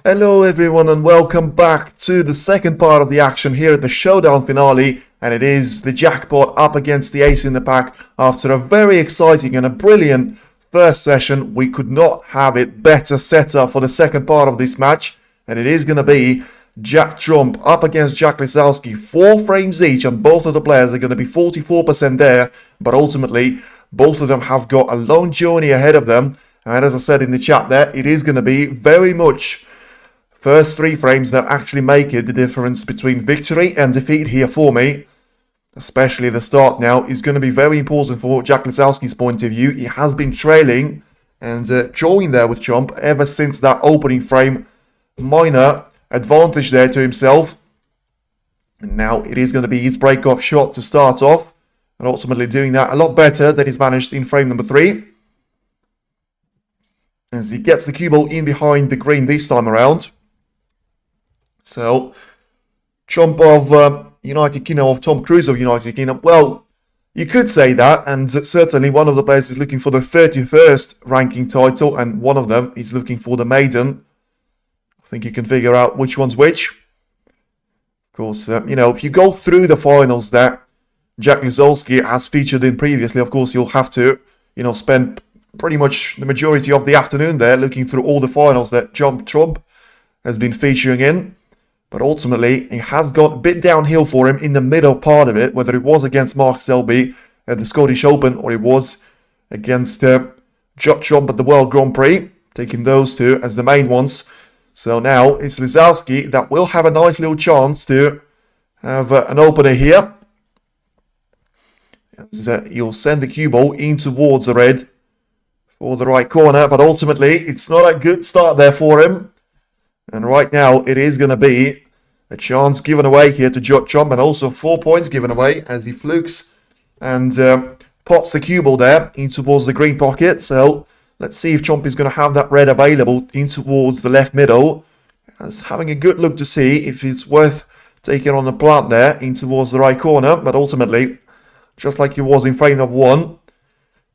Hello everyone and welcome back to the second part of the action here at the Showdown finale, and it is the jackpot up against the ace in the pack. After a very exciting and a brilliant first session, we could not have it better set up for the second part of this match, and it is going to be Jack Trump up against Jack Lisowski. 4 frames each, and both of the players are going to be 44% there, but ultimately both of them have got a long journey ahead of them, and as I said in the chat there, it is going to be very much first 3 frames that actually make it the difference between victory and defeat here for me. Especially the start now is going to be very important for Jack Lisowski's point of view. He has been trailing and drawing there with Trump ever since that opening frame. Minor advantage there to himself. And now it is going to be his break-off shot to start off. And ultimately doing that a lot better than he's managed in frame number 3. As he gets the cue ball in behind the green this time around. So, Trump of United Kingdom, of Tom Cruise of United Kingdom. Well, you could say that, and certainly one of the players is looking for the 31st ranking title, and one of them is looking for the maiden. I think you can figure out which one's which. Of course, if you go through the finals that Jack Lisowski has featured in previously, of course, you'll have to, spend pretty much the majority of the afternoon there looking through all the finals that Trump has been featuring in. But ultimately, it has got a bit downhill for him in the middle part of it, whether it was against Mark Selby at the Scottish Open or it was against Judd Trump at the World Grand Prix, taking those two as the main ones. So now it's Lisowski that will have a nice little chance to have an opener here. He'll send the cue ball in towards the red for the right corner, but ultimately it's not a good start there for him. And right now, it is going to be a chance given away here to Judd Trump, and also 4 points given away as he flukes and pots the cue ball there in towards the green pocket. So let's see if Trump is going to have that red available in towards the left middle. As having a good look to see if it's worth taking on the plant there in towards the right corner. But ultimately, just like it was in frame of 1,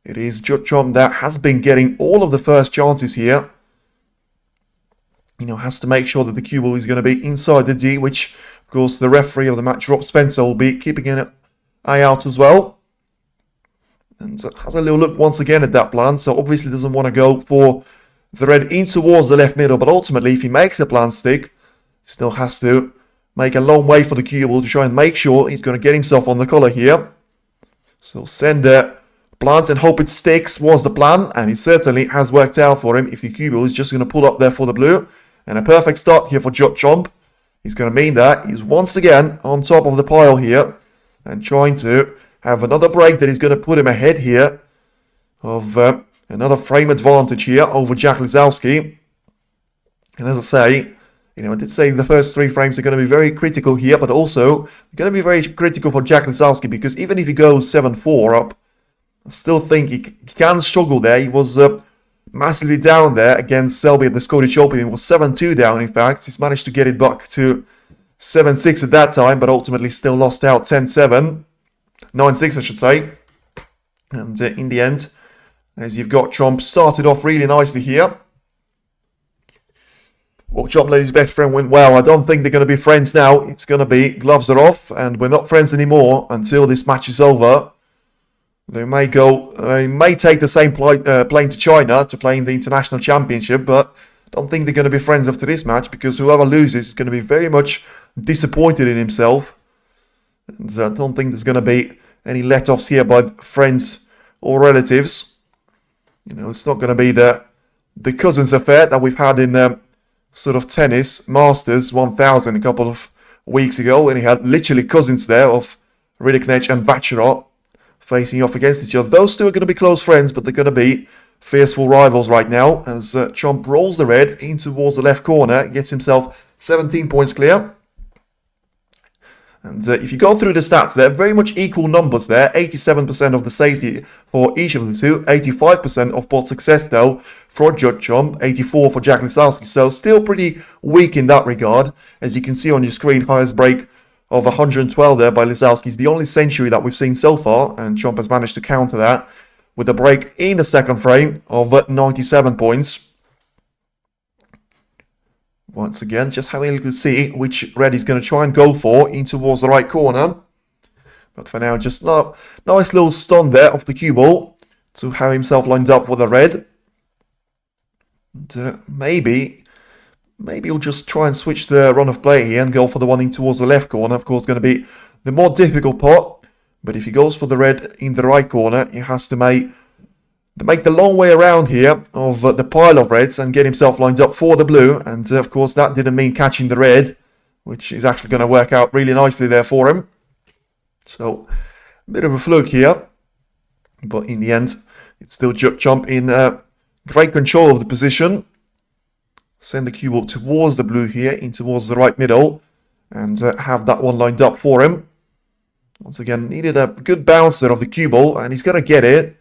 it is Judd Trump that has been getting all of the first chances here. Has to make sure that the cue ball is going to be inside the D, which, of course, the referee of the match, Rob Spencer, will be keeping an eye out as well. And has a little look once again at that plan, so obviously doesn't want to go for the red in towards the left middle, but ultimately, if he makes the plan stick, still has to make a long way for the cue ball to try and make sure he's going to get himself on the collar here. So send the plant and hope it sticks was the plan, and it certainly has worked out for him if the cue ball is just going to pull up there for the blue. And a perfect start here for Judd Trump. He's going to mean that he's once again on top of the pile here and trying to have another break that is going to put him ahead here of another frame advantage here over Jack Lisowski. And as I say, I did say the first 3 frames are going to be very critical here, but also going to be very critical for Jack Lisowski, because even if he goes 7-4 up, I still think he can struggle there. He was massively down there against Selby at the Scottish Open. It was 7-2 down, in fact. He's managed to get it back to 7-6 at that time, but ultimately still lost out 10-7. 9-6, I should say. And in the end, as you've got Trump started off really nicely here. Well, Trump let his best friend win well. I don't think they're going to be friends now. It's going to be gloves are off, and we're not friends anymore until this match is over. They may take the same plane to China to play in the International Championship, but I don't think they're going to be friends after this match, because whoever loses is going to be very much disappointed in himself. And I don't think there's going to be any let-offs here by friends or relatives. It's not going to be the cousins affair that we've had in sort of tennis, Masters 1000 a couple of weeks ago, and he had literally cousins there of Riddicknech and Bachelot facing off against each other. Those two are going to be close friends, but they're going to be fierceful rivals right now, as Trump rolls the red in towards the left corner, gets himself 17 points clear. And if you go through the stats, they're very much equal numbers there. 87% of the safety for each of the two. 85% of pot success, though, for Judd Trump. 84% for Jack Lisowski. So still pretty weak in that regard. As you can see on your screen, highest break of 112 there by Lisowski is the only century that we've seen so far. And Trump has managed to counter that with a break in the second frame of 97 points. Once again, just having a look to see which red he's going to try and go for in towards the right corner. But for now, just nice little stun there off the cue ball to have himself lined up for the red. And, maybe he'll just try and switch the run of play here and go for the one in towards the left corner. Of course, going to be the more difficult part. But if he goes for the red in the right corner, he has to make the long way around here of the pile of reds and get himself lined up for the blue. And of course, that didn't mean catching the red, which is actually going to work out really nicely there for him. So, a bit of a fluke here. But in the end, it's still Judd in great control of the position. Send the cue ball towards the blue here, in towards the right middle. And have that one lined up for him. Once again, needed a good bouncer of the cue ball, and he's going to get it.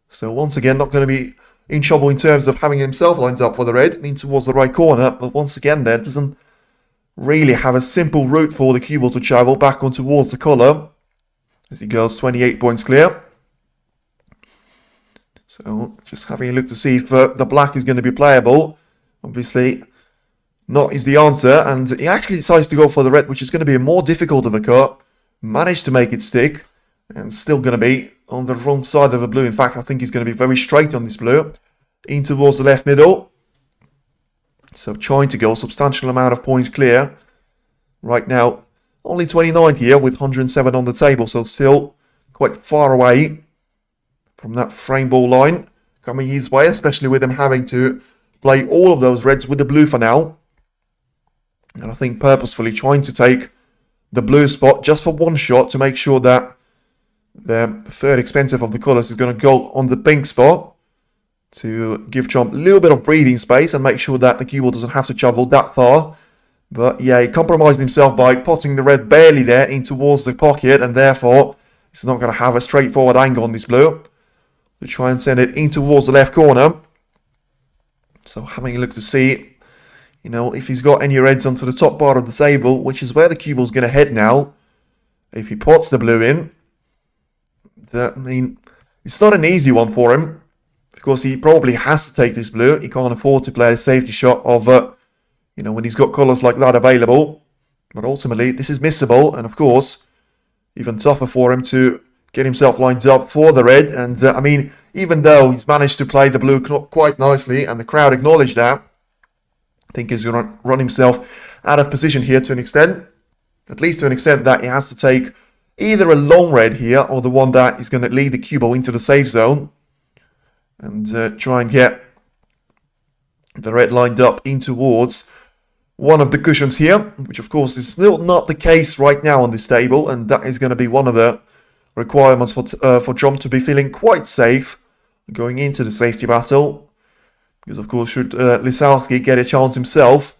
So once again, not going to be in trouble in terms of having himself lined up for the red, in towards the right corner. But once again, there doesn't really have a simple route for the cue ball to travel back on towards the collar. As he goes 28 points clear. So just having a look to see if the black is going to be playable. Obviously, not is the answer. And he actually decides to go for the red, which is going to be more difficult of a cut. Managed to make it stick. And still going to be on the wrong side of the blue. In fact, I think he's going to be very straight on this blue. In towards the left middle. So trying to go substantial amount of points clear. Right now, only 29 here with 107 on the table. So still quite far away from that frame ball line coming his way. Especially with him having to play all of those reds with the blue for now. And I think purposefully trying to take the blue spot just for one shot to make sure that the third expensive of the colours is going to go on the pink spot to give Trump a little bit of breathing space and make sure that the cue ball doesn't have to travel that far. But yeah, he compromised himself by potting the red barely there in towards the pocket, and therefore he's not going to have a straightforward angle on this blue to try and send it in towards the left corner. So having a look to see, you know, if he's got any reds onto the top part of the table, which is where the cue ball's going to head now. If he pots the blue in, I mean, it's not an easy one for him because he probably has to take this blue. He can't afford to play a safety shot of, you know, when he's got colours like that available. But ultimately, this is missable, and of course, even tougher for him to get himself lined up for the red. And I mean, even though he's managed to play the blue quite nicely, and the crowd acknowledge that, I think he's going to run himself out of position here to an extent. At least to an extent that he has to take either a long red here or the one that is going to lead the cue ball into the safe zone. And try and get the red lined up in towards one of the cushions here. Which of course is still not the case right now on this table. And that is going to be one of the requirements for Trump to be feeling quite safe going into the safety battle. Because of course should Lisowski get a chance himself,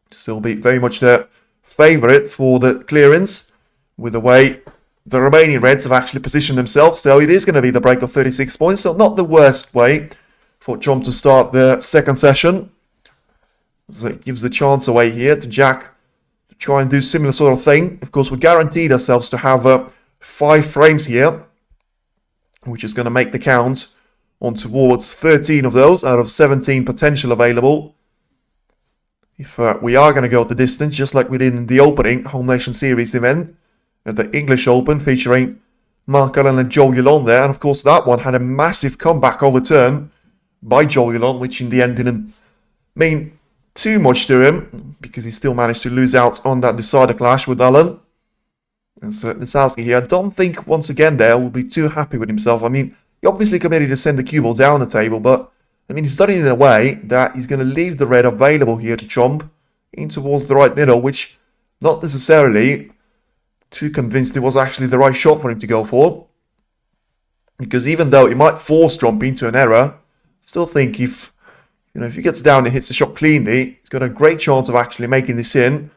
still be very much the favourite for the clearance with the way the remaining reds have actually positioned themselves. So it is going to be the break of 36 points. So not the worst way for Trump to start the second session. So it gives the chance away here to Jack to try and do similar sort of thing. Of course, we guaranteed ourselves to have 5 frames here, which is going to make the count on towards 13 of those out of 17 potential available. If we are going to go the distance, just like we did in the opening Home Nation Series event at the English Open featuring Mark Allen and Judd there. And of course that one had a massive comeback overturn by Judd, which in the end didn't mean too much to him because he still managed to lose out on that decider clash with Allen. And so Lisowski here, I don't think once again there will be too happy with himself. I mean, he obviously committed to send the cue ball down the table, but I mean, he's done it in a way that he's going to leave the red available here to Trump in towards the right middle, which not necessarily too convinced it was actually the right shot for him to go for. Because even though it might force Trump into an error, I still think if he gets down and hits the shot cleanly, he's got a great chance of actually making this in.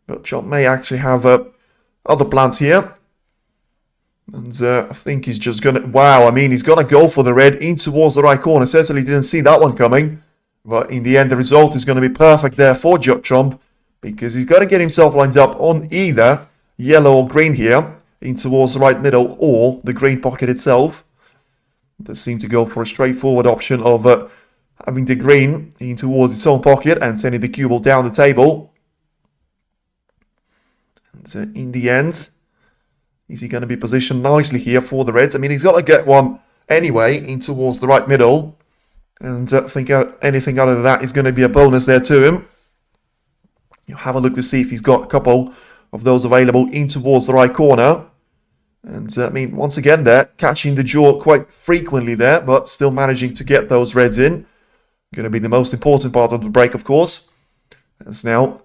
But Trump may actually have other plans here. And I think he's just going to... Wow, I mean, he's going to go for the red in towards the right corner. Certainly didn't see that one coming. But in the end, the result is going to be perfect there for Judd Trump. Because he's going to get himself lined up on either yellow or green here. In towards the right middle or the green pocket itself. They seem to go for a straightforward option of having the green in towards its own pocket and sending the cue ball down the table. And in the end, is he going to be positioned nicely here for the Reds? I mean, he's got to get one anyway in towards the right middle. And I think anything other than that is going to be a bonus there to him. You have a look to see if he's got a couple of those available in towards the right corner. And I mean, once again there, catching the jaw quite frequently there, but still managing to get those Reds in. Going to be the most important part of the break, of course. As now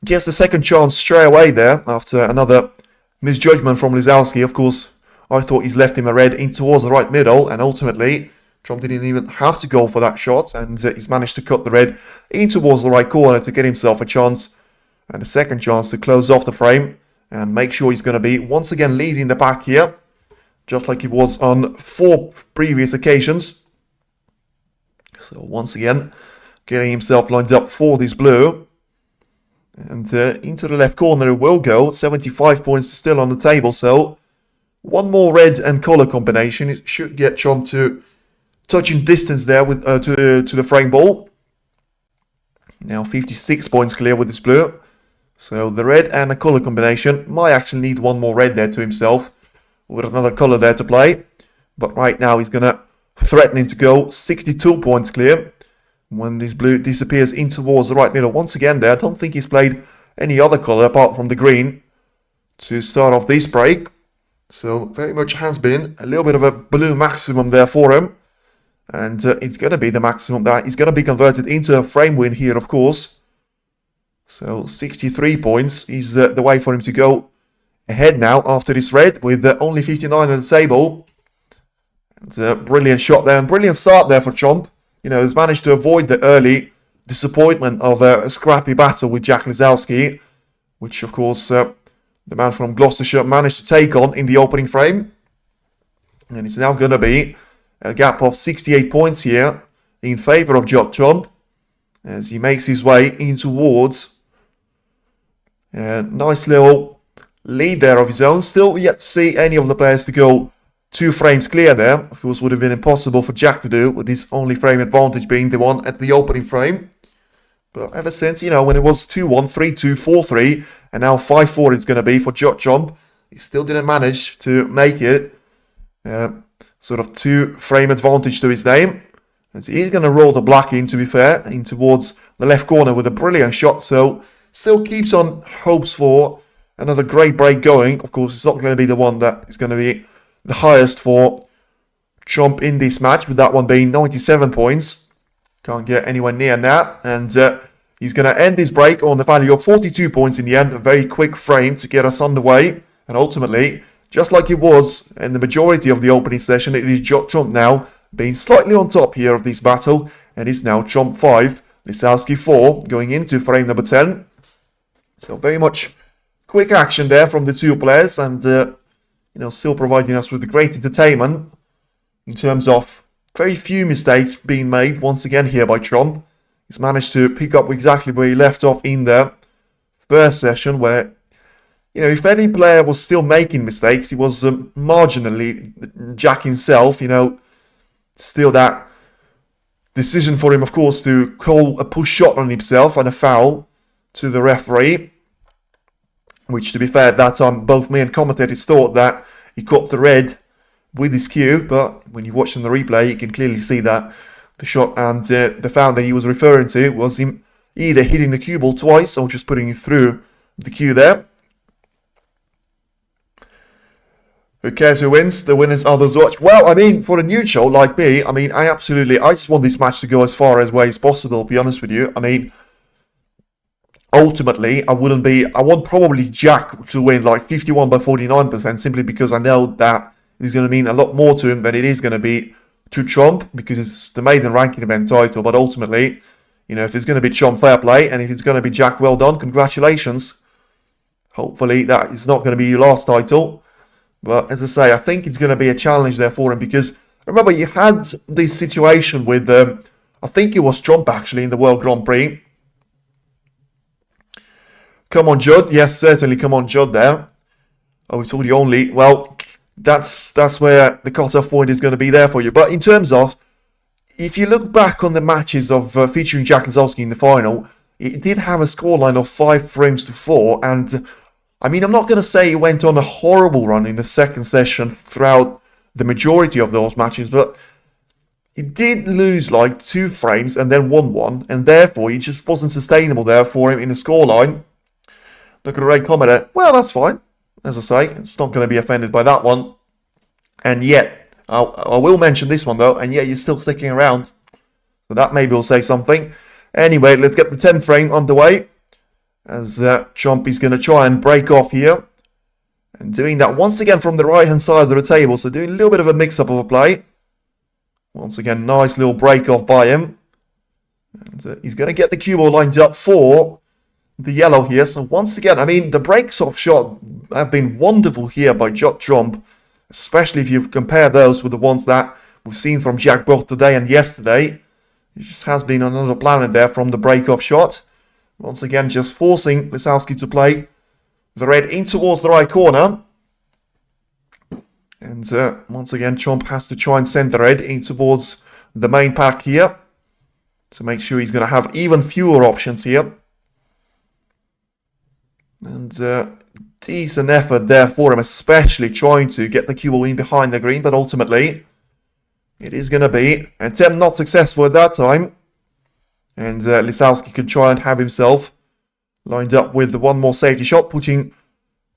gets the second chance straight away there after another misjudgment from Lisowski. Of course, I thought he's left him a red in towards the right middle, and ultimately Trump didn't even have to go for that shot, and he's managed to cut the red in towards the right corner to get himself a chance, and a second chance to close off the frame and make sure he's going to be once again leading the pack here, just like he was on 4 previous occasions. So once again, getting himself lined up for this blue. And into the left corner it will go. 75 points still on the table, so one more red and colour combination. It should get Trump to touching distance there with to the frame ball. Now 56 points clear with this blue. So the red and a colour combination might actually need one more red there to himself with another colour there to play. But right now he's going to threatening to go 62 points clear when this blue disappears in towards the right middle. Once again there, I don't think he's played any other colour apart from the green to start off this break. So very much has been a little bit of a blue maximum there for him. And it's going to be the maximum that he's going to be converted into a frame win here, of course. So 63 points is the way for him to go ahead now after this red with only 59 on the table. It's a brilliant shot there and brilliant start there for Trump. You know, he's managed to avoid the early disappointment of a scrappy battle with Jack Lisowski, which of course the man from Gloucestershire managed to take on in the opening frame. And it's now going to be a gap of 68 points here in favour of Judd Trump as he makes his way in towards a nice little lead there of his own. Still yet to see any of the players to go 2 frames clear there. Of course, would have been impossible for Jack to do with his only frame advantage being the one at the opening frame. But ever since, you know, when it was 2-1, 3-2, 4-3, and now 5-4 it's going to be for Judd Trump, he still didn't manage to make it sort of 2 frame advantage to his name. And so he's going to roll the black in, to be fair, in towards the left corner with a brilliant shot. So still keeps on hopes for another great break going. Of course, it's not going to be the one that is going to be the highest for Trump in this match, with that one being 97 points. Can't get anywhere near that. And he's going to end this break on the value of 42 points in the end. A very quick frame to get us underway. And ultimately, just like it was in the majority of the opening session, it is Judd Trump now being slightly on top here of this battle. And it's now Trump 5, Lisowski 4, going into frame number 10. So very much quick action there from the 2 players. And you know, still providing us with great entertainment in terms of very few mistakes being made once again here by Trump. He's managed to pick up exactly where he left off in the first session, where, you know, if any player was still making mistakes, he was marginally Jack himself, you know, still that decision for him, of course, to call a push shot on himself and a foul to the referee. Which, to be fair, at that time, both me and commentators thought that he caught the red with his cue. But when you watch on the replay, you can clearly see that the shot and the foul that he was referring to was him either hitting the cue ball twice or just putting it through the cue there. Who cares who wins? The winners are those watch. Well, I mean, for a neutral like me, I mean, I just want this match to go as far away as possible, to be honest with you. I mean, ultimately, I want probably Jack to win like 51 by 49% simply because I know that it's going to mean a lot more to him than it is going to be to Trump because it's the maiden ranking event title. But ultimately, you know, if it's going to be Trump, fair play. And if it's going to be Jack, well done. Congratulations. Hopefully that is not going to be your last title. But as I say, I think it's going to be a challenge there for him because remember, you had this situation with, I think it was Trump actually in the World Grand Prix. Come on, Judd. Yes, certainly. Come on, Judd there. Oh, it's already only. Well, that's where the cut-off point is going to be there for you. But in terms of, if you look back on the matches of featuring Jack Lisowski in the final, it did have a scoreline of 5-4, and I mean, I'm not going to say it went on a horrible run in the second session throughout the majority of those matches, but it did lose like 2 frames and then won 1, and therefore it just wasn't sustainable there for him in the scoreline. Look at the red commenter. Well, that's fine. As I say, it's not going to be offended by that one. And yet, I will mention this one though, and yet you're still sticking around. So that maybe will say something. Anyway, let's get the 10th frame underway. As Chomp is going to try and break off here. And doing that once again from the right-hand side of the table. So doing a little bit of a mix-up of a play. Once again, nice little break off by him. And he's going to get the cue ball lined up for the yellow here. So once again, I mean, the breaks off shot have been wonderful here by Judd Chomp. Especially if you compare those with the ones that we've seen from Jack both today and yesterday. It just has been another planet there from the break-off shot. Once again, just forcing Lisowski to play the red in towards the right corner. And once again, Chomp has to try and send the red in towards the main pack here. To make sure he's going to have even fewer options here. And decent effort there for him, especially trying to get the cue ball in behind the green. But ultimately, it is going to be an attempt not successful at that time. And Lisowski can try and have himself lined up with the one more safety shot, pushing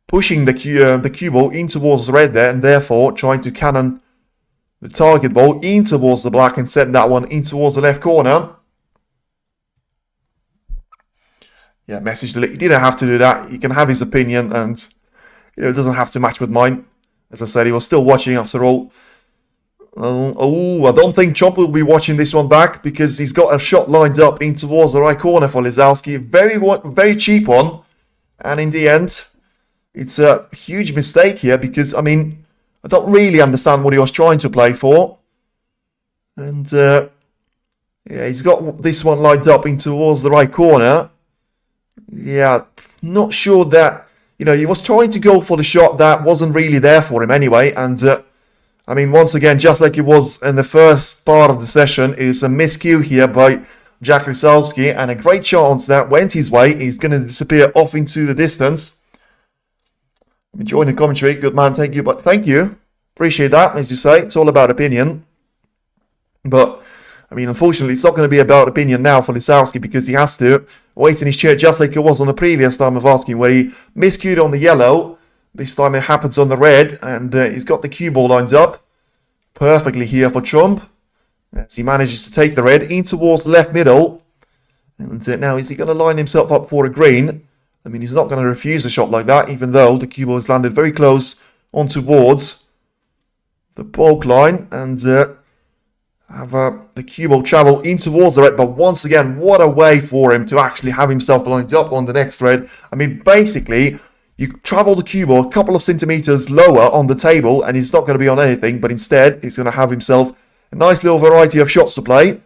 the cue ball in towards the red there, and therefore trying to cannon the target ball in towards the black and send that one in towards the left corner. Yeah, message delete. He didn't have to do that. He can have his opinion, and it doesn't have to match with mine. As I said, he was still watching after all. I don't think Chomp will be watching this one back because he's got a shot lined up in towards the right corner for Lisowski. Very cheap one. And in the end, it's a huge mistake here because, I mean, I don't really understand what he was trying to play for. And, yeah, he's got this one lined up in towards the right corner. Yeah, not sure that, he was trying to go for the shot that wasn't really there for him anyway. And, I mean, once again, just like it was in the first part of the session, it's a miscue here by Jack Lisowski, and a great chance that went his way. He's going to disappear off into the distance. I'm enjoying the commentary. Good man, thank you. But thank you. Appreciate that, as you say. It's all about opinion. But, I mean, unfortunately, it's not going to be about opinion now for Lisowski because he has to wait in his chair just like it was on the previous time of asking where he miscued on the yellow. This time it happens on the red, and he's got the cue ball lined up perfectly here for Chomp. As he manages to take the red in towards the left middle. And now is he going to line himself up for a green? I mean, he's not going to refuse a shot like that, even though the cue ball has landed very close on towards the bulk line. And have the cue ball travel in towards the red. But once again, what a way for him to actually have himself lined up on the next red. I mean, basically, you travel the cue ball a couple of centimeters lower on the table, and he's not going to be on anything, but instead, he's going to have himself a nice little variety of shots to play.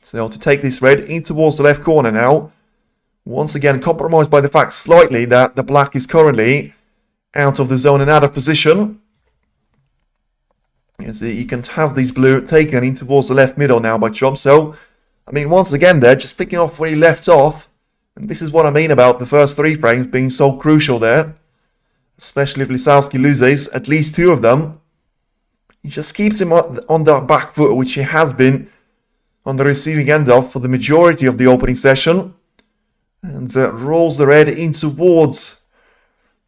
So to take this red in towards the left corner now. Once again, compromised by the fact slightly that the black is currently out of the zone and out of position. As you can have these blue taken in towards the left middle now by Chomp. So, I mean, once again there, just picking off where he left off. And this is what I mean about the first 3 frames being so crucial there. Especially if Lisowski loses at least 2 of them. He just keeps him on the back foot, which he has been on the receiving end of for the majority of the opening session. And rolls the red in towards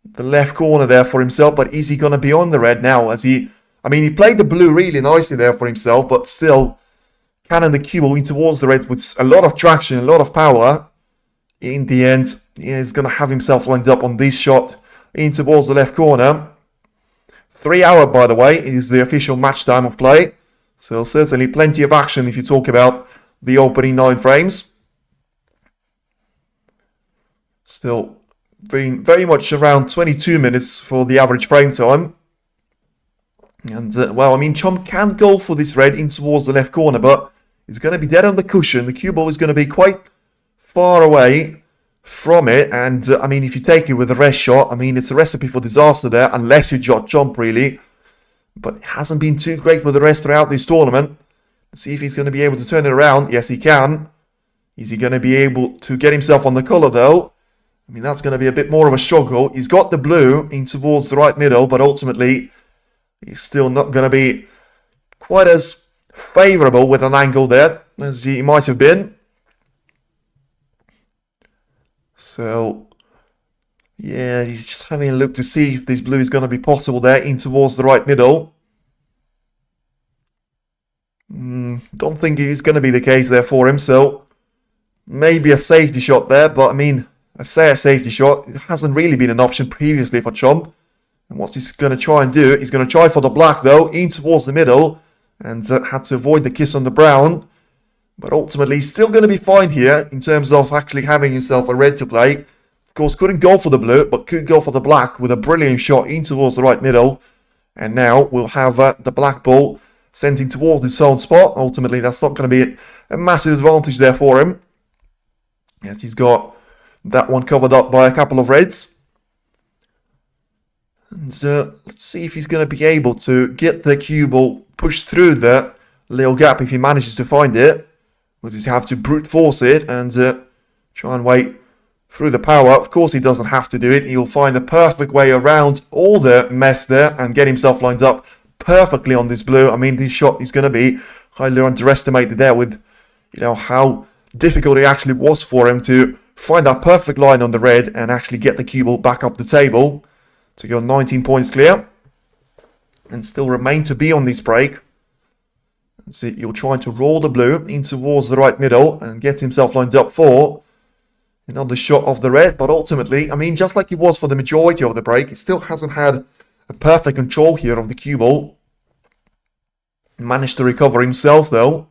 the left corner there for himself. But is he going to be on the red now? As he played the blue really nicely there for himself. But still, cannon the cue ball in towards the red with a lot of traction, a lot of power. In the end, he's going to have himself lined up on this shot in towards the left corner. 3 hour, by the way, is the official match time of play. So certainly plenty of action if you talk about the opening 9 frames. Still being very much around 22 minutes for the average frame time. And, well, I mean, Chomp can go for this red in towards the left corner, but it's going to be dead on the cushion. The cue ball is going to be quite far away from it, and I mean, if you take it with a rest shot, I mean, it's a recipe for disaster there, unless you Judd Chomp really. But it hasn't been too great with the rest throughout this tournament. See if he's going to be able to turn it around. Yes, he can. Is he going to be able to get himself on the colour, though? I mean, that's going to be a bit more of a struggle. He's got the blue in towards the right middle, but ultimately, he's still not going to be quite as favourable with an angle there as he might have been. So, yeah, he's just having a look to see if this blue is going to be possible there in towards the right middle. Don't think it's going to be the case there for him, so maybe a safety shot there, but I mean, I say a safety shot, it hasn't really been an option previously for Chomp. And what he's going to try and do, he's going to try for the black though, in towards the middle, and had to avoid the kiss on the brown. But ultimately, he's still going to be fine here in terms of actually having himself a red to play. Of course, couldn't go for the blue, but could go for the black with a brilliant shot in towards the right middle. And now we'll have the black ball sent in towards his own spot. Ultimately, that's not going to be a massive advantage there for him. Yes, he's got that one covered up by a couple of reds. And let's see if he's going to be able to get the cue ball pushed through the little gap if he manages to find it. We'll just have to brute force it and try and wait through the power. Of course, he doesn't have to do it. He'll find the perfect way around all the mess there and get himself lined up perfectly on this blue. I mean, this shot is going to be highly underestimated there with, you know, how difficult it actually was for him to find that perfect line on the red and actually get the cue ball back up the table to go 19 points clear and still remain to be on this break. See, you're trying to roll the blue in towards the right middle and get himself lined up for another shot of the red. But ultimately, I mean, just like he was for the majority of the break, he still hasn't had a perfect control here of the cue ball. Managed to recover himself though.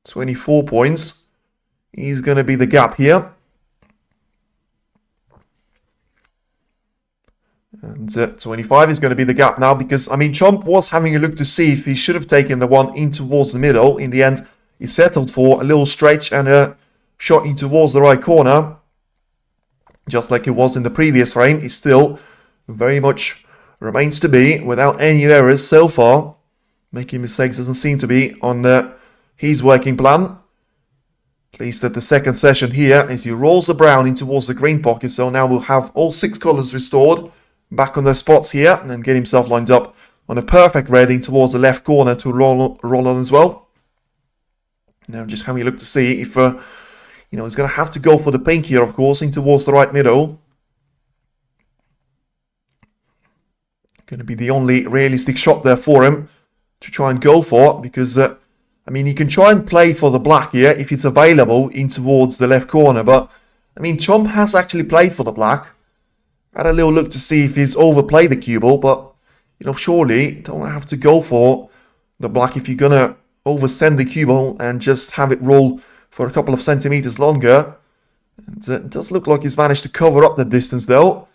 24 points. He's going to be the gap here. And 25 is going to be the gap now because, I mean, Chomp was having a look to see if he should have taken the one in towards the middle. In the end, he settled for a little stretch and a shot in towards the right corner. Just like it was in the previous frame, he still very much remains to be without any errors so far. Making mistakes doesn't seem to be on his working plan. At least at the second session here, as he rolls the brown in towards the green pocket. So now we'll have all 6 colours restored. Back on their spots here and get himself lined up on a perfect red in towards the left corner to roll on as well. Now just having a look to see if, you know, he's going to have to go for the pink here, of course, in towards the right middle. Going to be the only realistic shot there for him to try and go for because, I mean, he can try and play for the black here if it's available in towards the left corner. But, I mean, Chomp has actually played for the black. Had a little look to see if he's overplayed the cue ball, but, you know, surely don't have to go for the black if you're going to oversend the cue ball and just have it roll for a couple of centimeters longer. And it does look like he's managed to cover up the distance, though,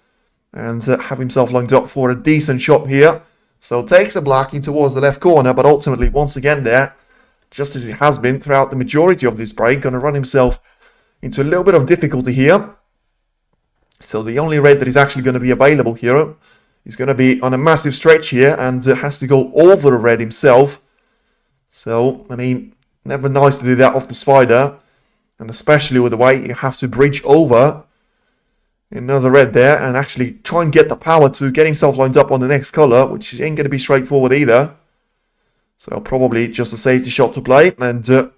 and have himself lined up for a decent shot here. So takes the black in towards the left corner, but ultimately, once again there, just as it has been throughout the majority of this break, going to run himself into a little bit of difficulty here. So the only red that is actually going to be available here is going to be on a massive stretch here and has to go over a red himself. So, I mean, never nice to do that off the spider. And especially with the way you have to bridge over another red there and actually try and get the power to get himself lined up on the next colour, which ain't going to be straightforward either. So probably just a safety shot to play. And I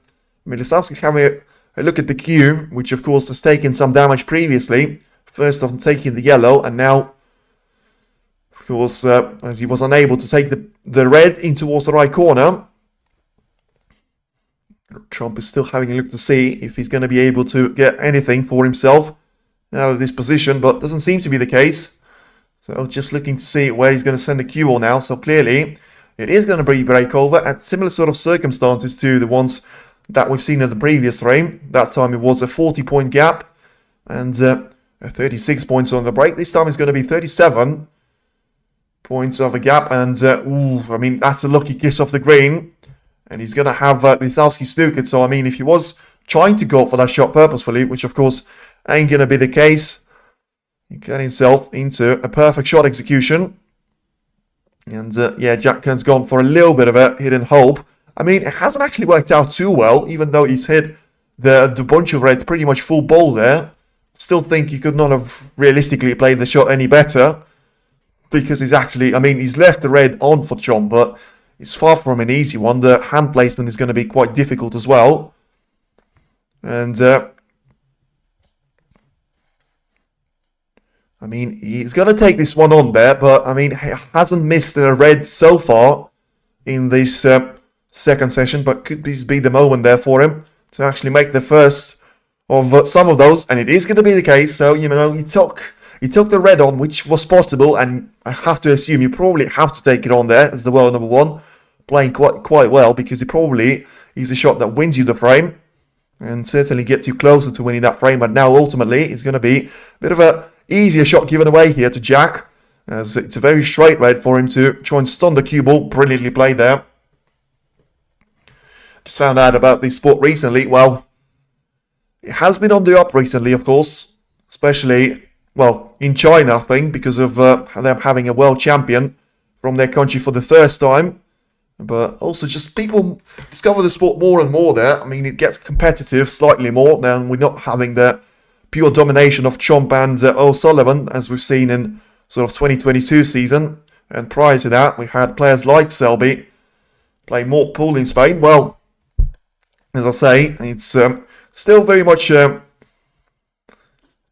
mean, Lisowski's having a look at the cue, which of course has taken some damage previously. First off taking the yellow, and now, of course, as he was unable to take the red in towards the right corner, Chomp is still having a look to see if he's going to be able to get anything for himself out of this position, but doesn't seem to be the case. So just looking to see where he's going to send the cue ball now. So clearly, it is going to be breakover at similar sort of circumstances to the ones that we've seen in the previous frame. That time it was a 40-point gap, and 36 points on the break. This time it's going to be 37 points of a gap. And, I mean, that's a lucky kiss off the green. And he's going to have Lisowski snookered. So, I mean, if he was trying to go for that shot purposefully, which, of course, ain't going to be the case, he got himself into a perfect shot execution. And, yeah, Jack Kern's gone for a little bit of a hidden hope. I mean, it hasn't actually worked out too well, even though he's hit the bunch of reds pretty much full ball there. Still think he could not have realistically played the shot any better. Because he's actually, I mean, he's left the red on for Chomp, but it's far from an easy one. The hand placement is going to be quite difficult as well. And, I mean, he's going to take this one on there, but, I mean, he hasn't missed a red so far in this second session, but could this be the moment there for him to actually make the first of some of those, and it is going to be the case. So, you know, he took the red on, which was possible, and I have to assume you probably have to take it on there as the world number one, playing quite well, because it probably is a shot that wins you the frame, and certainly gets you closer to winning that frame. But now, ultimately, it's going to be a bit of a easier shot given away here to Jack, as it's a very straight red for him to try and stun the cue ball. Brilliantly played there. Just found out about this sport recently. Well, it has been on the up recently, of course, especially, well, in China, I think, because of them having a world champion from their country for the first time. But also just people discover the sport more and more there. I mean, it gets competitive slightly more. Then we're not having the pure domination of Chomp and O'Sullivan, as we've seen in sort of 2022 season. And prior to that, we had players like Selby play more pool in Spain. Well, as I say, it's still very much a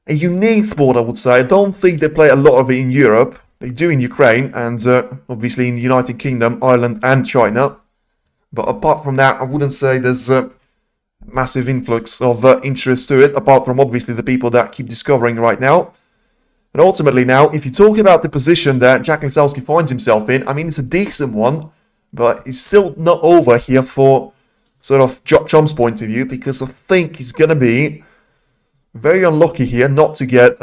unique sport, I would say. I don't think they play a lot of it in Europe. They do in Ukraine and obviously in the United Kingdom, Ireland and China. But apart from that, I wouldn't say there's a massive influx of interest to it, apart from obviously the people that keep discovering right now. And ultimately now, if you talk about the position that Jack Lisowski finds himself in, I mean, it's a decent one, but it's still not over here for sort of Chomp's point of view, because I think he's going to be very unlucky here not to get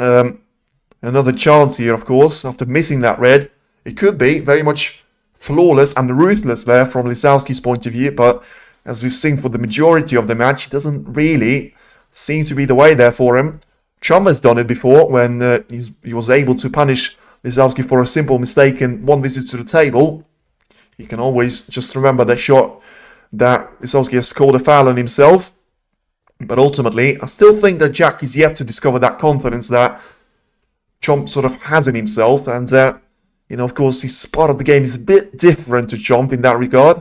another chance here, of course, after missing that red. It could be very much flawless and ruthless there from Lisowski's point of view, but as we've seen for the majority of the match, it doesn't really seem to be the way there for him. Chomp has done it before when he was able to punish Lisowski for a simple mistake and one visit to the table. You can always just remember that shot that Lisowski has called a foul on himself. But ultimately, I still think that Jack is yet to discover that confidence that Chomp sort of has in himself. And, you know, of course, his part of the game is a bit different to Chomp in that regard.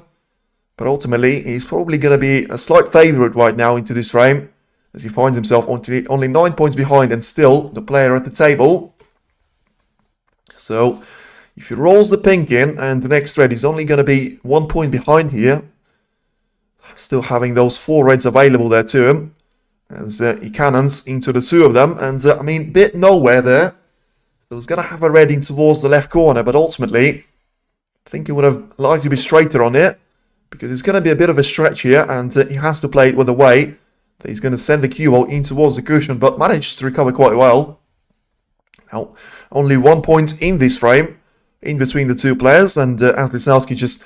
But ultimately, he's probably going to be a slight favourite right now into this frame, as he finds himself only 9 points behind and still the player at the table. So, if he rolls the pink in and the next red is only going to be 1 point behind here, still having those 4 reds available there to him, as he cannons into the 2 of them, and I mean, bit nowhere there. So he's going to have a red in towards the left corner, but ultimately, I think he would have liked to be straighter on it, because it's going to be a bit of a stretch here, and he has to play it with a way that he's going to send the cue ball in towards the cushion, but managed to recover quite well. Now, only 1 point in this frame, in between the 2 players, and as Lisowski just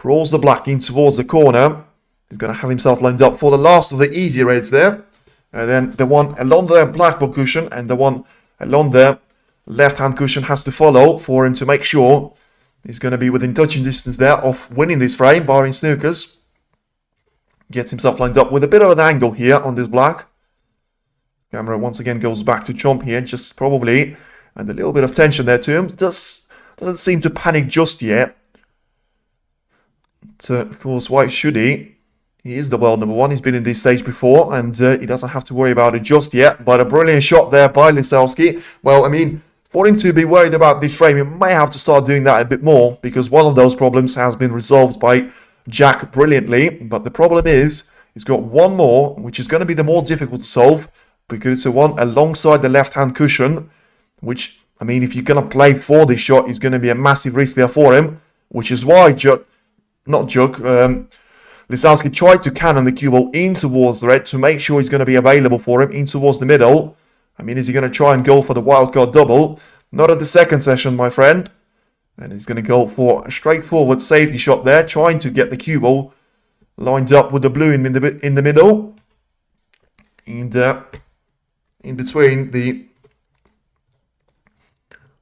rolls the black in towards the corner, he's going to have himself lined up for the last of the easy reds there. And then the one along the blackboard cushion and the one along the left-hand cushion has to follow for him to make sure he's going to be within touching distance there of winning this frame, barring Snookers. Gets himself lined up with a bit of an angle here on this black. Camera once again goes back to Chomp here, just probably, and a little bit of tension there to him. Doesn't seem to panic just yet. But, of course, why should he? He is the world number one. He's been in this stage before, and he doesn't have to worry about it just yet. But a brilliant shot there by Lisowski. Well, I mean, for him to be worried about this frame, he may have to start doing that a bit more, because one of those problems has been resolved by Jack brilliantly. But the problem is, he's got one more, which is going to be the more difficult to solve, because it's the one aliside the left-hand cushion, which, I mean, if you're going to play for this shot, is going to be a massive risk there for him, which is why Lisowski tried to cannon the cue ball in towards the red to make sure he's going to be available for him in towards the middle. I mean, is he going to try and go for the wildcard double? Not at the second session, my friend. And he's going to go for a straightforward safety shot there, trying to get the cue ball lined up with the blue in the middle. And in between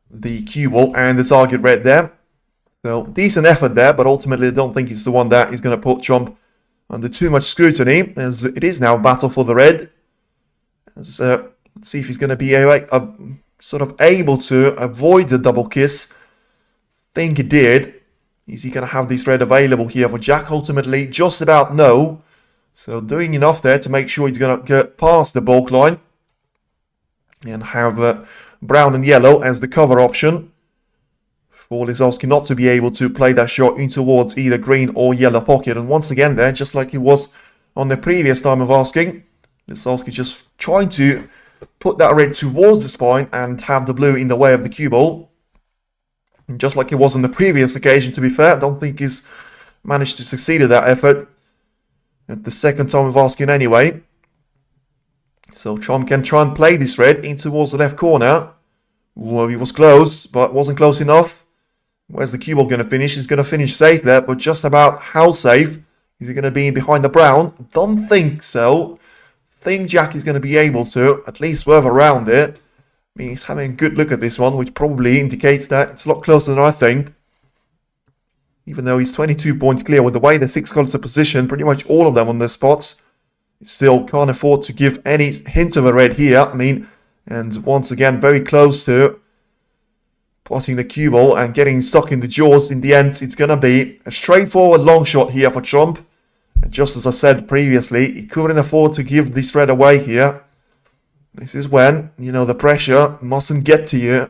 the cue ball and the target red there. So, decent effort there, but ultimately I don't think it's the one that is going to put Trump under too much scrutiny, as it is now a battle for the red. As, let's see if he's going to be sort of able to avoid the double kiss. Think he did. Is he going to have this red available here for Jack? Ultimately, just about no. So doing enough there to make sure he's going to get past the bulk line. And have brown and yellow as the cover option. For Lisowski not to be able to play that shot in towards either green or yellow pocket. And once again there, just like he was on the previous time of asking, Lisowski just trying to put that red towards the spine and have the blue in the way of the cue ball. And just like it was on the previous occasion, to be fair, I don't think he's managed to succeed at that effort at the second time of asking anyway. So Trump can try and play this red in towards the left corner. Well, he was close, but wasn't close enough. Where's the cue ball going to finish? He's going to finish safe there, but just about how safe? Is he going to be in behind the brown? Don't think so. Think Jack is going to be able to at least swerve around it. I mean, he's having a good look at this one, which probably indicates that it's a lot closer than I think. Even though he's 22 points clear, with the way the 6 colours are positioned, pretty much all of them on their spots, he still can't afford to give any hint of a red here. I mean, and once again, very close to passing the cue ball and getting stuck in the jaws. In the end, it's going to be a straightforward long shot here for Trump. And just as I said previously, he couldn't afford to give this red away here. This is when, you know, the pressure mustn't get to you.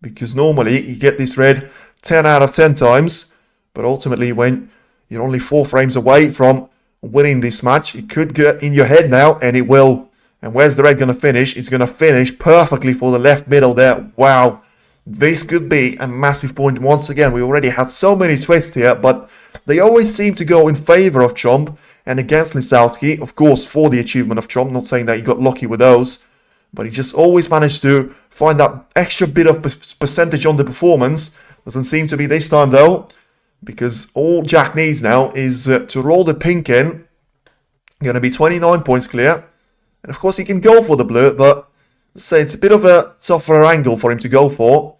Because normally you get this red 10 out of 10 times. But ultimately, when you're only 4 frames away from winning this match, it could get in your head now, and it will. And where's the red going to finish? It's going to finish perfectly for the left middle there. Wow. This could be a massive point once again. We already had so many twists here, but they always seem to go in favour of Trump and against Lisowski. Of course, for the achievement of Trump. Not saying that he got lucky with those, but he just always managed to find that extra bit of percentage on the performance. Doesn't seem to be this time though, because all Jack needs now is to roll the pink in. Going to be 29 points clear. And of course he can go for the blue, but let's say it's a bit of a tougher angle for him to go for.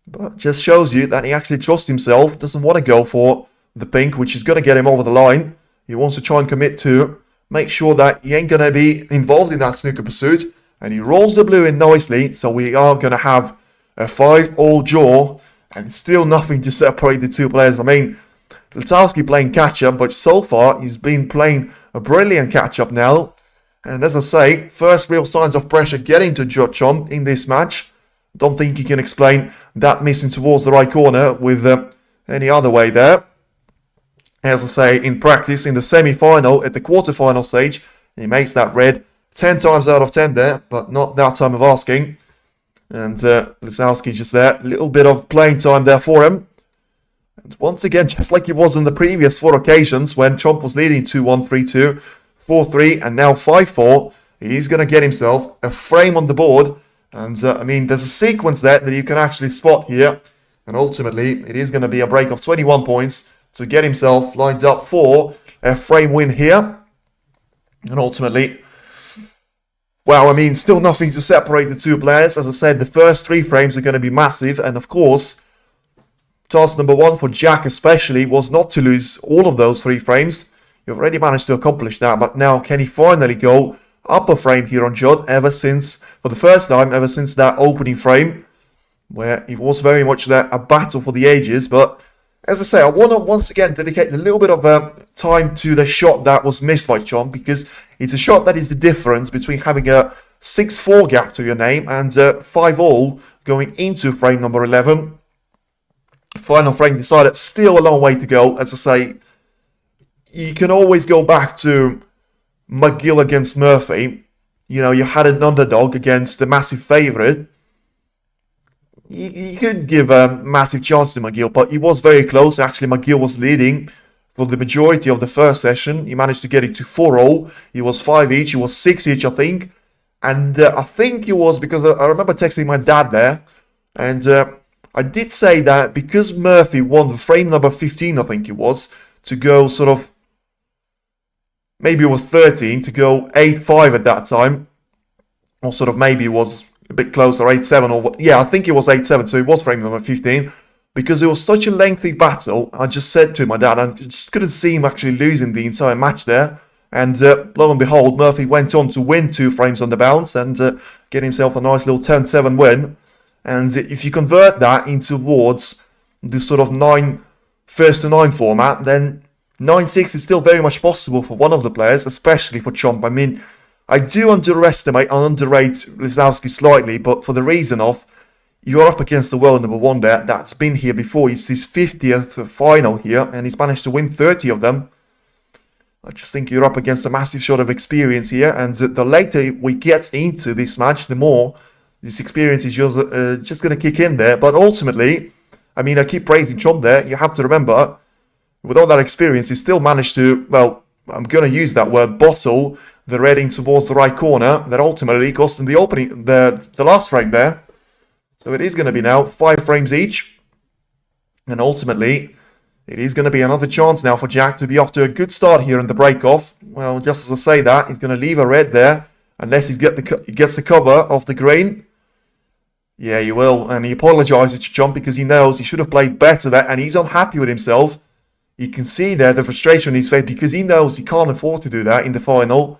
But just shows you that he actually trusts himself, doesn't want to go for the pink, which is going to get him over the line. He wants to try and commit to make sure that he ain't going to be involved in that snooker pursuit. And he rolls the blue in nicely, so we are going to have a 5-all draw. And still nothing to separate the two players. I mean, Lisowski playing catch-up, but so far he's been playing a brilliant catch-up now. And as I say, first real signs of pressure getting to Judd in this match. Don't think he can explain that missing towards the right corner with any other way there. As I say, in practice, in the semi-final, at the quarter-final stage, he makes that red 10 times out of 10 there, but not that time of asking. And Lisowski just there, a little bit of playing time there for him. And once again, just like it was in the previous 4 occasions when Trump was leading 2-1, 3-2, 4-3, and now 5-4, he's going to get himself a frame on the board. And I mean, there's a sequence there that you can actually spot here. And ultimately, it is going to be a break of 21 points to get himself lined up for a frame win here. And ultimately, well, I mean, still nothing to separate the two players. As I said, the first 3 frames are going to be massive. And of course, task number 1 for Jack especially was not to lose all of those 3 frames. You've already managed to accomplish that. But now, can he finally go up a frame here on Judd for the first time, ever since that opening frame, where it was very much a battle for the ages. But as I say, I want to once again dedicate a little bit of time to the shot that was missed by Trump, because it's a shot that is the difference between having a 6-4 gap to your name and 5-all going into frame number 11. Final frame decided, still a long way to go. As I say, you can always go back to McGill against Murphy. You know, you had an underdog against the massive favourite. You could give a massive chance to McGill, but he was very close. Actually, McGill was leading for the majority of the first session. He managed to get it to 4-all. He was 5 each. He was 6 each, I think. And I think it was because I remember texting my dad there. And I did say that because Murphy won the frame number 15, I think it was, to go sort of, maybe it was 13, to go 8-5 at that time. Or sort of maybe it was a bit closer, 8-7 or what. Yeah, I think it was 8-7, so it was frame number 15. because it was such a lengthy battle. I just said to my dad, I just couldn't see him actually losing the entire match there. And lo and behold, Murphy went on to win 2 frames on the bounce and get himself a nice little 10-7 win. And if you convert that into towards this sort of 9 first to 9 format, then 9-6 is still very much possible for one of the players, especially for Chomp. I mean, I do underestimate and underrate Lisowski slightly, but for the reason of you're up against the world number 1 there that's been here before. It's his 50th final here, and he's managed to win 30 of them. I just think you're up against a massive shot of experience here, and the later we get into this match, the more this experience is just going to kick in there. But ultimately, I mean, I keep praising Chomp there. You have to remember, with all that experience, he still managed to, well, I'm going to use that word, bottle the red in towards the right corner. That ultimately cost him the opening, the last frame there. So it is going to be now 5 frames each. And ultimately, it is going to be another chance now for Jack to be off to a good start here in the break-off. Well, just as I say that, he's going to leave a red there. Unless he gets the cover of the green. Yeah, he will. And he apologises to Chomp because he knows he should have played better there. And he's unhappy with himself. You can see there the frustration in his face because he knows he can't afford to do that in the final.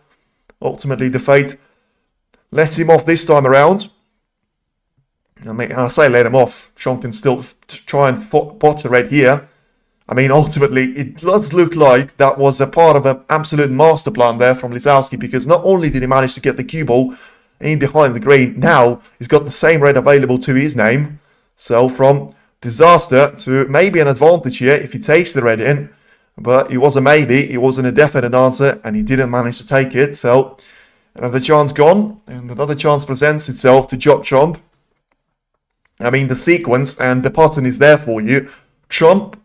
Ultimately, the fate lets him off this time around. I mean, I say let him off. Chomp can still try and pot the red here. I mean, ultimately, it does look like that was a part of an absolute master plan there from Lisowski, because not only did he manage to get the cue ball in behind the green, now he's got the same red available to his name. So from disaster to maybe an advantage here if he takes the red in. But it was a maybe, it wasn't a definite answer, and he didn't manage to take it. So another chance gone, and another chance presents itself to Judd Chomp. I mean, the sequence and the pattern is there for you. Chomp,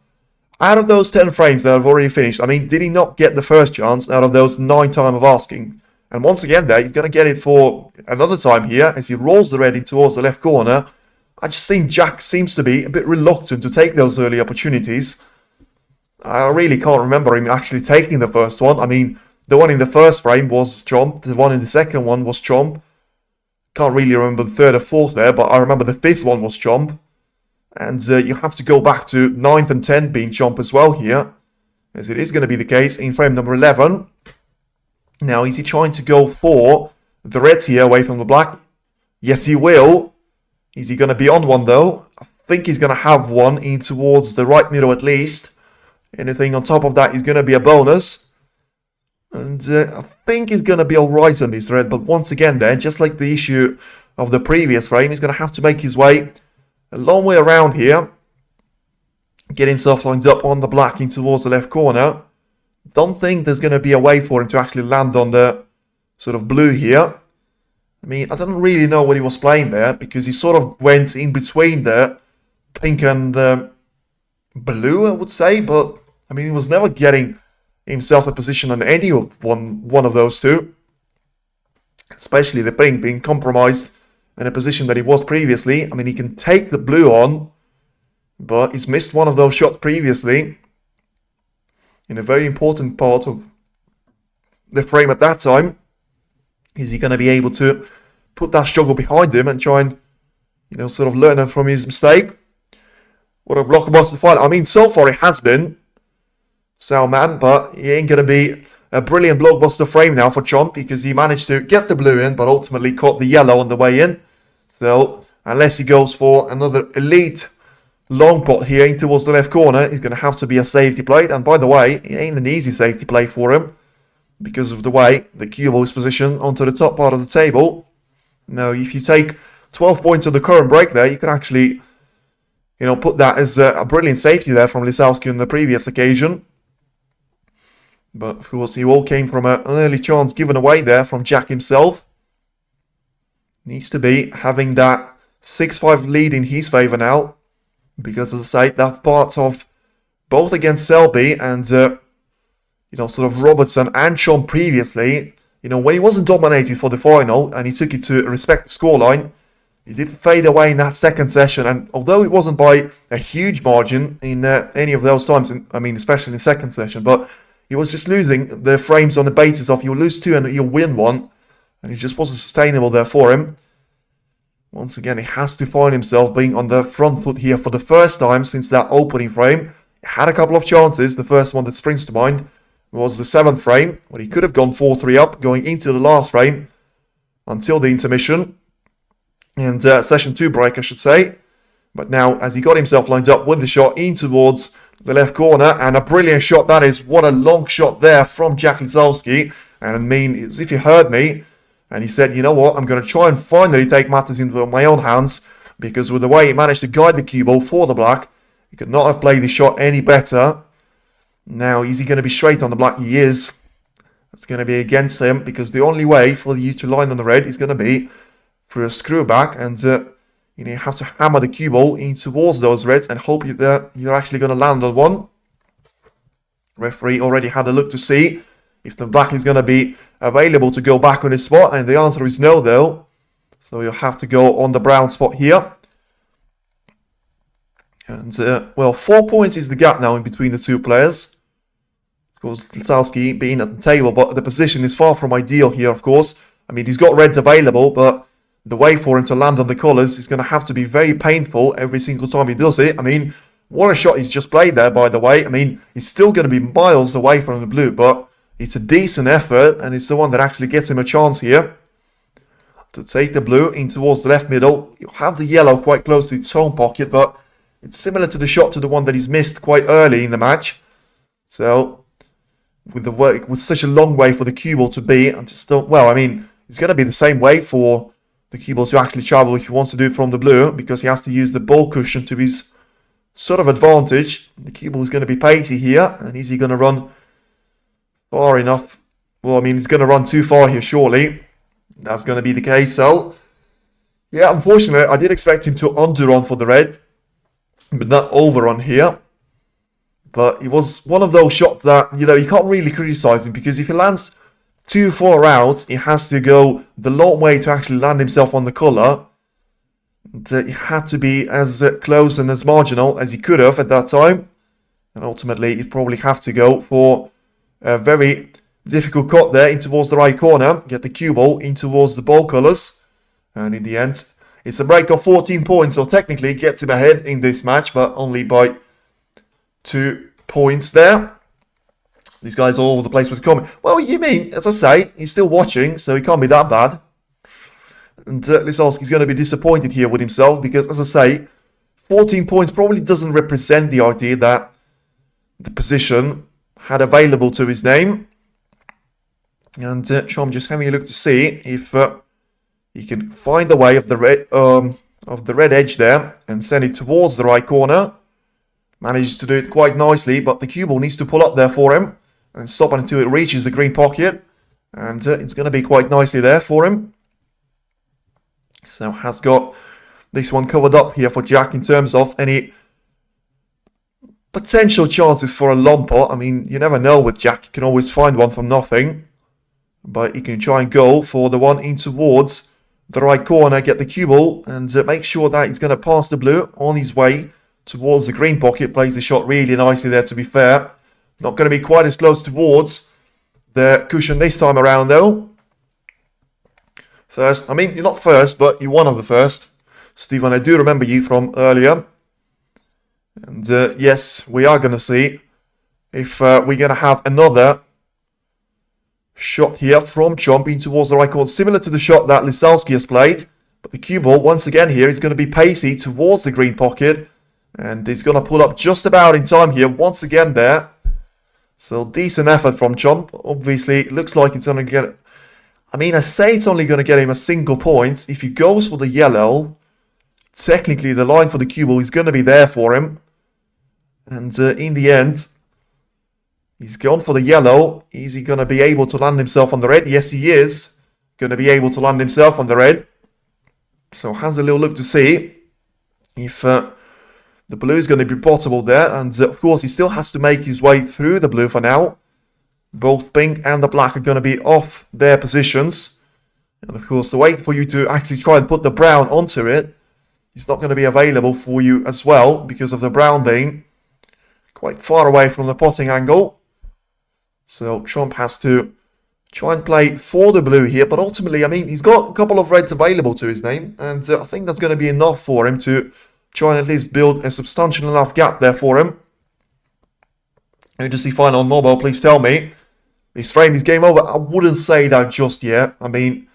out of those 10 frames that have already finished, I mean, did he not get the first chance out of those 9 time of asking? And once again there, he's going to get it for another time here as he rolls the red in towards the left corner. I just think Jack seems to be a bit reluctant to take those early opportunities. I really can't remember him actually taking the first one. I mean, the one in the first frame was Chomp, the one in the second one was Chomp. Can't really remember the third or fourth there, but I remember the 5th one was Chomp. And you have to go back to 9th and 10th being Chomp as well here, as it is going to be the case in frame number 11. Now, is he trying to go for the reds here away from the black? Yes, he will. Is he going to be on one though? I think he's going to have one in towards the right middle at least. Anything on top of that is going to be a bonus. And I think he's going to be alright on this red, but once again then, just like the issue of the previous frame, he's going to have to make his way a long way around here. Get himself lined up on the black in towards the left corner. Don't think there's going to be a way for him to actually land on the sort of blue here. I mean, I don't really know what he was playing there, because he sort of went in between the pink and blue, I would say. But, I mean, he was never getting himself a position on any of one of those two. Especially the pink being compromised in a position that he was previously. I mean, he can take the blue on, but he's missed one of those shots previously in a very important part of the frame at that time. Is he going to be able to put that struggle behind him and try and, you know, sort of learn from his mistake? What a blockbuster fight. I mean, so far it has been Salman, but he ain't going to be a brilliant blockbuster frame now for Chomp, because he managed to get the blue in, but ultimately caught the yellow on the way in. So, unless he goes for another elite long pot here in towards the left corner, he's going to have to be a safety play. And by the way, it ain't an easy safety play for him, because of the way the cue ball is positioned onto the top part of the table. Now, if you take 12 points on the current break there, you can actually, you know, put that as a brilliant safety there from Lisowski on the previous occasion. But, of course, he all came from an early chance given away there from Jack himself. Needs to be having that 6-5 lead in his favour now. Because, as I say, that part of both against Selby and, you know, sort of Robertson and Chomp previously, you know, when he wasn't dominated for the final and he took it to a respective scoreline, he did fade away in that second session. And although it wasn't by a huge margin in any of those times, I mean, especially in the second session, but he was just losing the frames on the basis of you'll lose 2 and you'll win 1. And it just wasn't sustainable there for him. Once again, he has to find himself being on the front foot here for the first time since that opening frame. He had a couple of chances. The first one that springs to mind was the 7th frame, where he could have gone 4-3 up going into the last frame until the intermission. And session 2 break, I should say. But now, as he got himself lined up with the shot in towards the left corner, and a brilliant shot that is. What a long shot there from Jack Lisowski. And I mean, as if he heard me, and he said, you know what, I'm going to try and finally take matters into my own hands, because with the way he managed to guide the cue ball for the black, he could not have played the shot any better. Now, is he going to be straight on the black? He is. That's going to be against him, because the only way for you to line on the red is going to be through a screw back, and you have to hammer the cue ball in towards those reds and hope you're actually going to land on one. Referee already had a look to see if the black is going to be available to go back on his spot, and the answer is no, though. So you'll have to go on the brown spot here. And, well, 4 points is the gap now in between the two players. Of course, Lisowski being at the table, but the position is far from ideal here, of course. I mean, he's got reds available, but the way for him to land on the colours is going to have to be very painful every single time he does it. I mean, what a shot he's just played there, by the way. I mean, he's still going to be miles away from the blue, but it's a decent effort, and it's the one that actually gets him a chance here to take the blue in towards the left middle. You'll have the yellow quite close to its home pocket, but it's similar to the shot to the one that he's missed quite early in the match. So, with such a long way for the cue ball to be, I just don't, well, I mean, it's going to be the same way for the cue ball to actually travel if he wants to do it from the blue, because he has to use the ball cushion to his sort of advantage. The cue ball is going to be pacey here, and is he going to run far enough? Well, I mean, he's going to run too far here, surely. That's going to be the case, so yeah, unfortunately, I did expect him to underrun for the red, but not overrun here. But it was one of those shots that, you can't really criticize him, because if he lands too far out, he has to go the long way to actually land himself on the colour. He had to be as close and as marginal as he could have at that time. And ultimately, he'd probably have to go for a very difficult cut there in towards the right corner. Get the cue ball in towards the ball colours. And in the end, it's a break of 14 points. So technically, it gets him ahead in this match, but only by 2 points there. These guys are all over the place with the comment. Well, you mean, as I say, he's still watching, so he can't be that bad. And Lisowski's going to be disappointed here with himself, because, as I say, 14 points probably doesn't represent the idea that the position had available to his name. And I'm just having a look to see if he can find the way of the red edge there and send it towards the right corner. Manages to do it quite nicely, but the cue ball needs to pull up there for him and stop until it reaches the green pocket. And it's going to be quite nicely there for him. So has got this one covered up here for Jack in terms of any potential chances for a lumper. I mean, you never know with Jack. You can always find one from nothing. But you can try and go for the one in towards the right corner, get the cue ball, and make sure that he's going to pass the blue on his way towards the green pocket. Plays the shot really nicely there, to be fair. Not going to be quite as close towards the cushion this time around, though. First, I mean, you're not first, but you're one of the first. Stephen, I do remember you from earlier. And yes, we are going to see if we're going to have another shot here from jumping towards the right corner, similar to the shot that Lisowski has played. But the cue ball, once again here, is going to be pacey towards the green pocket. And he's going to pull up just about in time here, once again there. So, decent effort from Chomp. Obviously, it looks like it's only going to... I mean, I say it's only going to get him a single point. If he goes for the yellow, technically the line for the cue ball is going to be there for him. And in the end, he's gone for the yellow. Is he going to be able to land himself on the red? Yes, he is going to be able to land himself on the red. So, has a little look to see if... the blue is going to be potable there, and of course he still has to make his way through the blue for now. Both pink and the black are going to be off their positions. And of course the way for you to actually try and put the brown onto it is not going to be available for you as well, because of the brown being quite far away from the potting angle. So Trump has to try and play for the blue here. But ultimately, I mean, he's got a couple of reds available to his name. And I think that's going to be enough for him to try and at least build a substantial enough gap there for him. Who does he find on mobile? Please tell me. His frame is game over. I wouldn't say that just yet. I mean,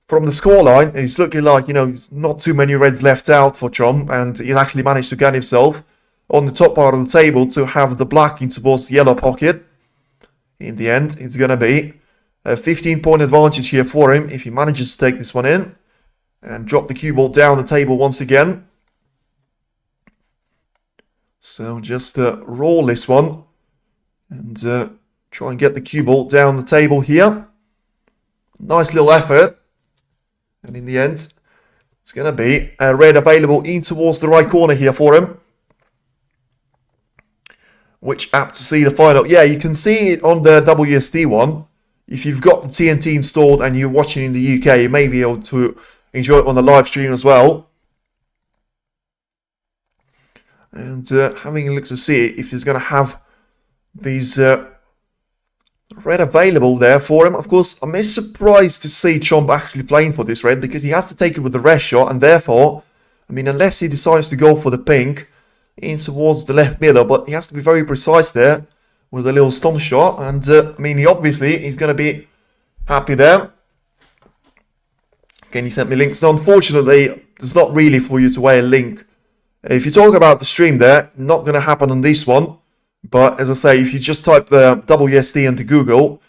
from the scoreline, it's looking like, you know, there's not too many reds left out for Chom. And he's actually managed to get himself on the top part of the table to have the black in towards the yellow pocket. In the end, it's going to be a 15-point advantage here for him if he manages to take this one in. And drop the cue ball down the table once again. So just roll this one. And try and get the cue ball down the table here. Nice little effort. And in the end, it's going to be a red available in towards the right corner here for him. Which apt to see the final. Yeah, you can see it on the WSD one. If you've got the TNT installed and you're watching in the UK, you may be able to enjoy it on the live stream as well. And having a look to see if he's going to have these red available there for him. Of course, I'm surprised to see Chomp actually playing for this red because he has to take it with the rest shot, and therefore, I mean, unless he decides to go for the pink in towards the left middle, but he has to be very precise there with a little stomp shot, and I mean, he's going to be happy there. Again, he sent me links. So unfortunately, it's not really for you to weigh a link. If you talk about the stream there, not going to happen on this one. But as I say, if you just type the WSD into Google,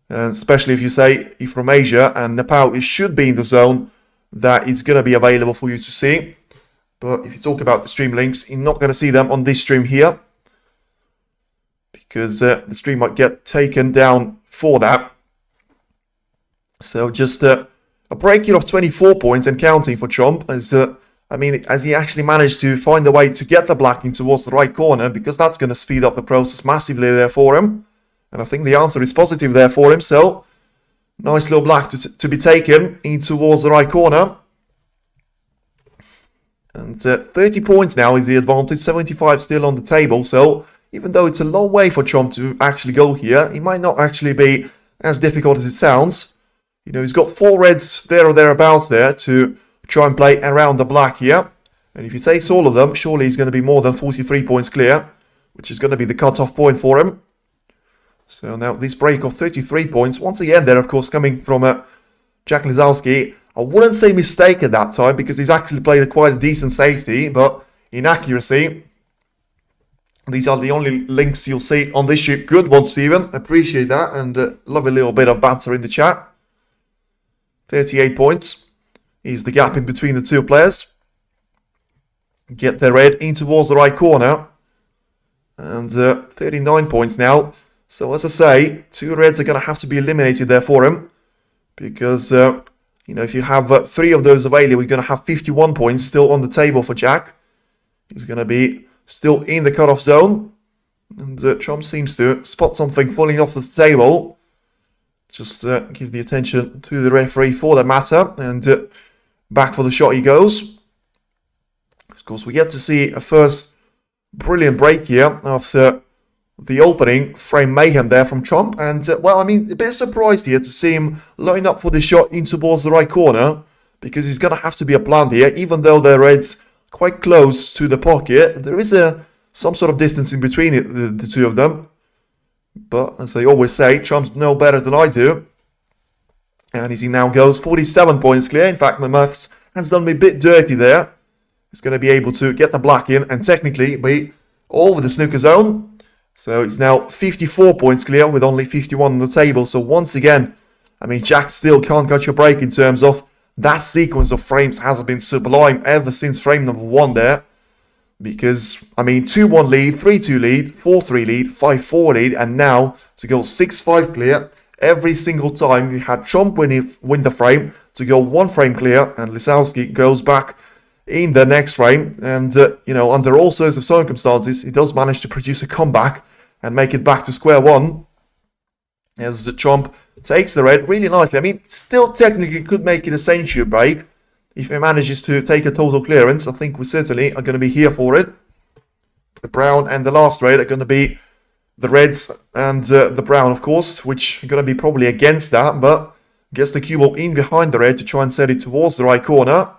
especially if you say you're from Asia and Nepal, it should be in the zone that is going to be available for you to see. But if you talk about the stream links, you're not going to see them on this stream here. Because the stream might get taken down for that. So just a breaking of 24 points and counting for Chomp. As he actually managed to find a way to get the black in towards the right corner, because that's going to speed up the process massively there for him. And I think the answer is positive there for him. So, nice little black to be taken in towards the right corner. And 30 points now is the advantage, 75 still on the table. So, even though it's a long way for Chomp to actually go here, it might not actually be as difficult as it sounds. You know, he's got 4 reds there or thereabouts there to try and play around the black here. And if he takes all of them, surely he's going to be more than 43 points clear, which is going to be the cut-off point for him. So now this break of 33 points, once again there, of course, coming from Jack Lisowski. I wouldn't say mistake at that time, because he's actually played quite a decent safety, but inaccuracy. These are the only links you'll see on this shoot. Good one, Stephen. Appreciate that, and love a little bit of banter in the chat. 38 points. Is the gap in between the two players. Get the red in towards the right corner. And 39 points now. So as I say, 2 reds are going to have to be eliminated there for him. Because, if you have 3 of those available, you're going to have 51 points still on the table for Jack. He's going to be still in the cutoff zone. And Trump seems to spot something falling off the table. Just give the attention to the referee for that matter. And back for the shot he goes. Of course, we get to see a first brilliant break here after the opening frame mayhem there from Chomp. And, a bit surprised here to see him line up for the shot in towards the right corner. Because he's going to have to be a plant here. Even though the red's quite close to the pocket, there is some sort of distance in between the two of them. But, as I always say, Chomp's no better than I do. And as he now goes, 47 points clear. In fact, my maths has done me a bit dirty there. He's going to be able to get the black in and technically be over the snooker zone. So it's now 54 points clear with only 51 on the table. So once again, Jack still can't catch a break in terms of that sequence of frames has been sublime ever since frame number 1 there. Because, 2-1 lead, 3-2 lead, 4-3 lead, 5-4 lead, and now to go 6-5 clear. Every single time you had Chomp win the frame to go 1 frame clear, and Lisowski goes back in the next frame. And, under all sorts of circumstances, he does manage to produce a comeback and make it back to square one. As Chomp takes the red really nicely. Still technically could make it a century break if he manages to take a total clearance. I think we certainly are going to be here for it. The brown and the last red are going to be the reds and the brown, of course, which are going to be probably against that, but gets the cue ball in behind the red to try and set it towards the right corner.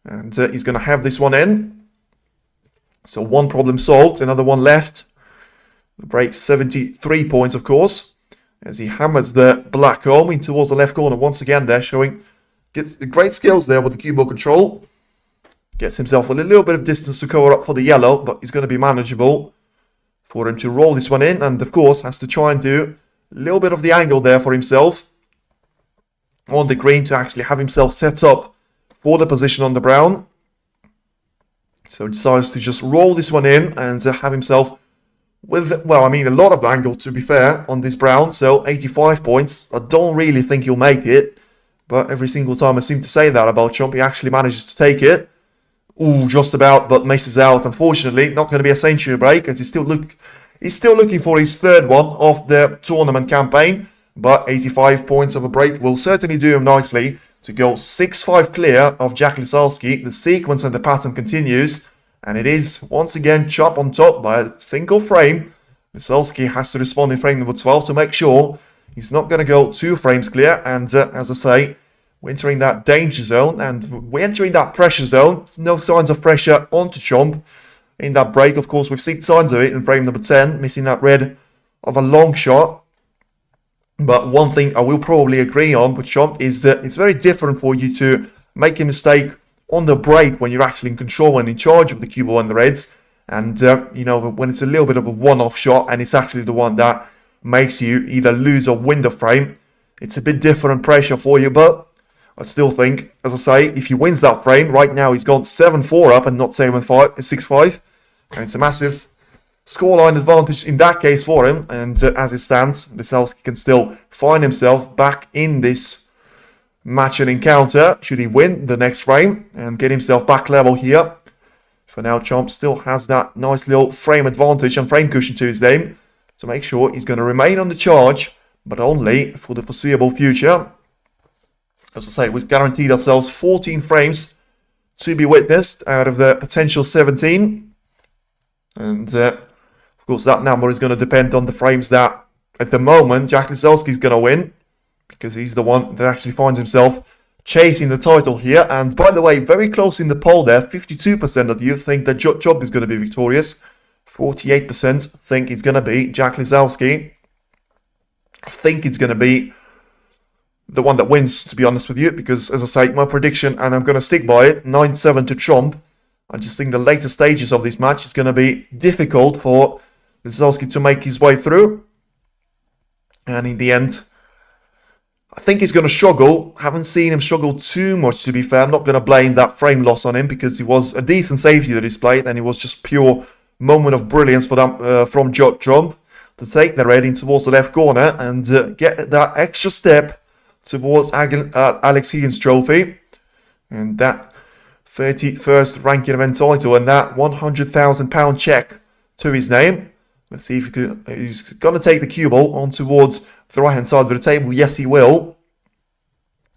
And he's going to have this one in. So one problem solved, another one left. The break 73 points, of course, as he hammers the black home in towards the left corner once again there, showing gets great skills there with the cue ball control. Gets himself a little bit of distance to cover up for the yellow, but it's going to be manageable for him to roll this one in. And, of course, has to try and do a little bit of the angle there for himself on the green to actually have himself set up for the position on the brown. So he decides to just roll this one in and have himself with, well, I mean, a lot of angle, to be fair, on this brown. So 85 points. I don't really think he'll make it, but every single time I seem to say that about Chomp, he actually manages to take it. Ooh, just about, but misses out, unfortunately. Not going to be a century break, as he's still looking for his third one of the tournament campaign. But 85 points of a break will certainly do him nicely to go 6-5 clear of Jack Lisowski. The sequence and the pattern continues, and it is once again Chop on top by a single frame. Lisowski has to respond in frame number 12 to make sure he's not going to go 2 frames clear. And as I say, we're entering that danger zone, and we're entering that pressure zone. No signs of pressure onto Chomp in that break. Of course, we've seen signs of it in frame number 10, missing that red of a long shot. But one thing I will probably agree on with Chomp is that it's very different for you to make a mistake on the break when you're actually in control and in charge of the cue ball and the reds. And, you know, when it's a little bit of a one-off shot and it's actually the one that makes you either lose or win the frame, it's a bit different pressure for you. But I still think, as I say, if he wins that frame, right now he's gone 7-4 up and not 7-5, 6-5. And it's a massive scoreline advantage in that case for him. And as it stands, Lisowski can still find himself back in this match and encounter, should he win the next frame, and get himself back level here. For now, Chomp still has that nice little frame advantage and frame cushion to his name to make sure he's going to remain on the charge, but only for the foreseeable future. As I say, we've guaranteed ourselves 14 frames to be witnessed out of the potential 17. And, of course, that number is going to depend on the frames that, at the moment, Jack Lisowski is going to win, because he's the one that actually finds himself chasing the title here. And, by the way, very close in the poll there, 52% of you think that Judd is going to be victorious. 48% think it's going to be Jack Lisowski. I think it's going to be the one that wins, to be honest with you, because, as I say, my prediction, and I'm going to stick by it, 9-7 to Chomp. I just think the later stages of this match is going to be difficult for Lisowski to make his way through. And in the end, I think he's going to struggle. Haven't seen him struggle too much, to be fair. I'm not going to blame that frame loss on him, because it was a decent safety that he displayed, and it was just pure moment of brilliance for them, from Judd Trump to take the red in towards the left corner and get that extra step towards Alex Higgins trophy, and that 31st ranking event title, and that £100,000 check to his name. Let's see if he's going to take the cue ball on towards the right hand side of the table. Yes, he will.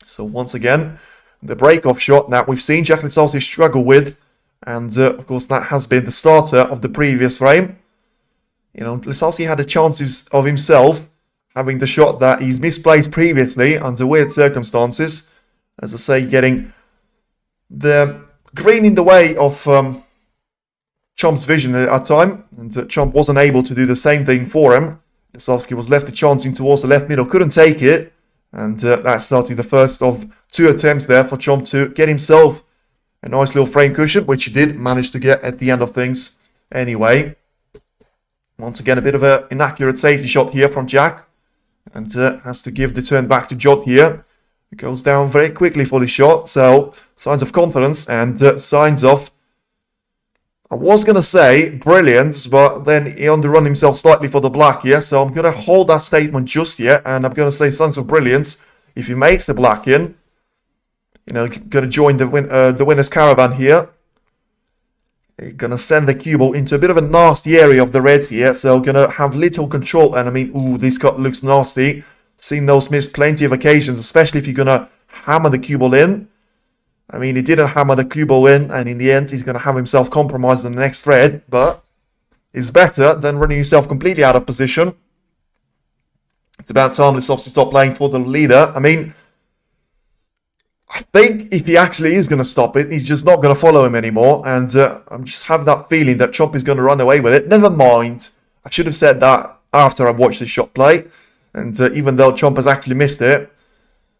So once again, the break-off shot that we've seen Jack Lisowski struggle with, and of course that has been the starter of the previous frame. You know, Lisowski had a chance of himself having the shot that he's misplaced previously under weird circumstances. As I say, getting the green in the way of Chomp's vision at time, and Chomp wasn't able to do the same thing for him. Lisowski was left a chance in towards the left middle, couldn't take it, and that started the first of 2 attempts there for Chomp to get himself a nice little frame cushion, which he did manage to get at the end of things anyway. Once again, a bit of an inaccurate safety shot here from Jack, and has to give the turn back to Judd here. It goes down very quickly for the shot, so signs of confidence and signs of, I was going to say brilliance, but then he underrun himself slightly for the black here, so I'm going to hold that statement just yet, and I'm going to say signs of brilliance. If he makes the black in, you know, going to join the winner's caravan here. You're going to send the cue ball into a bit of a nasty area of the reds here, so going to have little control. And I mean, ooh, this cut looks nasty. Seen those missed plenty of occasions, especially if you're going to hammer the cue ball in. I mean, he didn't hammer the cue ball in, and in the end, he's going to have himself compromised on the next thread. But is better than running yourself completely out of position. It's about time Lisowski stopped playing for the leader. I mean, I think if he actually is going to stop it, he's just not going to follow him anymore. And I'm just having that feeling that Chomp is going to run away with it. Never mind. I should have said that after I watched the shot play. And even though Chomp has actually missed it,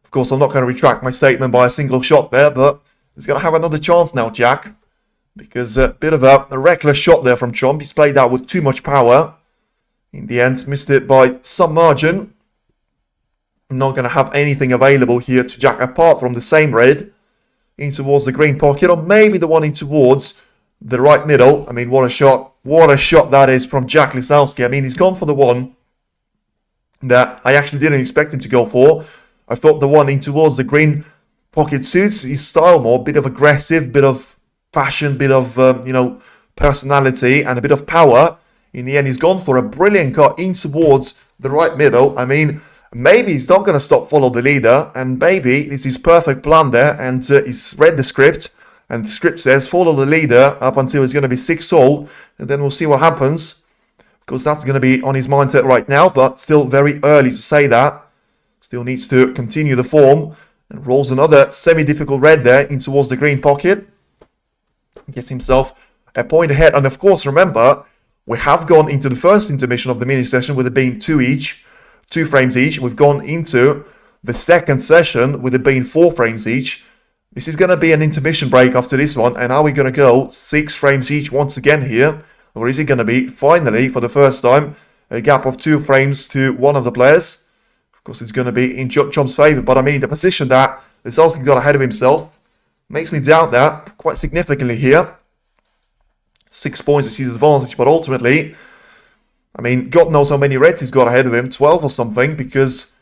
of course, I'm not going to retract my statement by a single shot there. But he's going to have another chance now, Jack. Because a bit of a reckless shot there from Chomp. He's played that with too much power. In the end, missed it by some margin. I'm not going to have anything available here to Jack apart from the same red in towards the green pocket, or maybe the one in towards the right middle. I mean, what a shot. What a shot that is from Jack Lisowski. I mean, he's gone for the one that I actually didn't expect him to go for. I thought the one in towards the green pocket suits his style more. Bit of aggressive, bit of passion, bit of, personality and a bit of power. In the end, he's gone for a brilliant cut in towards the right middle. I mean, maybe he's not going to stop follow the leader, and maybe this is his perfect plan there, and he's read the script, and the script says follow the leader up until it's going to be 6-all, and then we'll see what happens, because that's going to be on his mindset right now, but still very early to say that. Still needs to continue the form, and rolls another semi-difficult red there in towards the green pocket. Gets himself a point ahead, and of course, remember, we have gone into the first intermission of the mini session with it being 2 frames each. We've gone into the second session with it being 4 frames each. This is going to be an intermission break after this one. And are we going to go 6 frames each once again here? Or is it going to be, finally, for the first time, a gap of 2 frames to one of the players? Of course, it's going to be in Judd Chomp's favour. But I mean, the position that Lisowski got ahead of himself makes me doubt that quite significantly here. 6 points is his advantage. But ultimately, I mean, God knows how many reds he's got ahead of him, 12 or something, because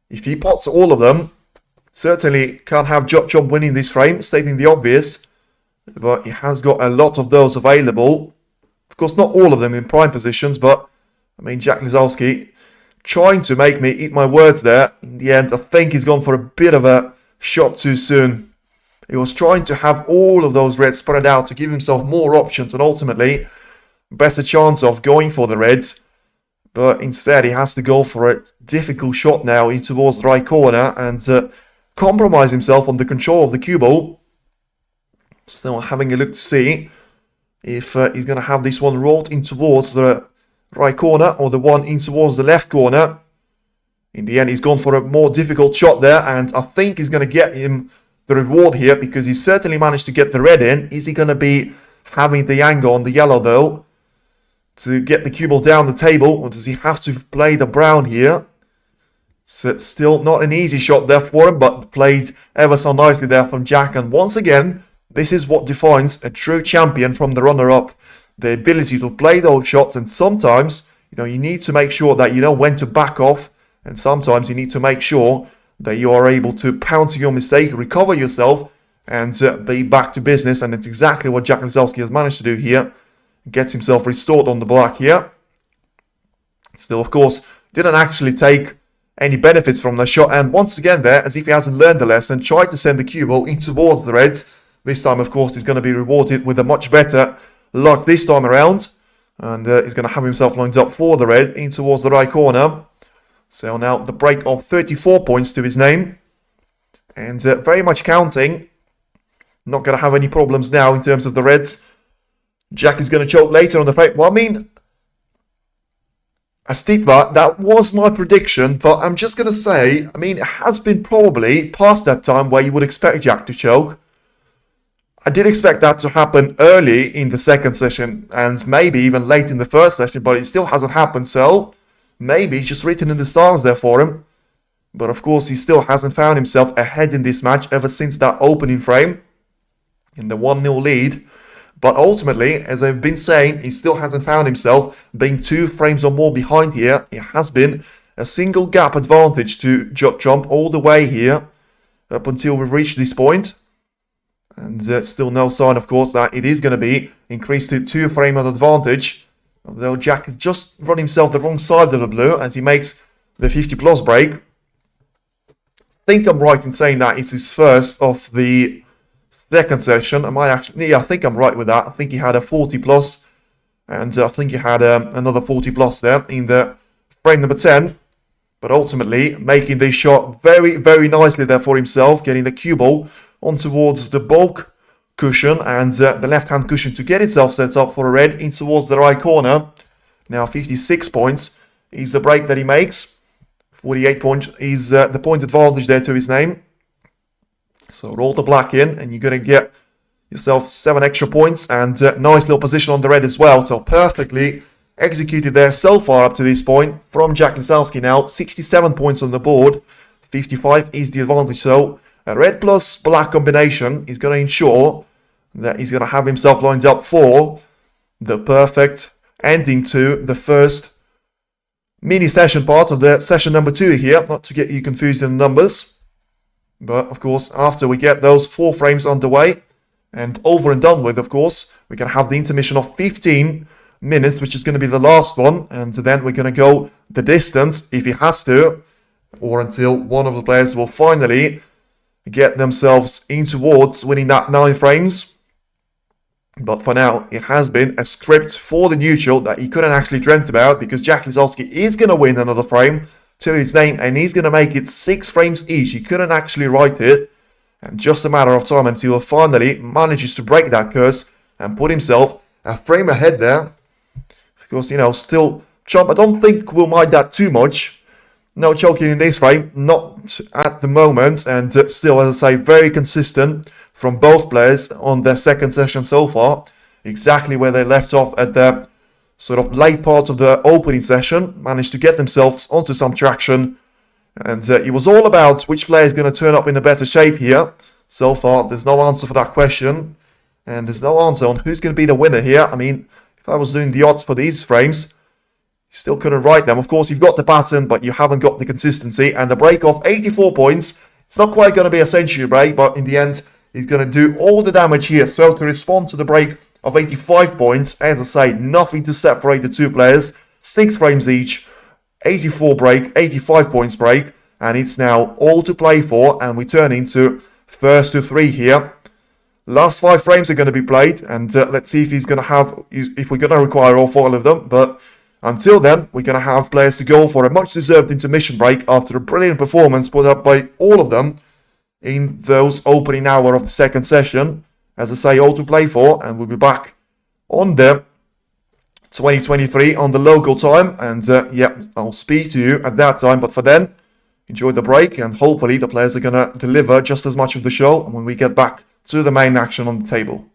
if he pots all of them, certainly can't have Judd Chomp winning this frame, stating the obvious, but he has got a lot of those available. Of course, not all of them in prime positions, but, I mean, Jack Lisowski trying to make me eat my words there. In the end, I think he's gone for a bit of a shot too soon. He was trying to have all of those reds spread out to give himself more options, and ultimately better chance of going for the reds, but instead he has to go for a difficult shot now in towards the right corner and compromise himself on the control of the cue ball. Still having a look to see if he's going to have this one rolled in towards the right corner or the one in towards the left corner. In the end, he's gone for a more difficult shot there, and I think he's going to get him the reward here because he certainly managed to get the red in. Is he going to be having the angle on the yellow though to get the cue ball down the table, or does he have to play the brown here? So still not an easy shot there for him, but played ever so nicely there from Jack. And once again, this is what defines a true champion from the runner-up. The ability to play those shots, and sometimes, you need to make sure that you know when to back off, and sometimes you need to make sure that you are able to pounce your mistake, recover yourself, and be back to business. And it's exactly what Jack Lisowski has managed to do here. Gets himself restored on the black here. Still, of course, didn't actually take any benefits from the shot. And once again there, as if he hasn't learned the lesson, tried to send the cue ball in towards the reds. This time, of course, he's going to be rewarded with a much better luck this time around. And he's going to have himself lined up for the red in towards the right corner. So now the break of 34 points to his name. And very much counting. Not going to have any problems now in terms of the reds. Jack is going to choke later on the frame. Well, I mean, Astiva, that was my prediction, but I'm just going to say, I mean, it has been probably past that time where you would expect Jack to choke. I did expect that to happen early in the second session and maybe even late in the first session, but it still hasn't happened, so maybe it's just written in the stars there for him. But of course, he still hasn't found himself ahead in this match ever since that opening frame in the 1-0 lead. But ultimately, as I've been saying, he still hasn't found himself being 2 frames or more behind here. It has been a single gap advantage to Judd Chomp all the way here up until we've reached this point. And still no sign, of course, that it is going to be increased to 2 frame advantage. Although Jack has just run himself the wrong side of the blue as he makes the 50+ break. I think I'm right in saying that it's his first of the second session. I think I'm right with that. I think he had a 40+ And I think he had another 40 plus there in the frame number 10. But ultimately, making this shot very, very nicely there for himself, getting the cue ball on towards the bulk cushion and the left-hand cushion to get itself set up for a red in towards the right corner. Now 56 points is the break that he makes. 48 points is the point advantage there to his name. So roll the black in and you're going to get yourself 7 extra points and nice little position on the red as well. So perfectly executed there so far up to this point from Jack Lisowski. Now 67 points on the board, 55 is the advantage. So a red plus black combination is going to ensure that he's going to have himself lined up for the perfect ending to the first mini session part of the session number 2 here, not to get you confused in the numbers. But of course, after we get those 4 frames underway and over and done with, of course, we're going to have the intermission of 15 minutes, which is going to be the last one, and then we're going to go the distance if he has to, or until one of the players will finally get themselves in towards winning that 9 frames. But for now, it has been a script for the neutral that he couldn't actually dreamt about, because Jack Lisowski is going to win another frame to his name, and he's going to make it 6 frames each. He couldn't actually write it, and just a matter of time until he finally manages to break that curse and put himself a frame ahead there. Because, you know, still, Chomp, I don't think we'll mind that too much. No choking in this frame, not at the moment, and still, as I say, very consistent from both players on their second session so far. Exactly where they left off at the sort of late part of the opening session. Managed to get themselves onto some traction, and it was all about which player is going to turn up in a better shape here. So far, there's no answer for that question, and there's no answer on who's going to be the winner here. I mean, if I was doing the odds for these frames, you still couldn't write them. Of course, you've got the pattern, but you haven't got the consistency. And the break of 84 points, it's not quite going to be a century break, but in the end, he's going to do all the damage here. So to respond to the break of 85 points, as I say, nothing to separate the two players. 6 frames each, 84 break, 85 points break. And it's now all to play for, and we turn into first to 3 here. Last 5 frames are going to be played, and let's see if he's going to have, if we're going to require all 4 of them. But until then, we're going to have players to go for a much-deserved intermission break after a brilliant performance put up by all of them in those opening hour of the second session. As I say, all to play for, and we'll be back on the 2023 on the local time. And yeah, I'll speak to you at that time. But for then, enjoy the break, and hopefully the players are going to deliver just as much of the show when we get back to the main action on the table.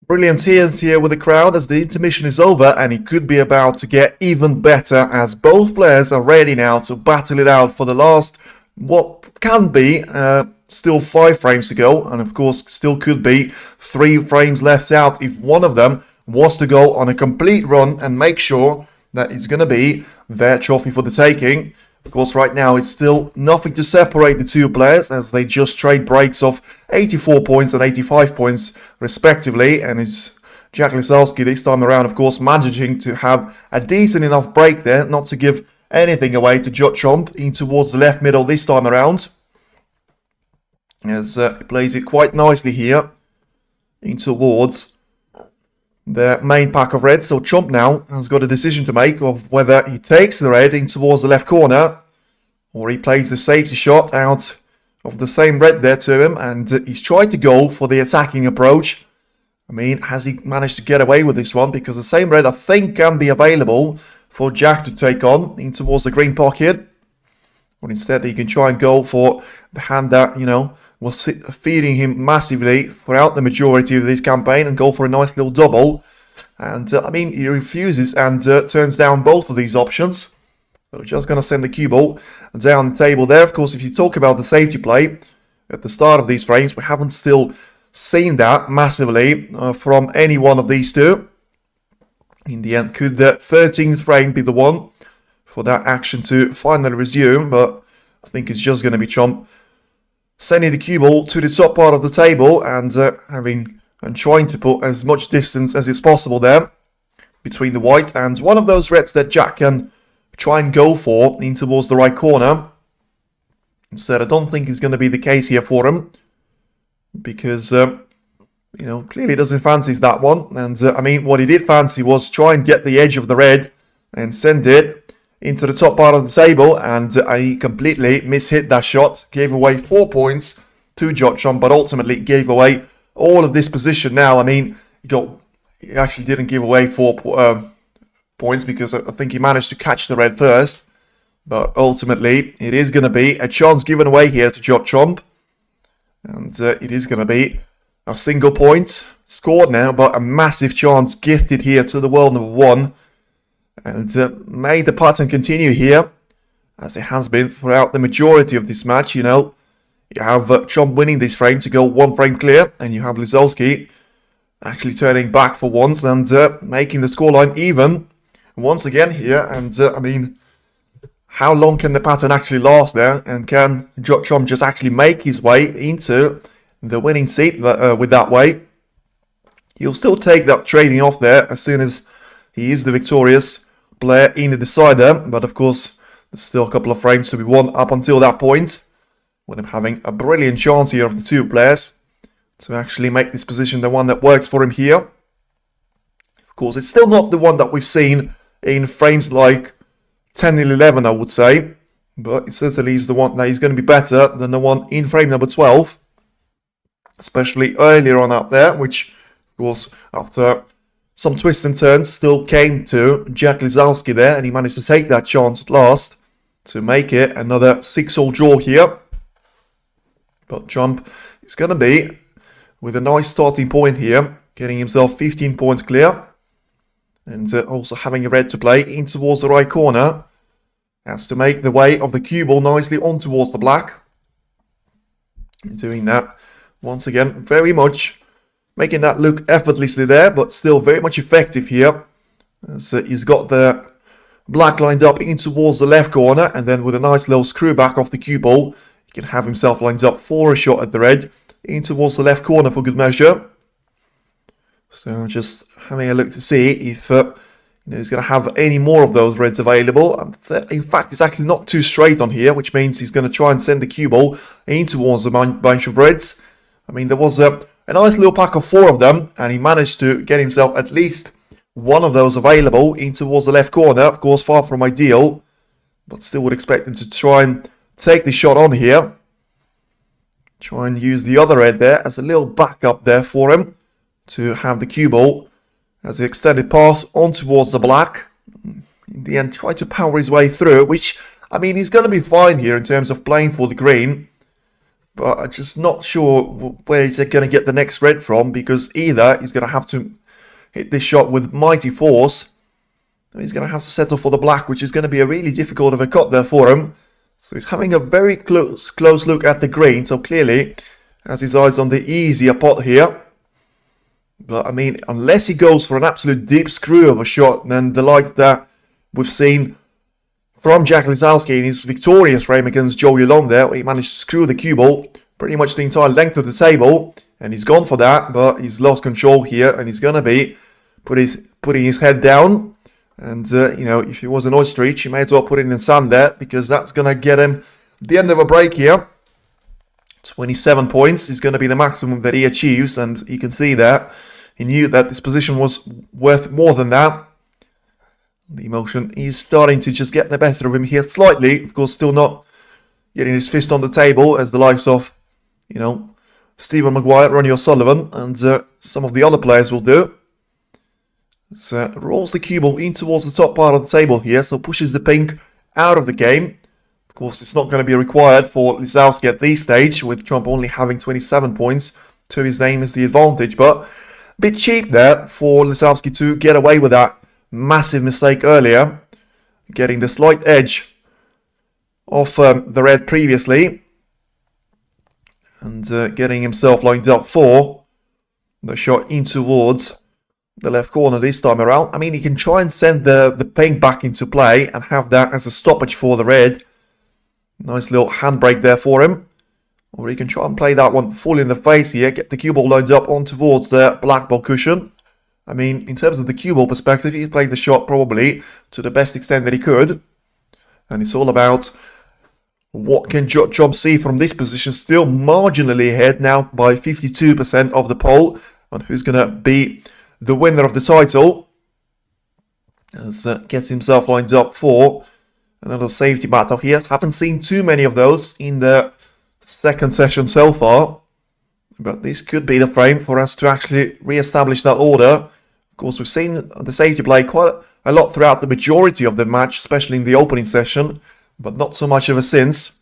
Brilliant tears here with the crowd as the intermission is over, and it could be about to get even better as both players are ready now to battle it out for the last, what can be still 5 frames to go, and of course still could be 3 frames left out if one of them was to go on a complete run and make sure that it's going to be their trophy for the taking. Of course, right now it's still nothing to separate the two players as they just trade breaks of 84 points and 85 points respectively, and it's Jack Lisowski this time around, of course, managing to have a decent enough break there not to give anything away to Judd in towards the left middle this time around, as he plays it quite nicely here in towards the main pack of red. So Chomp now has got a decision to make of whether he takes the red in towards the left corner or he plays the safety shot out of the same red there to him, and he's tried to go for the attacking approach. I mean, has he managed to get away with this one? Because the same red I think can be available for Jack to take on in towards the green pocket. But instead he can try and go for the hand that, you know, was feeding him massively throughout the majority of this campaign and go for a nice little double. And, I mean, he refuses and turns down both of these options. So we're just going to send the cue ball down the table there. Of course, if you talk about the safety play at the start of these frames, we haven't still seen that massively from any one of these two. In the end, could the 13th frame be the one for that action to finally resume? But I think it's just going to be Trump sending the cue ball to the top part of the table and trying to put as much distance as is possible there between the white and one of those reds that Jack can try and go for in towards the right corner. Instead, I don't think it's going to be the case here for him because, clearly doesn't fancy that one. And, I mean, what he did fancy was try and get the edge of the red and send it into the top part of the table. And he completely mishit that shot, gave away 4 points to Judd, but ultimately gave away all of this position now. I mean, he actually didn't give away 4 points because I think he managed to catch the red first. But ultimately, it is going to be a chance given away here to Judd Trump. And it is going to be a single point scored now, but a massive chance gifted here to the world number 1. And may the pattern continue here, as it has been throughout the majority of this match. You have Trump winning this frame to go 1 frame clear, and you have Lisowski actually turning back for once and making the scoreline even once again here. And I mean, how long can the pattern actually last there? And can Judd Trump just actually make his way into the winning seat with that way? He'll still take that trading off there as soon as he is the victorious player in the decider. But of course, there's still a couple of frames to be won up until that point, with him having a brilliant chance here of the 2 players to actually make this position the one that works for him here. Of course, it's still not the one that we've seen in frames like 10 and 11, I would say, but it certainly is the one that is going to be better than the one in frame number 12, especially earlier on up there, which, of course, after some twists and turns, still came to Jack Lisowski there, and he managed to take that chance at last to make it another 6-all draw here. But Trump is going to be with a nice starting point here, getting himself 15 points clear. And also having a red to play in towards the right corner. Has to make the way of the cue ball nicely on towards the black. And doing that once again, very much making that look effortlessly there, but still very much effective here. As he's got the black lined up in towards the left corner, and then with a nice little screw back off the cue ball, he can have himself lined up for a shot at the red in towards the left corner for good measure. So just having a look to see if he's going to have any more of those reds available. In fact, it's actually not too straight on here, which means he's going to try and send the cue ball in towards a bunch of reds. I mean, there was a nice little pack of 4 of them, and he managed to get himself at least one of those available in towards the left corner. Of course, far from ideal, but still would expect him to try and take the shot on here. Try and use the other red there as a little backup there for him, to have the cue ball as the extended pass on towards the black. In the end, try to power his way through, which, I mean, he's going to be fine here in terms of playing for the green. But I'm just not sure where he's going to get the next red from, because either he's going to have to hit this shot with mighty force, or he's going to have to settle for the black, which is going to be a really difficult of a cut there for him. So he's having a very close look at the green, so clearly has his eyes on the easier pot here. But, I mean, unless he goes for an absolute deep screw of a shot, then the like that we've seen from Jack Lisowski in his victorious frame against Watchalong there, where he managed to screw the cue ball pretty much the entire length of the table, and he's gone for that, but he's lost control here, and he's going to be putting his head down. And, if he was an ostrich, you may as well put it in the sand there, because that's going to get him the end of a break here. 27 points is going to be the maximum that he achieves, and you can see that he knew that this position was worth more than that. The emotion is starting to just get the better of him here slightly. Of course, still not getting his fist on the table as the likes of, Stephen Maguire, Ronnie O'Sullivan, and some of the other players will do. So rolls the cue ball in towards the top part of the table here, so pushes the pink out of the game. Of course, it's not going to be required for Lisowski at this stage, with Trump only having 27 points to his name as the advantage, but bit cheap there for Lisowski to get away with that massive mistake earlier, getting the slight edge off the red previously, and getting himself lined up for the shot in towards the left corner this time around. I mean, he can try and send the pink back into play and have that as a stoppage for the red. Nice little handbrake there for him. Or he can try and play that one full in the face here, get the cue ball lined up on towards the black ball cushion. I mean, in terms of the cue ball perspective, he played the shot probably to the best extent that he could. And it's all about what can Judd see from this position, still marginally ahead now by 52% of the poll on who's going to be the winner of the title. As gets himself lined up for another safety battle here. Haven't seen too many of those in the second session so far, but this could be the frame for us to actually re-establish that order. Of course, we've seen the safety play quite a lot throughout the majority of the match, especially in the opening session, but not so much ever since.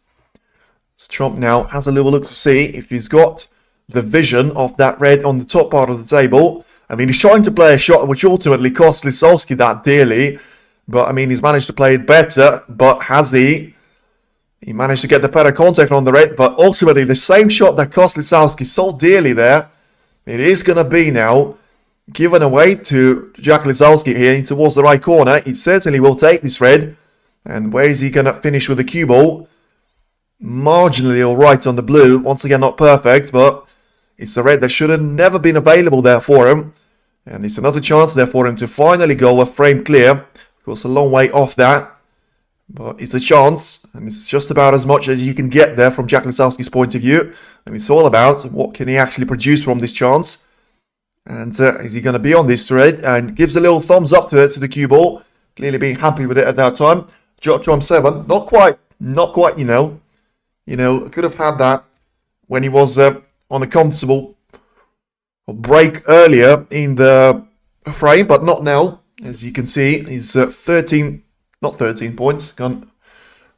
Trump now has a little look to see if he's got the vision of that red on the top part of the table. I mean, he's trying to play a shot which ultimately cost Lisowski that dearly, but I mean, he's managed to play it better, but has he? He managed to get the better contact on the red, but ultimately the same shot that cost Lisowski so dearly there, it is going to be now given away to Jack Lisowski here in towards the right corner. He certainly will take this red. And where is he going to finish with the cue ball? Marginally all right on the blue. Once again, not perfect, but it's the red that should have never been available there for him. And it's another chance there for him to finally go a frame clear. Of course, a long way off that. But it's a chance, and it's just about as much as you can get there from Jack Lisowski's point of view. And it's all about what can he actually produce from this chance. And is he going to be on this thread? And gives a little thumbs up to it, to the cue ball. Clearly being happy with it at that time. Judd 7, not quite, you know. Could have had that when he was on a comfortable break earlier in the frame, but not now. As you can see, he's 13 points, gone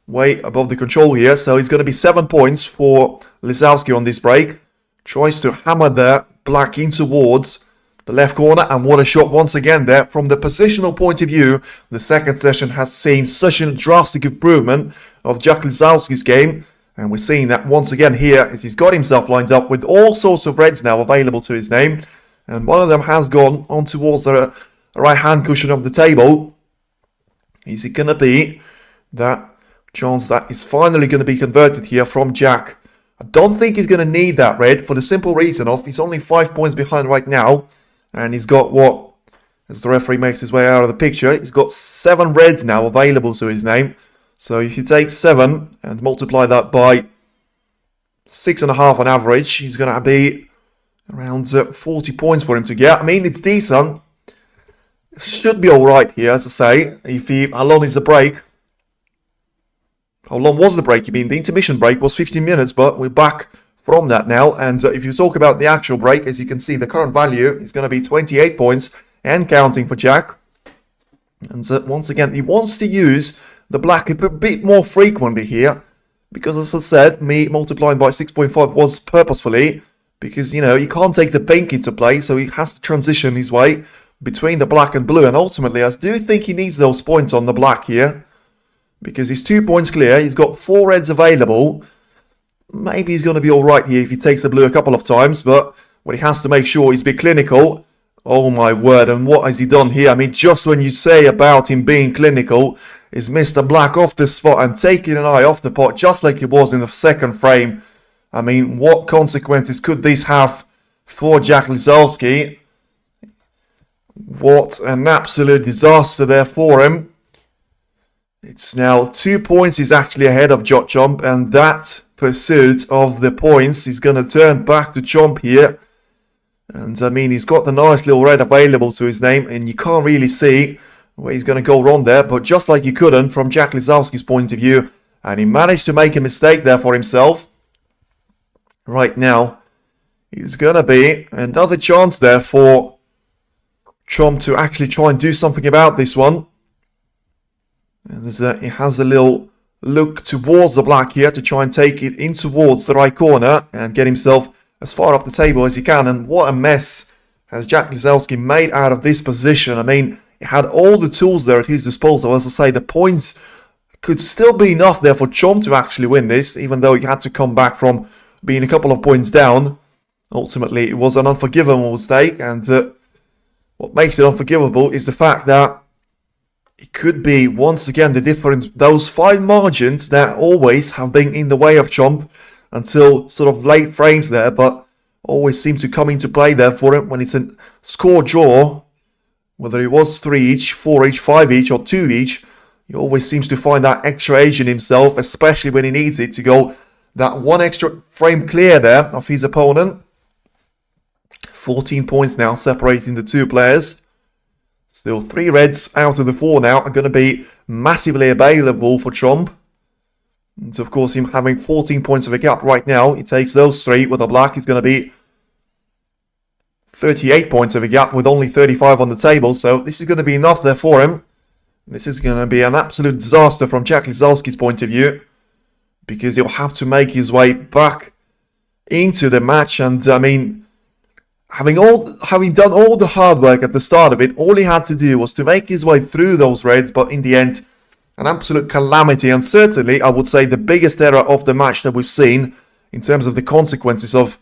way above the control here. So he's going to be 7 points for Lisowski on this break. Tries to hammer the black in towards the left corner, and what a shot once again there. From the positional point of view, the second session has seen such a drastic improvement of Jack Lisowski's game. And we're seeing that once again here as he's got himself lined up with all sorts of reds now available to his name. And one of them has gone on towards the right-hand cushion of the table. Is it going to be that chance that is finally going to be converted here from Jack? I don't think he's going to need that red for the simple reason of he's only 5 points behind right now. And he's got what, as the referee makes his way out of the picture, he's got 7 reds now available to his name. So if you take 7 and multiply that by 6.5 on average, he's going to be around 40 points for him to get. I mean, it's decent. Should be all right here, as I say. How long is the break? How long was the break? You mean the intermission break was 15 minutes, but we're back from that now. And if you talk about the actual break, as you can see, the current value is going to be 28 points and counting for Jack. And once again, he wants to use the black a bit more frequently here, because as I said, me multiplying by 6.5 was purposefully, because, you can't take the pink into play, so he has to transition his way between the black and blue. And ultimately, I do think he needs those points on the black here, because he's 2 points clear. He's got 4 reds available. Maybe he's going to be all right here if he takes the blue a couple of times, but what he has to make sure is be clinical. Oh my word, and what has he done here? I mean, just when you say about him being clinical, is Mr. Black off the spot and taking an eye off the pot, just like it was in the second frame. I mean, what consequences could this have for Jack Lisowski? What an absolute disaster there for him. It's now 2 points he's actually ahead of Judd, and that pursuit of the points is going to turn back to Chomp here. And I mean, he's got the nice little red available to his name, and you can't really see where he's going to go wrong there. But just like you couldn't from Jack Lisowski's point of view, and he managed to make a mistake there for himself. Right now, it's going to be another chance there for Chomp to actually try and do something about this one. And he has a little look towards the black here to try and take it in towards the right corner and get himself as far up the table as he can. And what a mess has Jack Lisowski made out of this position? I mean, he had all the tools there at his disposal. As I say, the points could still be enough there for Chom to actually win this, even though he had to come back from being a couple of points down. Ultimately, it was an unforgivable mistake, and what makes it unforgivable is the fact that it could be, once again, the difference, those fine margins that always have been in the way of Chomp until sort of late frames there, but always seem to come into play there for him when it's a score draw, whether it was 3 each, 4 each, 5 each, or 2 each. He always seems to find that extra edge in himself, especially when he needs it to go that one extra frame clear there of his opponent. 14 points now separating the two players. Still 3 reds out of the 4 now are going to be massively available for Chomp. And of course, him having 14 points of a gap right now, he takes those 3 with a black. He's going to be 38 points of a gap with only 35 on the table. So this is going to be enough there for him. This is going to be an absolute disaster from Jack Lisowski's point of view, because he'll have to make his way back into the match. And I mean, having done all the hard work at the start of it, all he had to do was to make his way through those reds. But in the end, an absolute calamity, and certainly I would say the biggest error of the match that we've seen in terms of the consequences of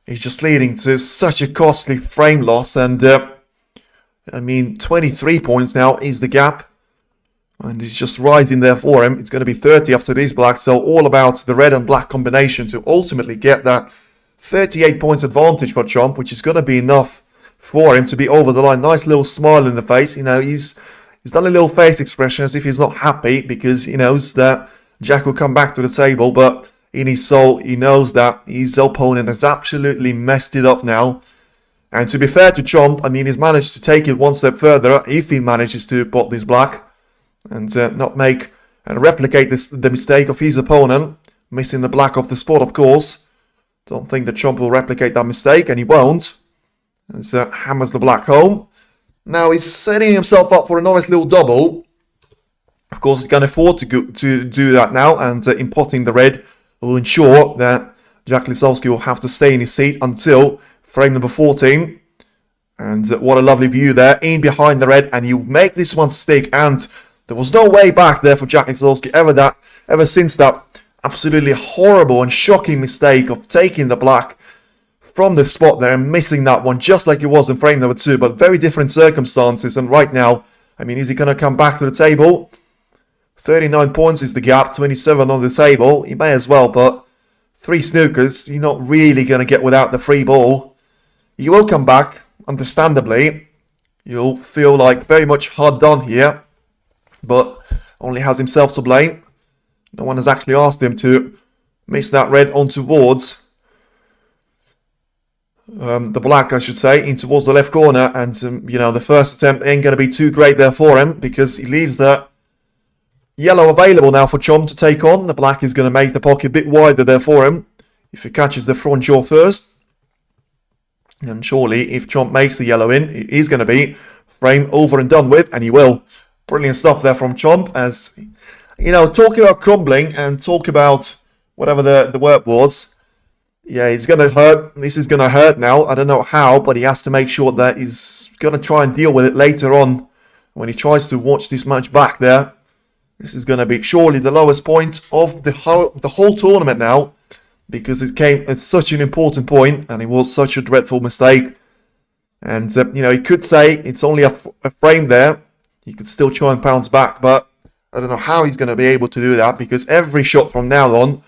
it's just leading to such a costly frame loss. And I mean, 23 points now is the gap. And it's just rising there for him. It's going to be 30 after these blacks. So all about the red and black combination to ultimately get that 38 points advantage for Chomp, which is going to be enough for him to be over the line. Nice little smile in the face. You know, he's done a little face expression as if he's not happy, because he knows that Jack will come back to the table. But in his soul, he knows that his opponent has absolutely messed it up now. And to be fair to Chomp, I mean, he's managed to take it one step further if he manages to pot this black and not make and replicate the mistake of his opponent, missing the black off the spot, of course. Don't think that Chomp will replicate that mistake, and he won't. As hammers the black home. Now he's setting himself up for a nice little double. Of course, he can afford to do that now, and in potting the red will ensure that Jack Lisowski will have to stay in his seat until frame number 14. And what a lovely view there, in behind the red, and you make this one stick, and there was no way back there for Jack Lisowski ever since that absolutely horrible and shocking mistake of taking the black from the spot there and missing that one, just like it was in frame number 2, but very different circumstances. And right now, I mean, is he going to come back to the table? 39 points is the gap, 27 on the table. He may as well, but 3 snookers, you're not really going to get without the free ball. He will come back, understandably. You'll feel like very much hard done here, but only has himself to blame. No one has actually asked him to miss that red on towards the black, I should say, in towards the left corner. And, you know, the first attempt ain't going to be too great there for him, because he leaves the yellow available now for Chom to take on. The black is going to make the pocket a bit wider there for him if he catches the front jaw first. And surely, if Chomp makes the yellow in, it is going to be frame over and done with, and he will. Brilliant stuff there from Chomp, as, you know, talking about crumbling and talk about whatever the word was. Yeah, it's going to hurt. This is going to hurt now. I don't know how, but he has to make sure that he's going to try and deal with it later on when he tries to watch this match back there. This is going to be surely the lowest point of the whole tournament now, because it came at such an important point and it was such a dreadful mistake. And, you know, he could say it's only a frame there. He could still try and bounce back, but I don't know how he's going to be able to do that, because every shot from now on,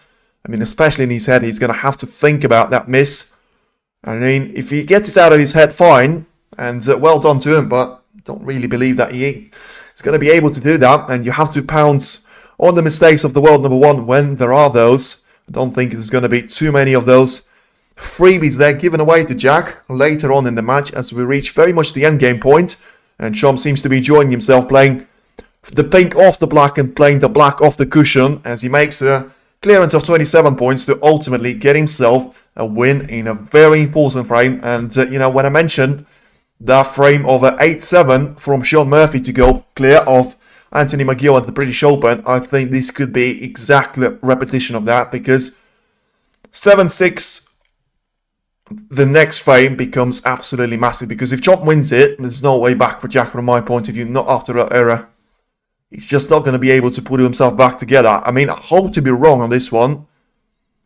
I mean, especially in his head, he's going to have to think about that miss. I mean, if he gets it out of his head, fine, and well done to him, but I don't really believe that he's going to be able to do that, and you have to pounce on the mistakes of the world number 1 when there are those. I don't think there's going to be too many of those freebies there given away to Jack later on in the match, as we reach very much the end game point, and Chom seems to be enjoying himself playing the pink off the black and playing the black off the cushion, as he makes a clearance of 27 points to ultimately get himself a win in a very important frame. And, you know, when I mentioned that frame of 8-7 from Sean Murphy to go clear of Anthony McGill at the British Open, I think this could be exactly a repetition of that, because 7-6 the next frame becomes absolutely massive, because if Chomp wins it, there's no way back for Jack from my point of view, not after that error. He's just not going to be able to put himself back together. I mean, I hope to be wrong on this one,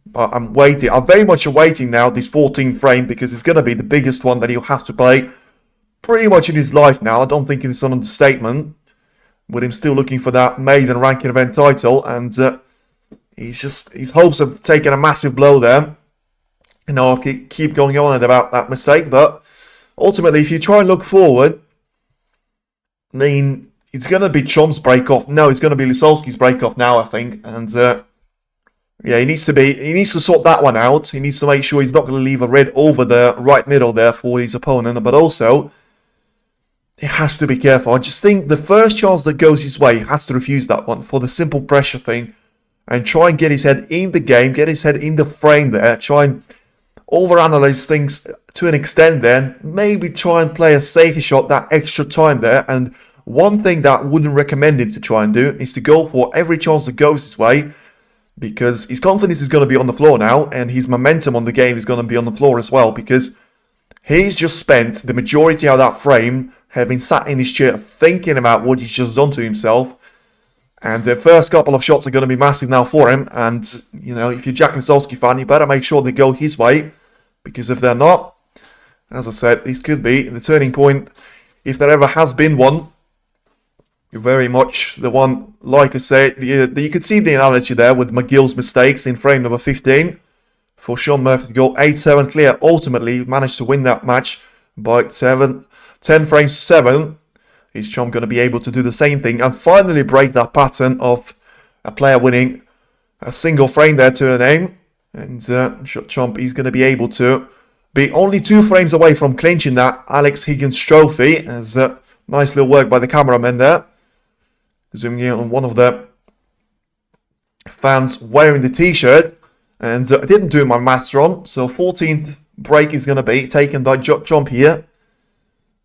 but I'm waiting. I'm very much awaiting now this 14th frame, because it's going to be the biggest one that he'll have to play pretty much in his life now. I don't think it's an understatement, with him still looking for that maiden ranking event title, and his hopes have taken a massive blow there. You know, I'll keep going on about that mistake, but ultimately, if you try and look forward, I mean, it's going to be Chomp's break-off. No, it's going to be Lisowski's break-off now, I think. And, yeah, he needs to sort that one out. He needs to make sure he's not going to leave a red over the right middle there for his opponent. But also, he has to be careful. I just think the first chance that goes his way, he has to refuse that one for the simple pressure thing. And try and get his head in the game, get his head in the frame there. Try and overanalyze things to an extent then. Maybe try and play a safety shot that extra time there. And one thing that I wouldn't recommend him to try and do is to go for every chance that goes his way, because his confidence is going to be on the floor now, and his momentum on the game is going to be on the floor as well, because he's just spent the majority of that frame having sat in his chair thinking about what he's just done to himself. And the first couple of shots are going to be massive now for him. And, you know, if you're Jack Lisowski fan, you better make sure they go his way, because if they're not, as I said, this could be the turning point, if there ever has been one. Very much the one, like I said, you could see the analogy there with McGill's mistakes in frame number 15. For Shaun Murphy to go 8-7 clear, ultimately managed to win that match by 10 frames to 7. Is Chomp going to be able to do the same thing and finally break that pattern of a player winning a single frame there to the name? And Chomp is going to be able to be only 2 frames away from clinching that Alex Higgins trophy. As nice little work by the cameraman there. Zooming in on one of the fans wearing the t-shirt. And I didn't do my maths wrong. So 14th break is going to be taken by Chomp here.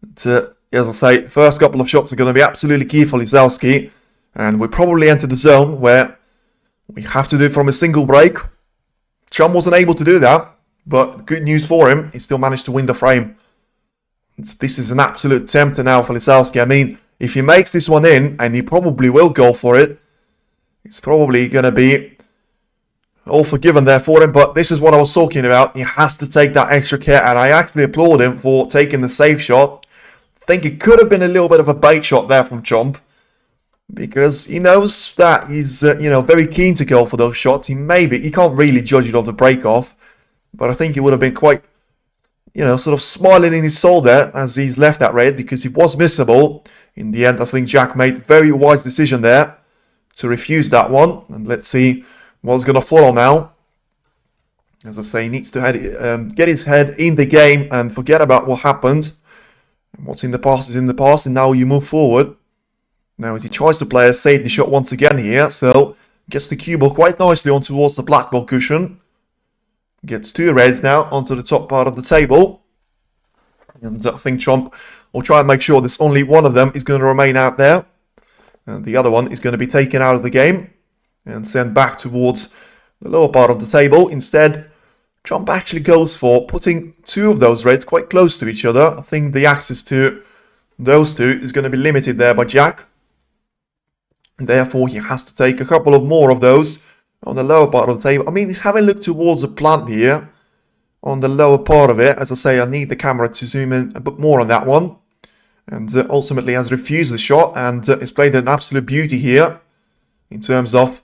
And, as I say, first couple of shots are going to be absolutely key for Lisowski. And we probably enter the zone where we have to do it from a single break. Chomp wasn't able to do that. But good news for him, he still managed to win the frame. This is an absolute tempter now for Lisowski. I mean, if he makes this one in, and he probably will go for it, it's probably going to be all forgiven there for him. But this is what I was talking about. He has to take that extra care, and I actually applaud him for taking the safe shot. I think it could have been a little bit of a bait shot there from Chomp, because he knows that he's very keen to go for those shots. He can't really judge it off the break off, but I think he would have been quite, sort of smiling in his soul there as he's left that red, because he was missable. In the end, I think Jack made a very wise decision there to refuse that one. And let's see what's going to follow now. As I say, he needs to get his head in the game and forget about what happened. And what's in the past is in the past, and now you move forward. Now as he tries to play a safety shot once again here, so gets the cue ball quite nicely on towards the black ball cushion. Gets 2 reds now onto the top part of the table. And I think Chomp will try and make sure there's only one of them is going to remain out there. And the other one is going to be taken out of the game and sent back towards the lower part of the table. Instead, Chomp actually goes for putting 2 of those reds quite close to each other. I think the access to those 2 is going to be limited there by Jack. And therefore, he has to take a couple of more of those on the lower part of the table. I mean, he's having a look towards the plant here on the lower part of it. As I say, I need the camera to zoom in a bit more on that one. And ultimately has refused the shot, and has played an absolute beauty here in terms of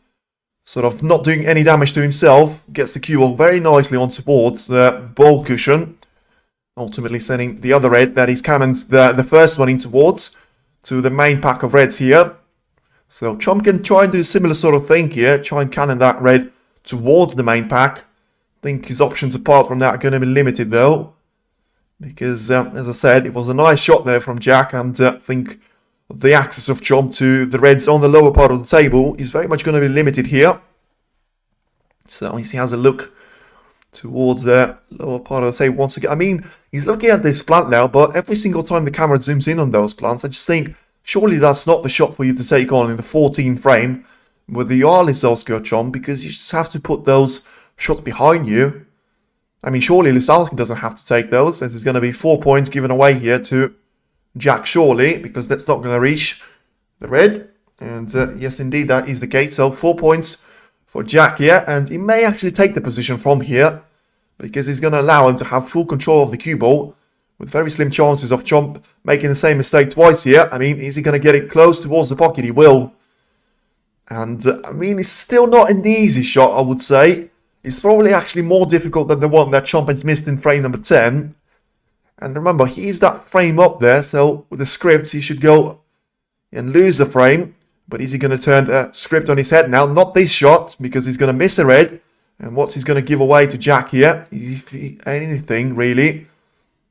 sort of not doing any damage to himself. Gets the cue ball very nicely on towards the ball cushion, ultimately sending the other red that he's cannoned the first one in towards to the main pack of reds here. So Chomp can try and do a similar sort of thing here, try and cannon that red towards the main pack. I think his options apart from that are going to be limited though, because as I said, it was a nice shot there from Jack, and I think the access of Chomp to the reds on the lower part of the table is very much going to be limited here. So he has a look towards the lower part of the table once again. I mean, he's looking at this plant now, but every single time the camera zooms in on those plants, I just think, surely that's not the shot for you to take on in the 14th frame with the Lisowski or Chomp, because you just have to put those shots behind you. I mean, surely Lisowski doesn't have to take those, as it's going to be 4 points given away here to Jack, surely, because that's not going to reach the red. And yes, indeed, that is the case. So 4 points for Jack here, and he may actually take the position from here, because he's going to allow him to have full control of the cue ball, with very slim chances of Chomp making the same mistake twice here. I mean, is he going to get it close towards the pocket? He will. And I mean, it's still not an easy shot, I would say. It's probably actually more difficult than the one that Chomp missed in frame number 10. And remember, he's that frame up there, so with the script, he should go and lose the frame. But is he going to turn the script on his head now? Not this shot, because he's going to miss a red. And what's he's going to give away to Jack here? If anything, really.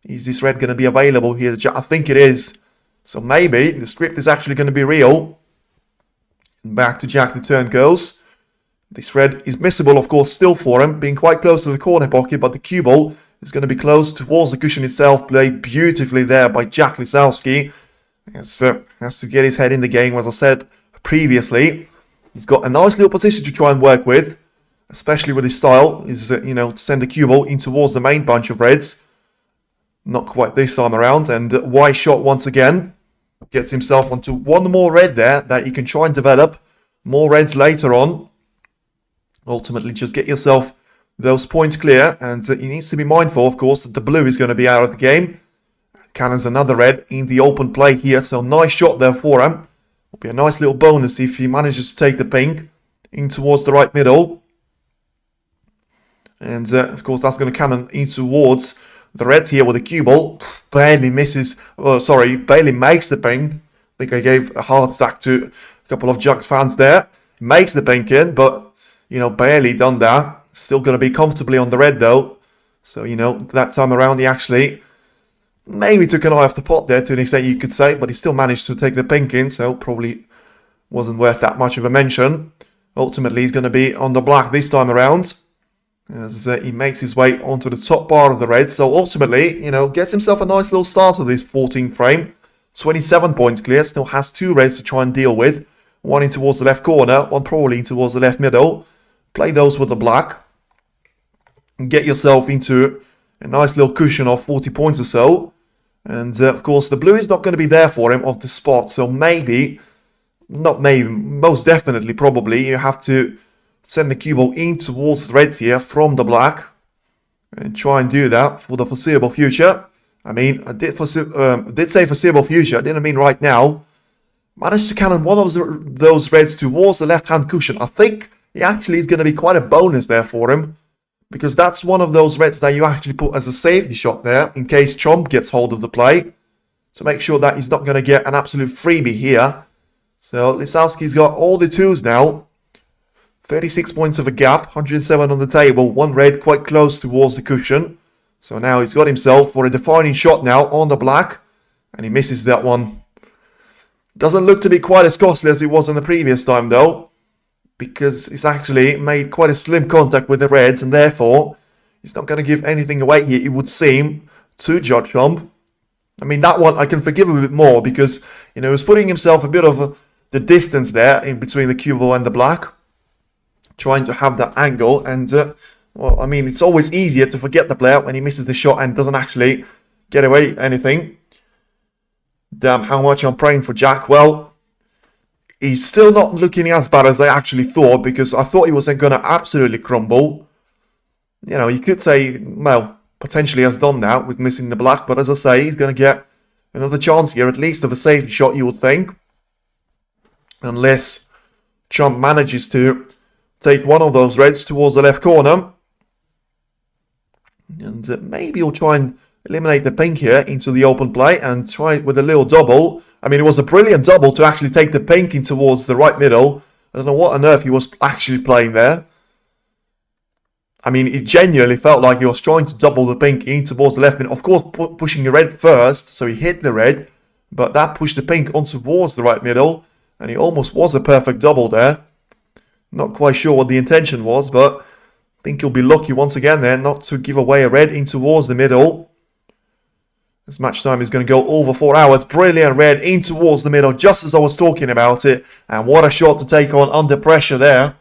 Is this red going to be available here? I think it is. So maybe the script is actually going to be real. And back to Jack the turn goes. This red is missable, of course, still for him, being quite close to the corner pocket, but the cue ball is going to be close towards the cushion itself, played beautifully there by Jack Lisowski. Has to get his head in the game, as I said previously. He's got a nice little position to try and work with, especially with his style, is to send the cue ball in towards the main bunch of reds. Not quite this time around, and wide shot once again. Gets himself onto one more red there that he can try and develop more reds later on. Ultimately, just get yourself those points clear, and he needs to be mindful, of course, that the blue is going to be out of the game. Cannon's another red in the open play here, so nice shot there for him. Will be a nice little bonus if he manages to take the pink in towards the right middle. And of course, that's going to cannon in towards the reds here with the cue ball. Barely misses, barely makes the pink. I think I gave a heart attack to a couple of Jux fans there. Makes the pink in, but barely done that. Still going to be comfortably on the red though. So, that time around he actually maybe took an eye off the pot there to an extent you could say, but he still managed to take the pink in, so probably wasn't worth that much of a mention. Ultimately, he's going to be on the black this time around, as he makes his way onto the top bar of the red. So ultimately, gets himself a nice little start of this 14th frame. 27 points clear, still has 2 reds to try and deal with. One in towards the left corner, one probably in towards the left middle. Play those with the black. And get yourself into a nice little cushion of 40 points or so. And of course, the blue is not going to be there for him off the spot. So most definitely, probably, you have to send the cue ball in towards the reds here from the black. And try and do that for the foreseeable future. I mean, I did say foreseeable future. I didn't mean right now. Managed to cannon one of those reds towards the left-hand cushion. I think it actually is going to be quite a bonus there for him, because that's one of those reds that you actually put as a safety shot there in case Chomp gets hold of the play. So make sure that he's not going to get an absolute freebie here. So Lisowski's got all the 2s now. 36 points of a gap, 107 on the table, 1 red quite close towards the cushion. So now he's got himself for a defining shot now on the black, and he misses that one. Doesn't look to be quite as costly as it was in the previous time though, because it's actually made quite a slim contact with the reds, and therefore he's not going to give anything away here, it would seem, to Judd Chomp. I mean, that one I can forgive a bit more, because he was putting himself a bit of the distance there in between the cue ball and the black, trying to have that angle. And well, I mean, it's always easier to forget the player when he misses the shot and doesn't actually get away anything. Damn, how much I'm praying for Jack. Well, he's still not looking as bad as I actually thought, because I thought he wasn't going to absolutely crumble. You could say, well, potentially has done that with missing the black, but as I say, he's going to get another chance here, at least of a safety shot, you would think. Unless Chomp manages to take one of those reds towards the left corner. And maybe he'll try and eliminate the pink here into the open play and try it with a little double. I mean, it was a brilliant double to actually take the pink in towards the right middle. I don't know what on earth he was actually playing there. I mean, it genuinely felt like he was trying to double the pink in towards the left middle. Of course, pushing the red first, so he hit the red. But that pushed the pink on towards the right middle. And it almost was a perfect double there. Not quite sure what the intention was, but I think he'll be lucky once again there not to give away a red in towards the middle. This match time is going to go over 4 hours. Brilliant red in towards the middle, just as I was talking about it. And what a shot to take on under pressure there.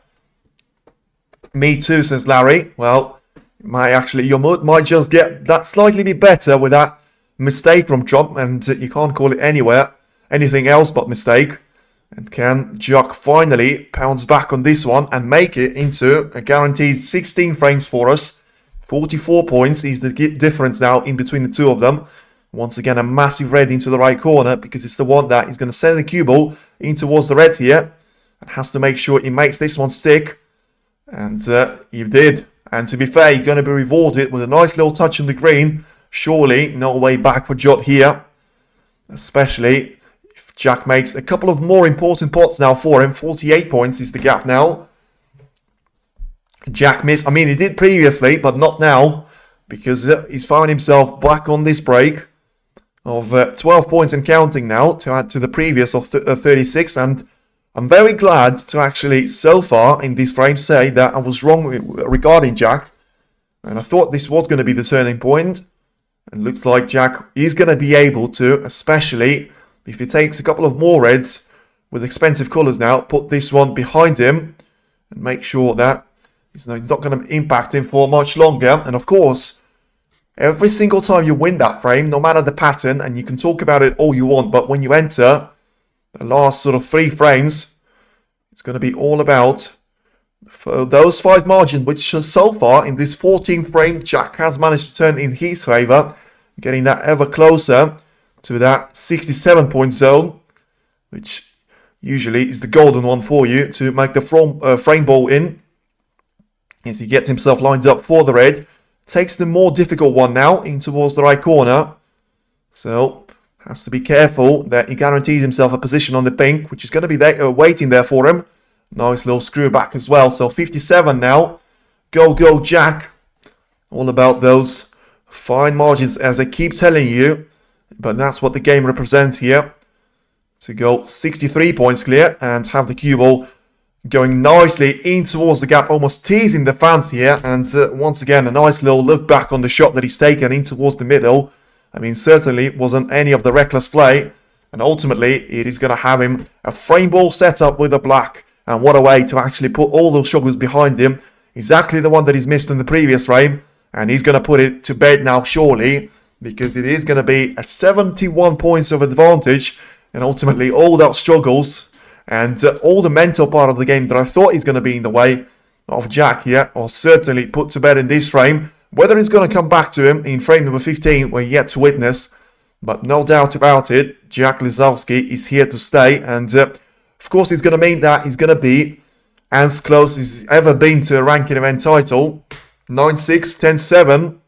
Me too, says Larry. Well, Your mood might just get that slightly bit better with that mistake from Trump, and you can't call it anything else but mistake. And can Judd finally pounce back on this one and make it into a guaranteed 16 frames for us? 44 points is the difference now in between the two of them. Once again, a massive red into the right corner because it's the one that is going to send the cue ball in towards the reds here. And has to make sure he makes this one stick. And he did. And to be fair, you're going to be rewarded with a nice little touch on the green. Surely no way back for Judd here. Especially if Jack makes a couple of more important pots now for him. 48 points is the gap now. Jack missed. I mean, he did previously, but not now. Because he's found himself back on this break of 12 points and counting now to add to the previous of 36. And I'm very glad to actually, so far in this frame, say that I was wrong regarding Jack. And I thought this was going to be the turning point. And looks like Jack is going to be able to, especially if he takes a couple of more reds with expensive colours now, put this one behind him and make sure that it's not going to impact him for much longer. And of course, every single time you win that frame, no matter the pattern, and you can talk about it all you want, but when you enter the last sort of 3 frames, it's going to be all about for those 5 margins, which so far in this 14th frame, Jack has managed to turn in his favour, getting that ever closer to that 67-point zone, which usually is the golden one for you to make the frame ball in. As he gets himself lined up for the red, takes the more difficult one now in towards the right corner. So has to be careful that he guarantees himself a position on the pink, which is going to be there, waiting there for him. Nice little screw back as well. So 57 now. Go, Jack. All about those fine margins, as I keep telling you. But that's what the game represents here. To go 63 points clear and have the cue ball going nicely in towards the gap, almost teasing the fans here. And once again, a nice little look back on the shot that he's taken in towards the middle. I mean, certainly wasn't any of the reckless play. And ultimately, it is going to have him a frame ball set up with a black. And what a way to actually put all those sugars behind him. Exactly the one that he's missed in the previous frame. And he's going to put it to bed now, surely. Because it is going to be at 71 points of advantage. And ultimately, all that struggles and all the mental part of the game that I thought is going to be in the way of Jack here are certainly put to bed in this frame. Whether it's going to come back to him in frame number 15, we're yet to witness. But no doubt about it, Jack Lisowski is here to stay. And of course, it's going to mean that he's going to be as close as he's ever been to a ranking event title. 9-6, 10-7,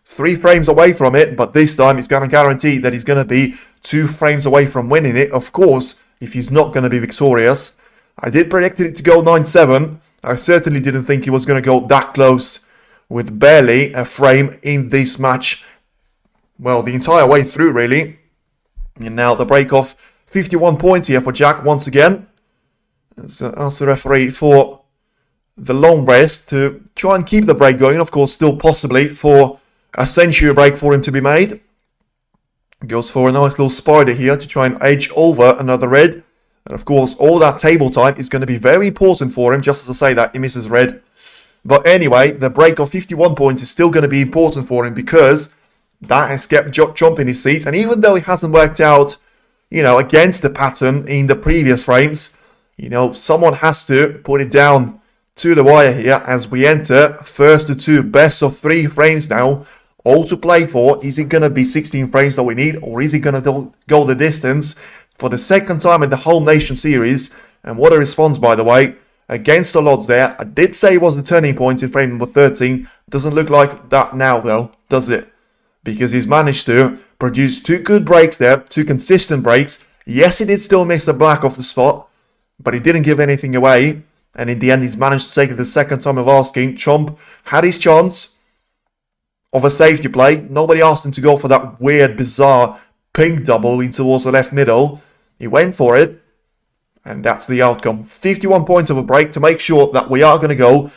3 frames away from it. But this time, it's going to guarantee that he's going to be 2 frames away from winning it. Of course, if he's not going to be victorious. I did predict it to go 9-7. I certainly didn't think he was going to go that close with barely a frame in this match. Well, the entire way through, really. And now the break off 51 points here for Jack once again. Ask the referee for the long rest to try and keep the break going. Of course, still possibly for a century break for him to be made. Goes for a nice little spider here to try and edge over another red. And of course, all that table time is going to be very important for him. Just as I say that, he misses red. But anyway, the break of 51 points is still going to be important for him because that has kept Trump in his seat. And even though it hasn't worked out, against the pattern in the previous frames, someone has to put it down to the wire here as we enter first to 2 best of 3 frames now. All to play for. Is it going to be 16 frames that we need, or is it going to go the distance for the second time in the whole Nation Series? And what a response, by the way, against the odds there. I did say it was the turning point in frame number 13. Doesn't look like that now, though, does it? Because he's managed to produce 2 good breaks there, 2 consistent breaks. Yes, he did still miss the black off the spot, but he didn't give anything away. And in the end, he's managed to take it the second time of asking. Trump had his chance of a safety play. Nobody asked him to go for that weird, bizarre pink double in towards the left middle. He went for it, and that's the outcome. 51 points of a break to make sure that we are going to go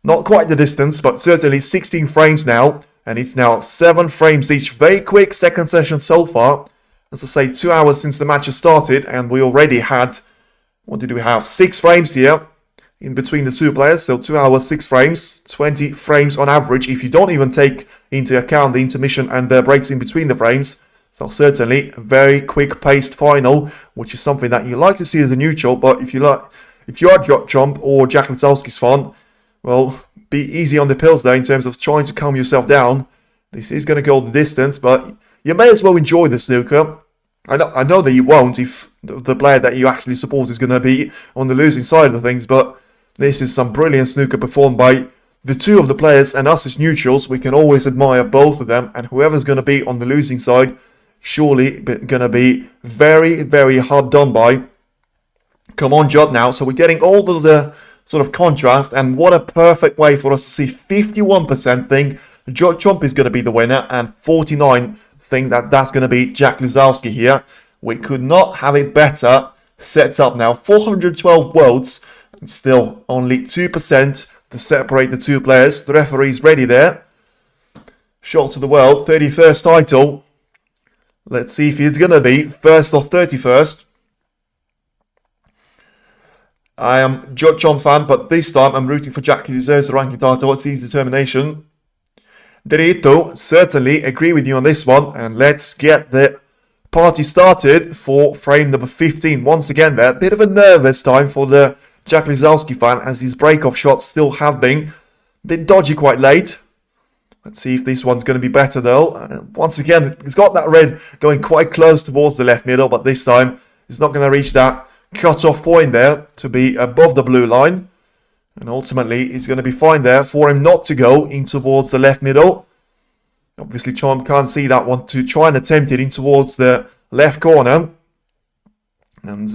not quite the distance, but certainly 16 frames now, and it's now 7 frames each. Very quick second session so far. As I say, 2 hours since the match has started, and we already had, what did we have? 6 frames here. in between the two players. So 2 hours, 6 frames, 20 frames on average if you don't even take into account the intermission and the breaks in between the frames. So certainly a very quick-paced final, which is something that you like to see as a neutral. But if you are Judd or Jack Lisowski's fan, well, be easy on the pills there in terms of trying to calm yourself down. This is going to go the distance, but you may as well enjoy the snooker. I know that you won't if the player that you actually support is going to be on the losing side of things, but this is some brilliant snooker performed by the two of the players, and us as neutrals, we can always admire both of them, and whoever's going to be on the losing side, surely going to be very, very hard done by. Come on, Judd now. So we're getting all of the sort of contrast, and what a perfect way for us to see 51% think Judd is going to be the winner, and 49 think that that's going to be Jack Lisowski here. We could not have it better set up now. 412 votes, and still only 2% to separate the two players. The referee's ready there. Shot to the world, 31st title. Let's see if he's going to be first or 31st. I am Judd fan, but this time I'm rooting for Jack. He deserves the ranking title. It's his determination. Derito, certainly agree with you on this one. And let's get the party started for frame number 15. Once again there, a bit of a nervous time for the Jack Lisowski fan, as his break-off shots still have been a bit dodgy quite late. Let's see if this one's going to be better though. Once again, he's got that red going quite close towards the left middle, but this time he's not going to reach that cut-off point there to be above the blue line. And ultimately, he's going to be fine there for him not to go in towards the left middle. Obviously, Chomp can't see that one to try and attempt it in towards the left corner. And,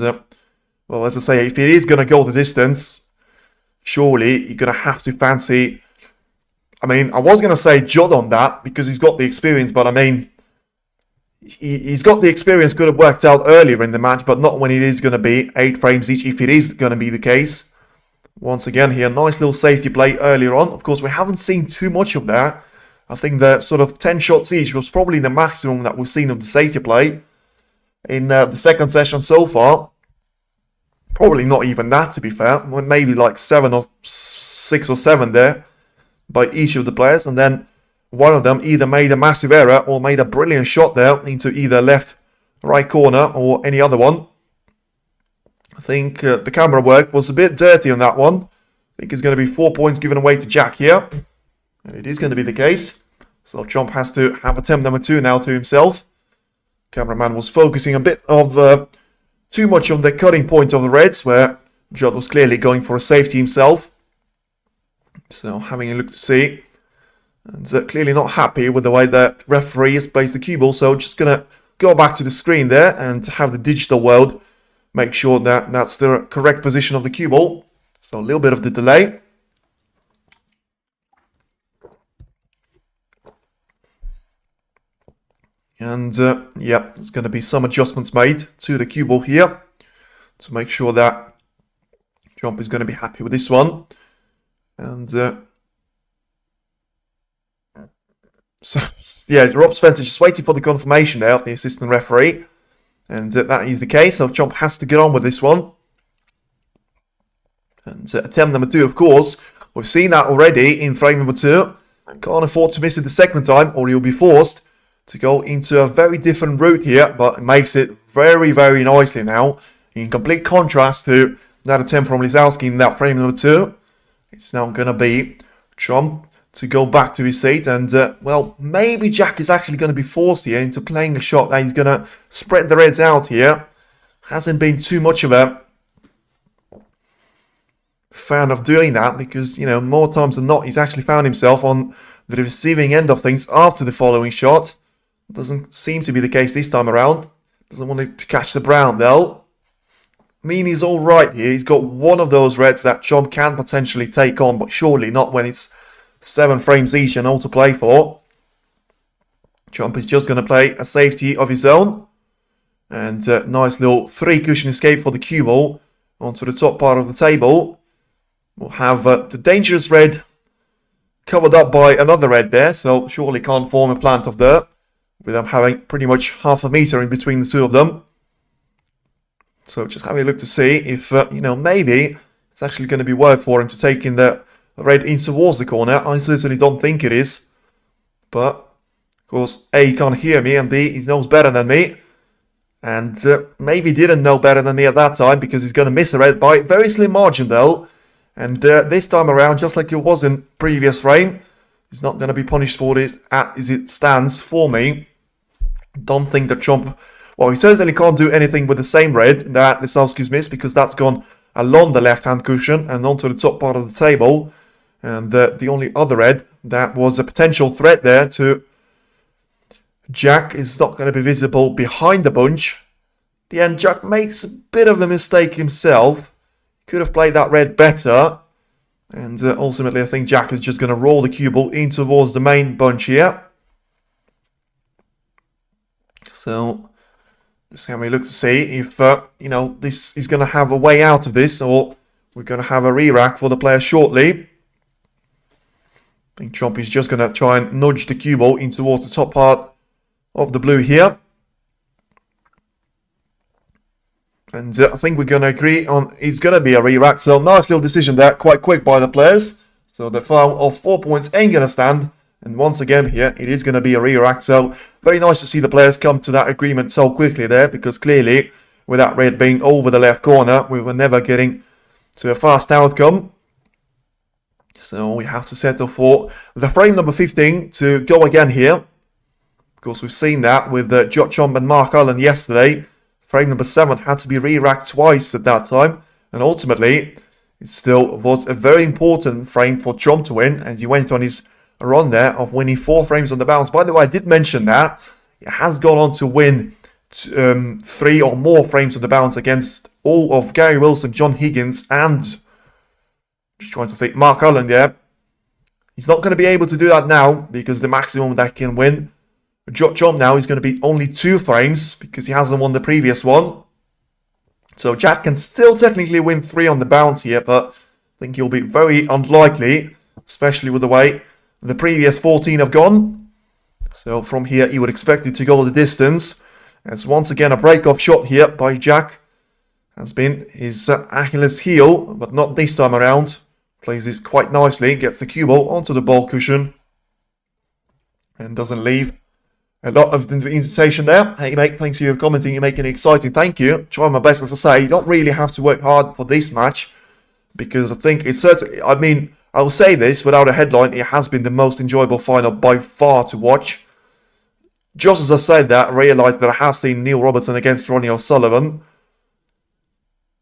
well, as I say, if it is going to go the distance, surely you're going to have to fancy... I mean, I was going to say Judd on that because he's got the experience, but I mean, he's got the experience, could have worked out earlier in the match, but not when it is going to be 8 frames each, if it is going to be the case. Once again here, nice little safety play earlier on. Of course, we haven't seen too much of that. I think the sort of 10 shots each was probably the maximum that we've seen of the safety play in the second session so far. Probably not even that, to be fair. Maybe like 6 or 7 there by each of the players. And then one of them either made a massive error or made a brilliant shot there into either left, right corner or any other one. I think the camera work was a bit dirty on that one. I think it's going to be 4 points given away to Jack here. And it is going to be the case. So Chomp has to have attempt number 2 now to himself. Cameraman was focusing a bit of too much on the cutting point of the reds, where Judd was clearly going for a safety himself. So having a look to see. And clearly not happy with the way that referee has placed the cue ball. So just going to go back to the screen there and have the digital world make sure that that's the correct position of the cue ball. So a little bit of the delay. And yeah, there's going to be some adjustments made to the cue ball here to make sure that Jump is going to be happy with this one. And so yeah, Rob Spencer just waiting for the confirmation there of the assistant referee. And that is the case, so Chomp has to get on with this one. And attempt number 2, of course. We've seen that already in frame number 2. Can't afford to miss it the second time, or you'll be forced to go into a very different route here. But it makes it very, very nicely now. In complete contrast to that attempt from Lisowski in that frame number 2. It's now going to be Chomp to go back to his seat, and well, maybe Jack is actually going to be forced here into playing a shot that he's going to spread the reds out here. Hasn't been too much of a fan of doing that, because, you know, more times than not, he's actually found himself on the receiving end of things after the following shot. Doesn't seem to be the case this time around. Doesn't want to catch the brown though. I mean, he's all right here. He's got one of those reds that Chomp can potentially take on, but surely not when it's 7 frames each and all to play for. Chomp is just going to play a safety of his own. And nice little 3 cushion escape for the cue ball onto the top part of the table. We'll have the dangerous red covered up by another red there, so surely can't form a plant of dirt without having pretty much half a meter in between the two of them. So just having a look to see if, you know, maybe it's it's actually going to be worth for him to take in the red in towards the corner. I certainly don't think it is. But, of course, A, he can't hear me, and B, he knows better than me. And maybe didn't know better than me at that time, because he's going to miss a red by a very slim margin, though. And this time around, just like it was in previous frame, he's not going to be punished for this as it stands for me. Don't think that Trump... Well, he certainly can't do anything with the same red that Lisowski's missed, because that's gone along the left-hand cushion and onto the top part of the table. And the only other red that was a potential threat there to Jack is not going to be visible behind the bunch. At the end, Jack makes a bit of a mistake himself. Could have played that red better. And ultimately, I think Jack is just going to roll the cue ball in towards the main bunch here. So, just having a look to see if, this is going to have a way out of this, or we're going to have a re-rack for the player shortly. I think Trump is just going to try and nudge the cue ball in towards the top part of the blue here. And I think we're going to agree on it's going to be a re-rack. So nice little decision there, quite quick by the players. So the foul of 4 points ain't going to stand. And once again here, it is going to be a re-rack. So very nice to see the players come to that agreement so quickly there. Because clearly, with that red being over the left corner, we were never getting to a fast outcome. So we have to settle for the frame number 15 to go again here. Of course, we've seen that with Judd and Mark Allen yesterday. Frame number 7 had to be re-racked twice at that time. And ultimately, it still was a very important frame for Trump to win, as he went on his run there of winning 4 frames on the bounce. By the way, I did mention that. He has gone on to win 3 or more frames on the bounce against all of Gary Wilson, John Higgins, and... just trying to think, Mark Allen there. He's not going to be able to do that now, because the maximum that he can win Judd now is going to be only 2 frames, because he hasn't won the previous one. So Jack can still technically win 3 on the bounce here, but I think he'll be very unlikely, especially with the way the previous 14 have gone. So from here, he would expect it to go the distance. As once again, a break-off shot here by Jack has been his Achilles heel, but not this time around. Plays this quite nicely, gets the cue ball onto the ball cushion, and doesn't leave a lot of invitation there. Hey mate, thanks for your commenting, you're making it exciting, thank you. Trying my best, as I say, you don't really have to work hard for this match, because I think it's certainly, I mean, I'll say this without a headline, it has been the most enjoyable final by far to watch. Just as I said that, I realised that I have seen Neil Robertson against Ronnie O'Sullivan.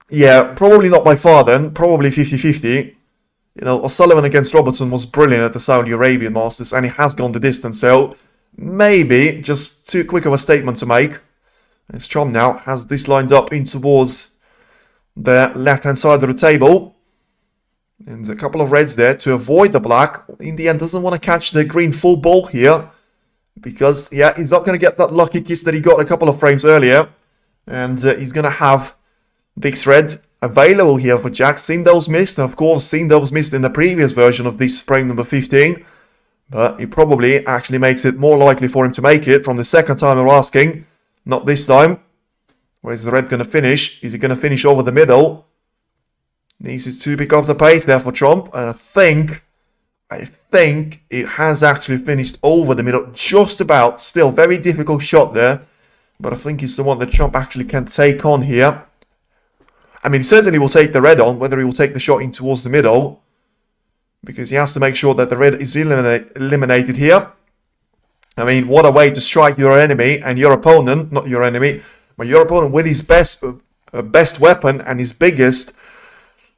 Yeah, probably not by far then, probably 50-50. You know, O'Sullivan against Robertson was brilliant at the Saudi Arabian Masters, and he has gone the distance, so maybe just too quick of a statement to make. As Trump now has this lined up in towards the left-hand side of the table. And a couple of reds there to avoid the black. In the end, doesn't want to catch the green full ball here, because, yeah, he's not going to get that lucky kiss that he got a couple of frames earlier. And he's going to have this red available here for Jack. Seen those missed, and of course seen those missed in the previous version of this frame number 15. But he probably actually makes it more likely for him to make it from the second time we're asking. Not this time. Where's the red going to finish? Is he going to finish over the middle? Needs to pick up the pace there for Trump. And I think it has actually finished over the middle. Just about. Still very difficult shot there. But I think it's the one that Trump actually can take on here. I mean, he certainly will take the red on. Whether he will take the shot in towards the middle, because he has to make sure that the red is eliminated here. I mean, what a way to strike your enemy and your opponent, not your enemy, but your opponent with his best weapon and his biggest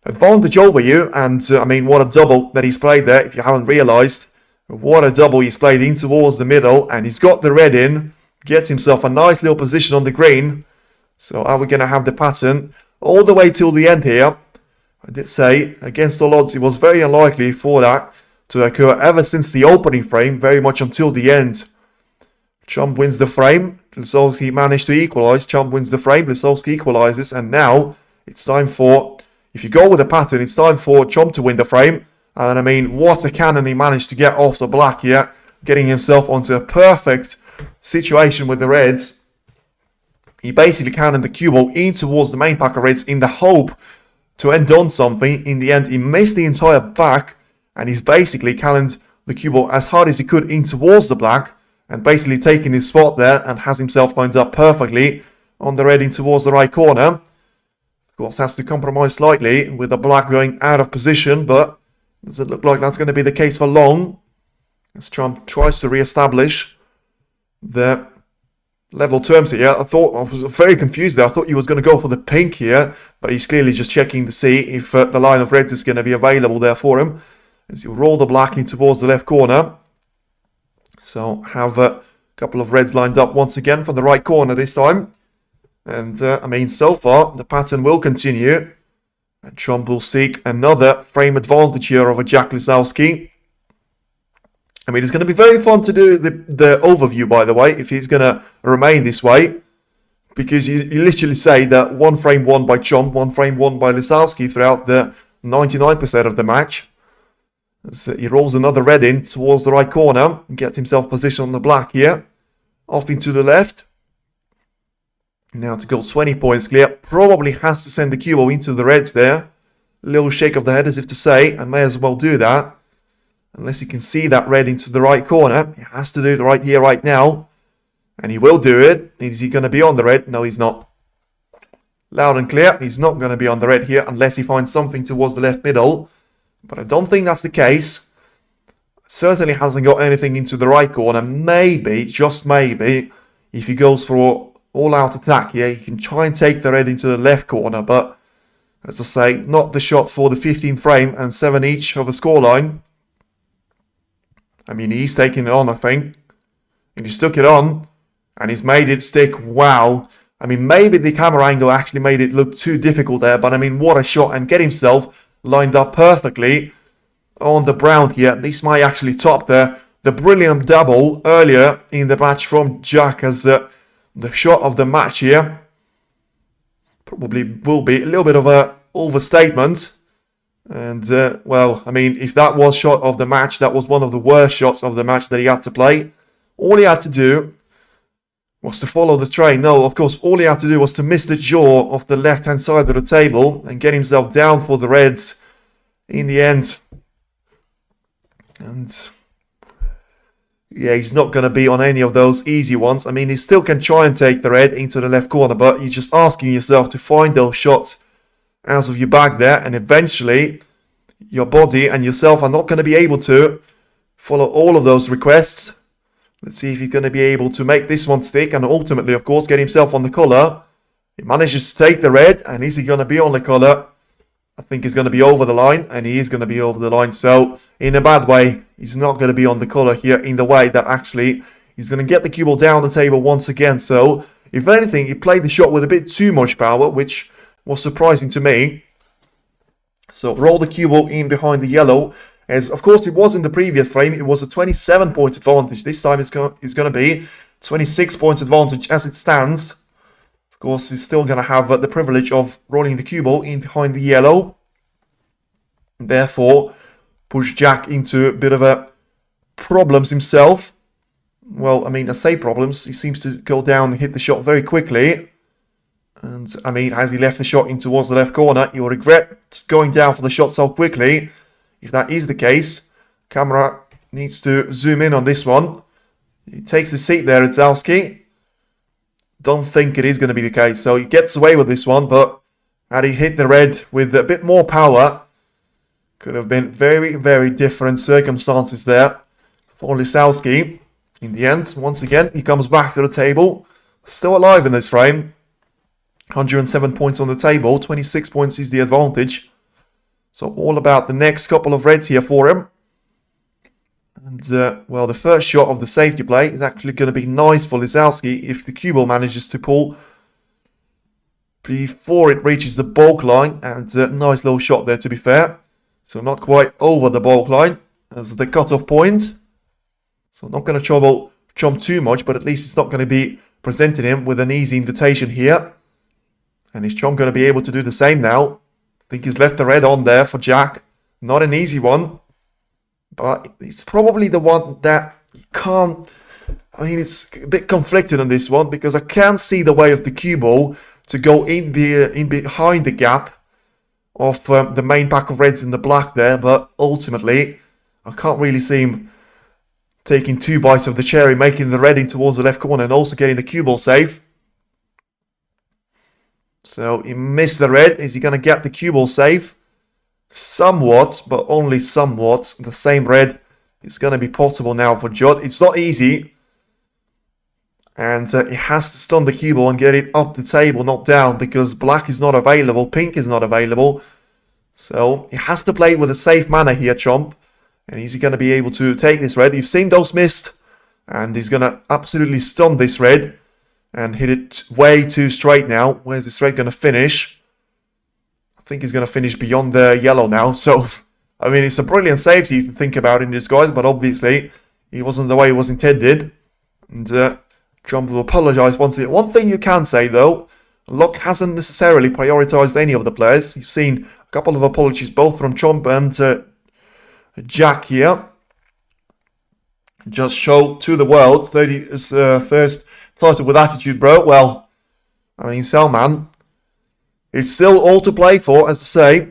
advantage over you. And I mean, what a double that he's played there, if you haven't realised. What a double he's played in towards the middle, and he's got the red in, gets himself a nice little position on the green. So are we going to have the pattern all the way till the end here? I did say, against all odds, it was very unlikely for that to occur ever since the opening frame, very much until the end. Trump wins the frame, Lisowski managed to equalise, Trump wins the frame, Lisowski equalises, and now it's time for, if you go with the pattern, it's time for Trump to win the frame. And I mean, what a cannon he managed to get off the black here, getting himself onto a perfect situation with the reds. He basically cannoned the cue ball in towards the main pack of reds in the hope to end on something. In the end, he missed the entire back, and he's basically cannoned the cue ball as hard as he could in towards the black, and basically taking his spot there and has himself lined up perfectly on the red in towards the right corner. Of course, has to compromise slightly with the black going out of position, but doesn't look like that's going to be the case for long. As Trump tries to re-establish the level terms here. I was very confused there. I thought he was going to go for the pink here, but he's clearly just checking to see if the line of reds is going to be available there for him. As you roll the black in towards the left corner. So have a couple of reds lined up once again for the right corner this time. And I mean, so far the pattern will continue. And Trump will seek another frame advantage here over Jack Lisowski. I mean, it's going to be very fun to do the overview, by the way, if he's going to remain this way. Because you literally say that one frame won by Trump, one frame won by Lisowski throughout the 99% of the match. So he rolls another red in towards the right corner and gets himself positioned on the black here. Off into the left. Now to go 20 points clear. Probably has to send the cue ball into the reds there. A little shake of the head as if to say, I may as well do that. Unless he can see that red into the right corner. He has to do it right here, right now. And he will do it. Is he going to be on the red? No, he's not. Loud and clear. He's not going to be on the red here unless he finds something towards the left middle. But I don't think that's the case. Certainly hasn't got anything into the right corner. Maybe, just maybe, if he goes for all-out attack here, he can try and take the red into the left corner. But, as I say, not the shot for the 15th frame and 7 each of a scoreline. I mean, he's taking it on, I think. And he stuck it on. And he's made it stick. Wow. I mean, maybe the camera angle actually made it look too difficult there. But, I mean, what a shot. And get himself lined up perfectly on the brown here. This might actually top the brilliant double earlier in the match from Jack as the shot of the match here. Probably will be a little bit of a overstatement. And, well, I mean, if that was shot of the match, that was one of the worst shots of the match that he had to play. All he had to do was to follow the train. No, of course, all he had to do was to miss the jaw of the left-hand side of the table and get himself down for the reds in the end. And, yeah, he's not going to be on any of those easy ones. I mean, he still can try and take the red into the left corner, but you're just asking yourself to find those shots out of your bag there, and eventually your body and yourself are not going to be able to follow all of those requests. Let's see if he's going to be able to make this one stick and ultimately, of course, get himself on the color. He manages to take the red, and is he going to be on the color? I think he's going to be over the line, and he is going to be over the line. So, in a bad way, he's not going to be on the color here in the way that actually he's going to get the cue ball down the table once again. So, if anything, he played the shot with a bit too much power, which was surprising to me. So roll the cue ball in behind the yellow, as of course it was in the previous frame. It was a 27-point advantage. This time it's going to be 26 points advantage as it stands. Of course, he's still going to have the privilege of rolling the cue ball in behind the yellow. And therefore, push Jack into a bit of a problems himself. Well, I mean, I say problems. He seems to go down and hit the shot very quickly. And, I mean, as he left the shot in towards the left corner, you'll regret going down for the shot so quickly. If that is the case, camera needs to zoom in on this one. He takes the seat there, Lisowski. Don't think it is going to be the case. So he gets away with this one, but had he hit the red with a bit more power, could have been very, very different circumstances there for Lisowski. In the end, once again, he comes back to the table. Still alive in this frame. 107 points on the table, 26 points is the advantage. So all about the next couple of reds here for him. And, well, the first shot of the safety play is actually going to be nice for Lisowski if the cue ball manages to pull before it reaches the bulk line. And nice little shot there, to be fair. So not quite over the bulk line as the cutoff point. So not going to trouble Trump too much, but at least it's not going to be presenting him with an easy invitation here. And is Trump going to be able to do the same now? I think he's left the red on there for Jack. Not an easy one. But it's probably the one that you can't... I mean, it's a bit conflicted on this one because I can't see the way of the cue ball to go in behind the gap of the main pack of reds in the black there, but ultimately I can't really see him taking 2 bites of the cherry, making the red in towards the left corner and also getting the cue ball safe. So he missed the red. Is he going to get the cue ball safe? Somewhat, but only somewhat. The same red is going to be possible now for Judd. It's not easy. And he has to stun the cue ball and get it up the table, not down, because black is not available, pink is not available. So he has to play with a safe manner here, Chomp. And is he going to be able to take this red? You've seen those missed. And he's going to absolutely stun this red. And hit it way too straight now. Where's this red going to finish? I think he's going to finish beyond the yellow now. So, I mean, it's a brilliant safety if you think about it in disguise. But obviously, it wasn't the way it was intended. And Trump will apologise once again. One thing you can say, though, luck hasn't necessarily prioritised any of the players. You've seen a couple of apologies, both from Chomp and Jack here. Just show to the world. 30 is first title with attitude, bro. Well, I mean, Selman, it's still all to play for, as I say.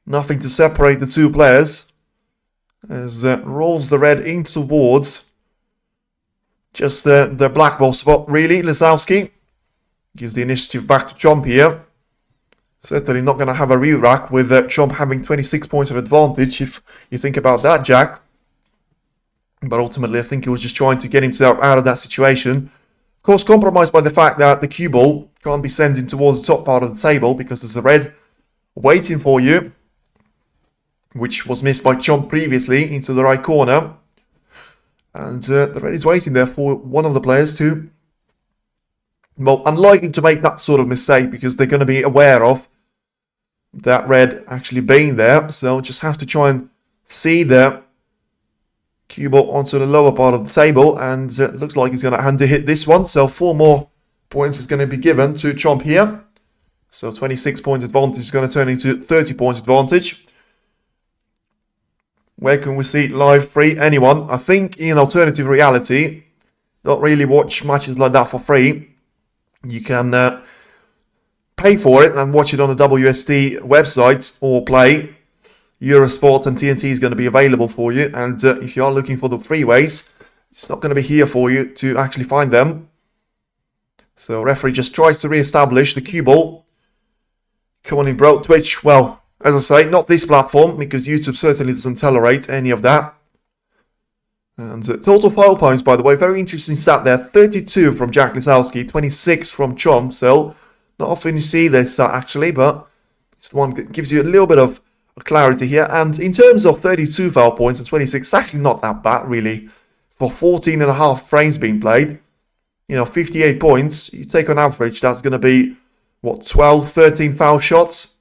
Nothing to separate the two players. As rolls the red in towards just the black ball spot, really. Lisowski gives the initiative back to Chomp here. Certainly not going to have a re-rack with Chomp having 26 points of advantage, if you think about that, Jack. But ultimately, I think he was just trying to get himself out of that situation. Of course, compromised by the fact that the cue ball can't be sent in towards the top part of the table because there's a red waiting for you, which was missed by Chomp previously into the right corner. And the red is waiting there for one of the players to, well, unlikely to make that sort of mistake because they're going to be aware of that red actually being there. So just have to try and see the cue ball onto the lower part of the table. And it looks like he's going to hand to hit this one. So 4 more points is going to be given to Chomp here. So 26 point advantage is going to turn into 30 point advantage. Where can we see live free? Anyone? I think in alternative reality, don't really watch matches like that for free. You can pay for it and watch it on the WST website or play. Eurosport and TNT is going to be available for you. And if you are looking for the freeways, it's not going to be here for you to actually find them. So referee just tries to re-establish the cue ball. Come on in, bro. Twitch, well, as I say, not this platform, because YouTube certainly doesn't tolerate any of that. And total foul points, by the way, very interesting stat there. 32 from Jack Lisowski, 26 from Chomp. So, not often you see this stat, actually, but it's the one that gives you a little bit of clarity here. And in terms of 32 foul points and 26, it's actually not that bad, really. For 14 and a half frames being played, 58 points, you take on average, that's going to be, what, 12, 13 foul shots?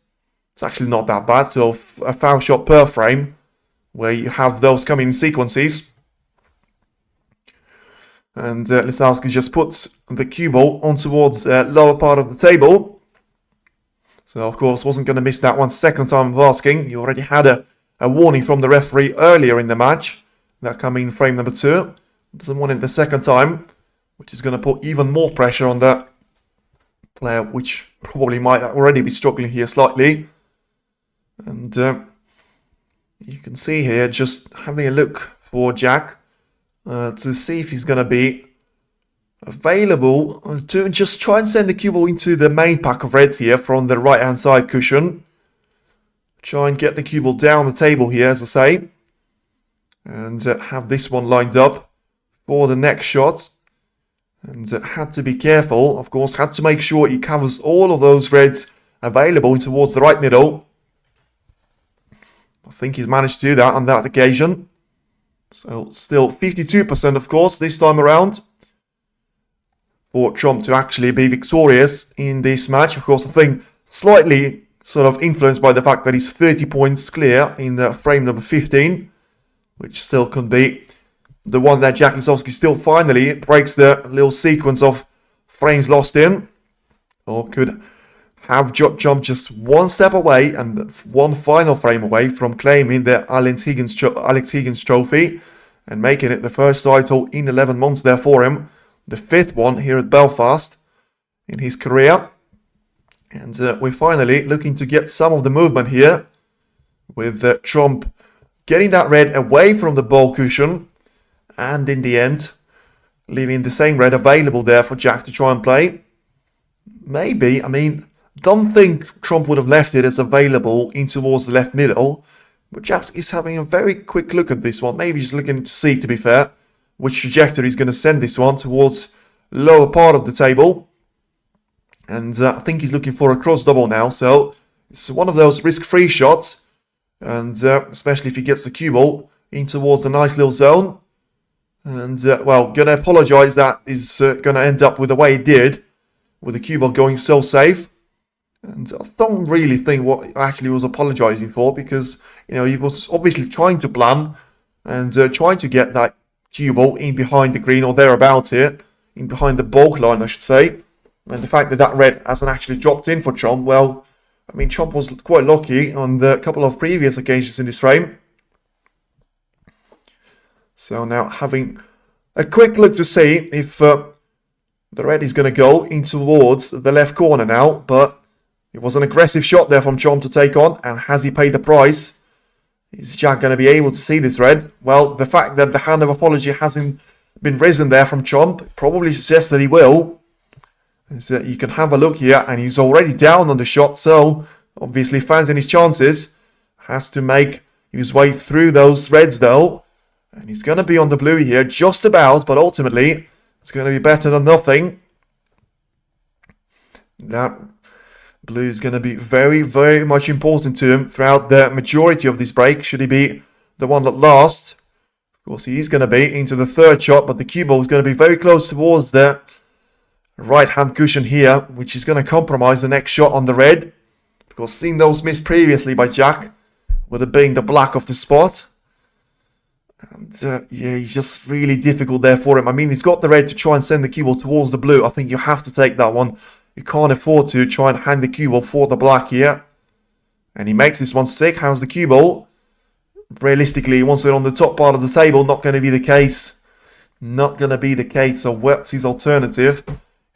It's actually not that bad. So a foul shot per frame, where you have those coming in sequences. And Lisowski just puts the cue ball on towards the lower part of the table. So, of course, wasn't going to miss that one. Second time of asking. You already had a warning from the referee earlier in the match. That coming in frame number 2. Doesn't want it the second time, which is going to put even more pressure on that player, which probably might already be struggling here slightly. And you can see here, just having a look for Jack to see if he's going to be available to just try and send the cue ball into the main pack of reds here from the right hand side cushion. Try and get the cue ball down the table here, as I say. And have this one lined up for the next shot. And had to be careful, of course, had to make sure he covers all of those reds available towards the right middle. I think he's managed to do that on that occasion. So still 52% of course this time around for Chomp to actually be victorious in this match. Of course, I think slightly sort of influenced by the fact that he's 30 points clear in the frame number 15, which still could be the one that Jack Lisowski still finally breaks the little sequence of frames lost in, or could have Chomp just one step away and one final frame away from claiming the Alex Higgins trophy and making it the first title in 11 months there for him. The 5th one here at Belfast in his career. And we're finally looking to get some of the movement here, with Trump getting that red away from the ball cushion, and in the end leaving the same red available there for Jack to try and play. Maybe, I mean, don't think Trump would have left it as available in towards the left middle, but Jack is having a very quick look at this one. Maybe he's looking to see, to be fair, which trajectory he's going to send this one towards lower part of the table. And I think he's looking for a cross double now, so it's one of those risk-free shots, and especially if he gets the cue ball in towards a nice little zone. And, well, going to apologise that is going to end up with the way it did, with the cue ball going so safe. And I don't really think what actually was apologising for, because, you know, he was obviously trying to plan and trying to get that cue ball in behind the green or thereabouts here, in behind the baulk line, I should say. And the fact that that red hasn't actually dropped in for Chomp, well, I mean, Chomp was quite lucky on the couple of previous occasions in this frame. So now having a quick look to see if the red is going to go in towards the left corner now. But it was an aggressive shot there from Chomp to take on. And has he paid the price? Is Jack going to be able to see this red? Well, the fact that the hand of apology hasn't been risen there from Chomp probably suggests that he will. So you can have a look here, and he's already down on the shot, so obviously fancying his chances. Has to make his way through those reds though, and he's going to be on the blue here just about, but ultimately it's going to be better than nothing. That blue is going to be very, very much important to him throughout the majority of this break, should he be the one that lasts. Of course, he is going to be into the third shot, but the cue ball is going to be very close towards the right hand cushion here, which is going to compromise the next shot on the red, because seeing those missed previously by Jack, with it being the black of the spot. And yeah, he's just really difficult there for him. I mean, he's got the red to try and send the cue ball towards the blue. I think you have to take that one. You can't afford to try and hand the cue ball for the black here. And he makes this one sick. How's the cue ball? Realistically, he wants it on the top part of the table. Not going to be the case. Not going to be the case. So what's his alternative?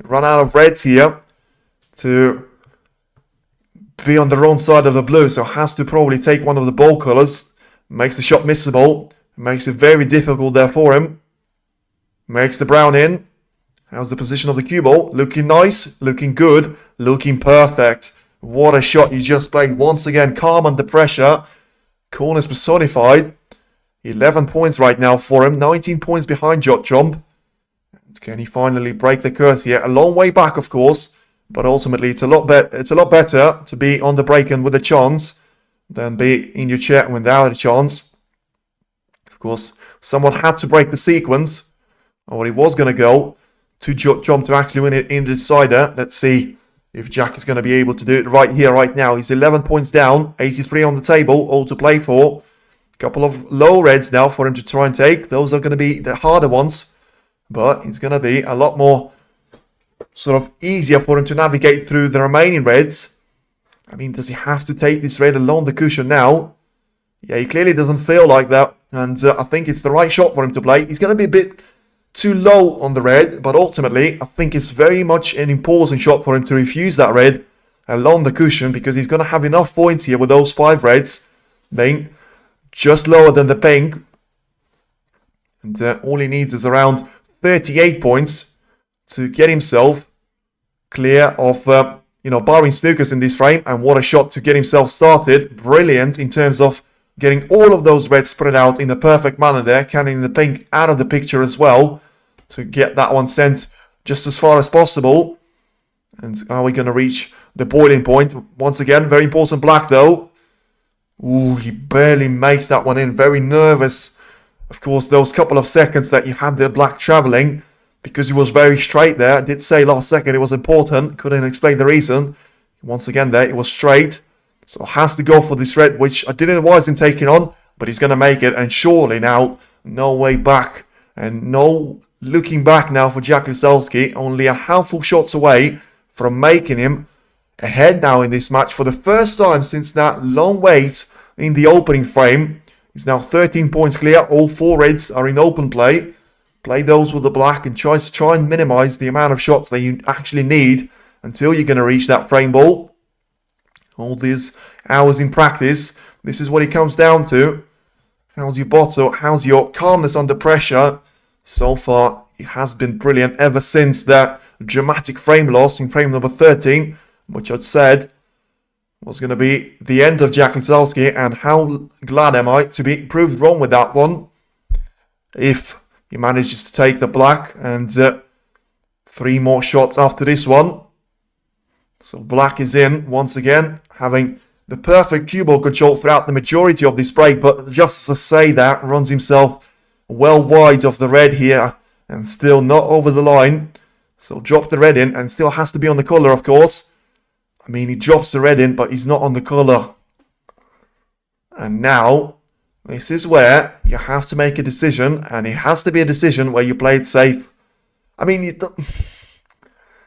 Run out of reds here to be on the wrong side of the blue, so has to probably take one of the ball colours. Makes the shot missable. Makes it very difficult there for him. Makes the brown in. How's the position of the cue ball? Looking nice, looking good, looking perfect. What a shot you just played. Once again, calm under pressure. Coolness personified. 11 points right now for him. 19 points behind Judd. Can he finally break the curse here? A long way back, of course, but ultimately it's a lot better to be on the break and with a chance than be in your chair without a chance. Of course, someone had to break the sequence, or he was going to go to Jump to actually win it in the decider. Let's see if Jack is going to be able to do it right here, right now. He's 11 points down, 83 on the table, all to play for. A couple of low reds now for him to try and take. Those are going to be the harder ones. But it's going to be a lot more sort of easier for him to navigate through the remaining reds. I mean, does he have to take this red along the cushion now? Yeah, he clearly doesn't feel like that. And I think it's the right shot for him to play. He's going to be a bit too low on the red. But ultimately, I think it's very much an important shot for him to refuse that red along the cushion, because he's going to have enough points here with those 5 reds being just lower than the pink. And all he needs is around 38 points to get himself clear of, barring Snookers in this frame. And what a shot to get himself started. Brilliant in terms of getting all of those reds spread out in the perfect manner there. Counting the pink out of the picture as well to get that one sent just as far as possible. And are we going to reach the boiling point? Once again, very important black though. Ooh, he barely makes that one in. Very nervous. Of course, those couple of seconds that you had the black travelling, because he was very straight there. I did say last second it was important. Couldn't explain the reason. Once again there, it was straight. So has to go for this red, which I didn't advise him taking on, but he's going to make it. And surely now, no way back. And no looking back now for Jack Lisowski. Only a handful shots away from making him ahead now in this match for the first time since that long wait in the opening frame. He's now 13 points clear. All 4 reds are in open play. Play those with the black and try and minimize the amount of shots that you actually need until you're going to reach that frame ball. All these hours in practice, this is what it comes down to. How's your bottle? How's your calmness under pressure? So far, it has been brilliant ever since that dramatic frame loss in frame number 13, which I'd said was going to be the end of Jack Lisowski, and how glad am I to be proved wrong with that one. If he manages to take the black, and 3 more shots after this one. So black is in once again, having the perfect cue ball control throughout the majority of this break, but just to say that, runs himself well wide of the red here, and still not over the line. So drop the red in, and still has to be on the colour, of course. I mean, he drops the red in, but he's not on the colour. And now, this is where you have to make a decision, and it has to be a decision where you play it safe. I mean,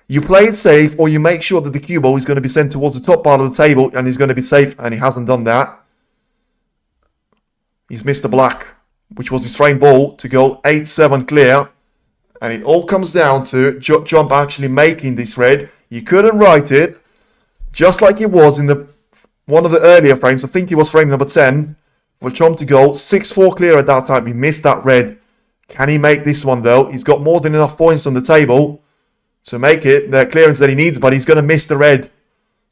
you play it safe, or you make sure that the cue ball is going to be sent towards the top part of the table, and he's going to be safe, and he hasn't done that. He's missed the black, which was his frame ball, to go 8-7 clear. And it all comes down to Judd actually making this red. You couldn't write it, just like it was in one of the earlier frames. I think it was frame number 10. For Chom to go 6-4 clear at that time. He missed that red. Can he make this one though? He's got more than enough points on the table to make it the clearance that he needs, but he's going to miss the red.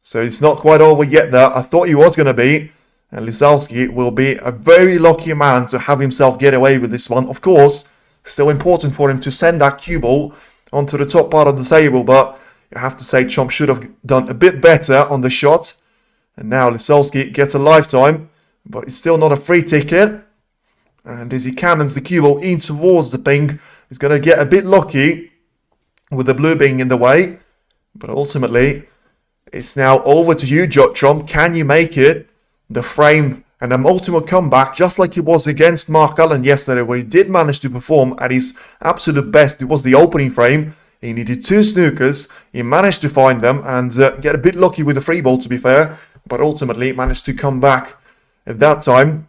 So it's not quite over yet there. I thought he was going to be. And Lisowski will be a very lucky man to have himself get away with this one. Of course, still important for him to send that cue ball onto the top part of the table, but you have to say Chomp should have done a bit better on the shot. And now Lisowski gets a lifetime, but it's still not a free ticket. And as he cannons the cue ball in towards the pink, he's going to get a bit lucky with the blue being in the way. But ultimately, it's now over to you, Judd Trump. Can you make it? The frame and an ultimate comeback, just like it was against Mark Allen yesterday, where he did manage to perform at his absolute best. It was the opening frame. He needed 2 snookers. He managed to find them and get a bit lucky with the free ball, to be fair. But ultimately managed to come back at that time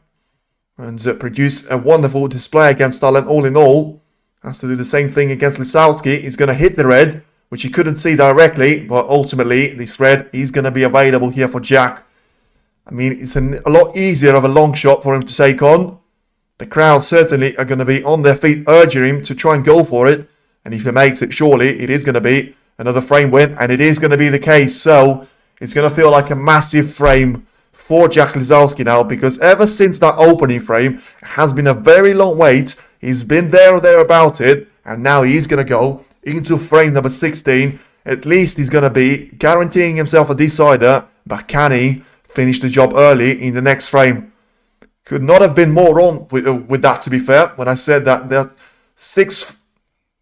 and produce a wonderful display against Allen. All in all, has to do the same thing against Lisowski. He's going to hit the red, which he couldn't see directly. But ultimately, this red is going to be available here for Jack. I mean, it's a lot easier of a long shot for him to take on. The crowd certainly are going to be on their feet urging him to try and go for it. And if he makes it, surely it is going to be another frame win. And it is going to be the case. So it's going to feel like a massive frame for Jack Lisowski now. Because ever since that opening frame, it has been a very long wait. He's been there or there about it. And now he's going to go into frame number 16. At least he's going to be guaranteeing himself a decider. But can he finish the job early in the next frame? Could not have been more wrong with that, to be fair, when I said that 6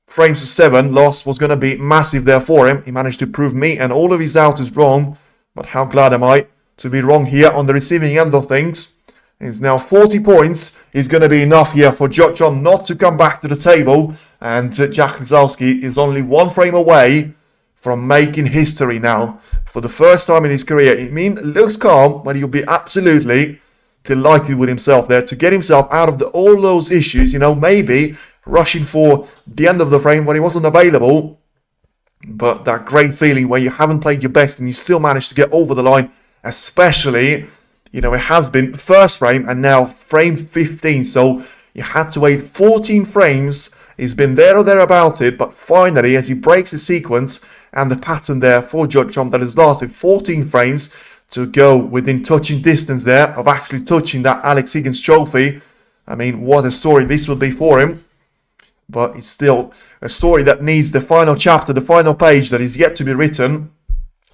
frames to 7 loss was going to be massive there for him. He managed to prove me and all of his outers wrong, but how glad am I to be wrong here on the receiving end of things. It's now 40 points is going to be enough here for Judd Trump not to come back to the table, and Jack Lisowski is only 1 frame away from making history now. For the first time in his career. I mean, it looks calm, but he'll be absolutely delighted with himself there to get himself out of all those issues. You know, maybe rushing for the end of the frame when he wasn't available. But that great feeling where you haven't played your best and you still managed to get over the line. Especially, you know, it has been first frame and now frame 15. So you had to wait 14 frames. He's been there or there about it. But finally, as he breaks the sequence and the pattern there for Judd Trump that has lasted 14 frames to go within touching distance there of actually touching that Alex Higgins trophy. I mean, what a story this will be for him. But it's still a story that needs the final chapter, the final page that is yet to be written.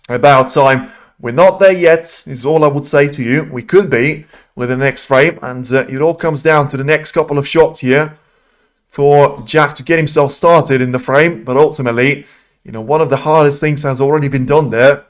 About time. We're not there yet, is all I would say to you. We could be with the next frame. And it all comes down to the next couple of shots here for Jack to get himself started in the frame. But ultimately, you know, one of the hardest things has already been done there.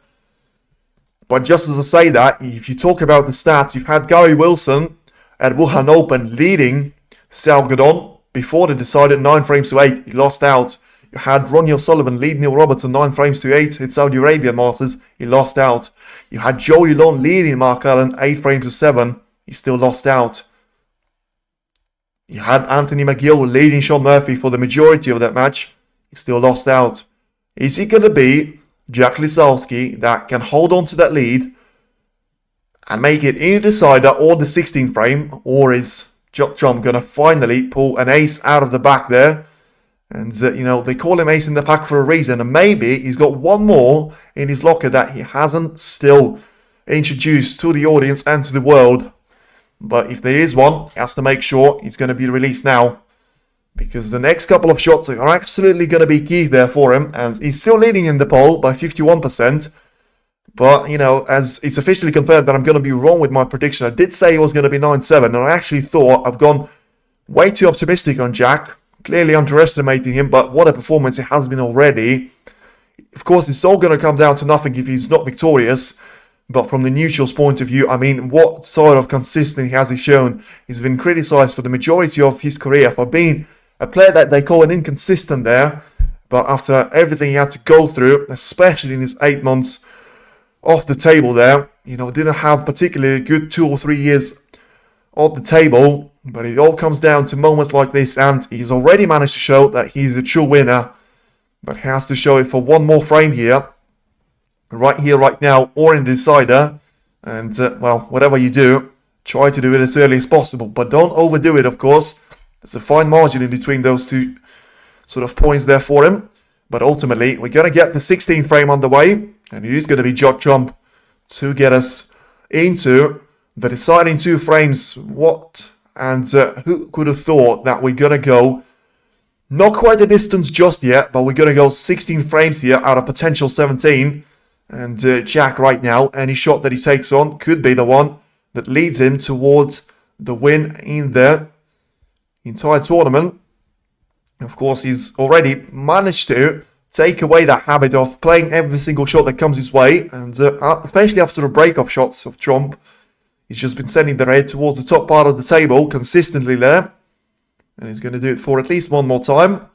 But just as I say that, if you talk about the stats, you've had Gary Wilson at Wuhan Open leading Salgadon before they decided 9 frames to 8. He lost out. You had Ronnie O'Sullivan lead Neil Robertson 9 frames to 8 at Saudi Arabia Masters. He lost out. You had Joey Long leading Mark Allen 8 frames to 7. He still lost out. You had Anthony McGill leading Sean Murphy for the majority of that match. He still lost out. Is he going to be Jack Lisowski that can hold on to that lead and make it in the decider or the 16th frame, or is Judd going to finally pull an ace out of the back there? And, they call him ace in the pack for a reason, and maybe he's got one more in his locker that he hasn't still introduced to the audience and to the world. But if there is one, he has to make sure he's going to be released now, because the next couple of shots are absolutely going to be key there for him, and he's still leading in the poll by 51%. But, as it's officially confirmed that I'm going to be wrong with my prediction. I did say it was going to be 9-7, and I actually thought I've gone way too optimistic on Jack, clearly underestimating him, but what a performance it has been already. Of course, it's all going to come down to nothing if he's not victorious, but from the neutral's point of view, I mean, what sort of consistency has he shown? He's been criticised for the majority of his career for being a player that they call an inconsistent there, but after everything he had to go through, especially in his 8 months off the table there, didn't have particularly good 2 or 3 years off the table, but it all comes down to moments like this, and he's already managed to show that he's a true winner, but he has to show it for one more frame here, right now, or in the decider, and, whatever you do, try to do it as early as possible, but don't overdo it, of course. There's a fine margin in between those two sort of points there for him, but ultimately, we're going to get the 16th frame underway, and it is going to be Judd to get us into the deciding 2 frames. Who could have thought that we're going to go not quite the distance just yet, but we're going to go 16 frames here out of potential 17. And Jack right now, any shot that he takes on could be the one that leads him towards the win in the entire tournament. Of course, he's already managed to take away that habit of playing every single shot that comes his way, and especially after the break-off shots of Trump, he's just been sending the red towards the top part of the table consistently there, and he's going to do it for at least one more time.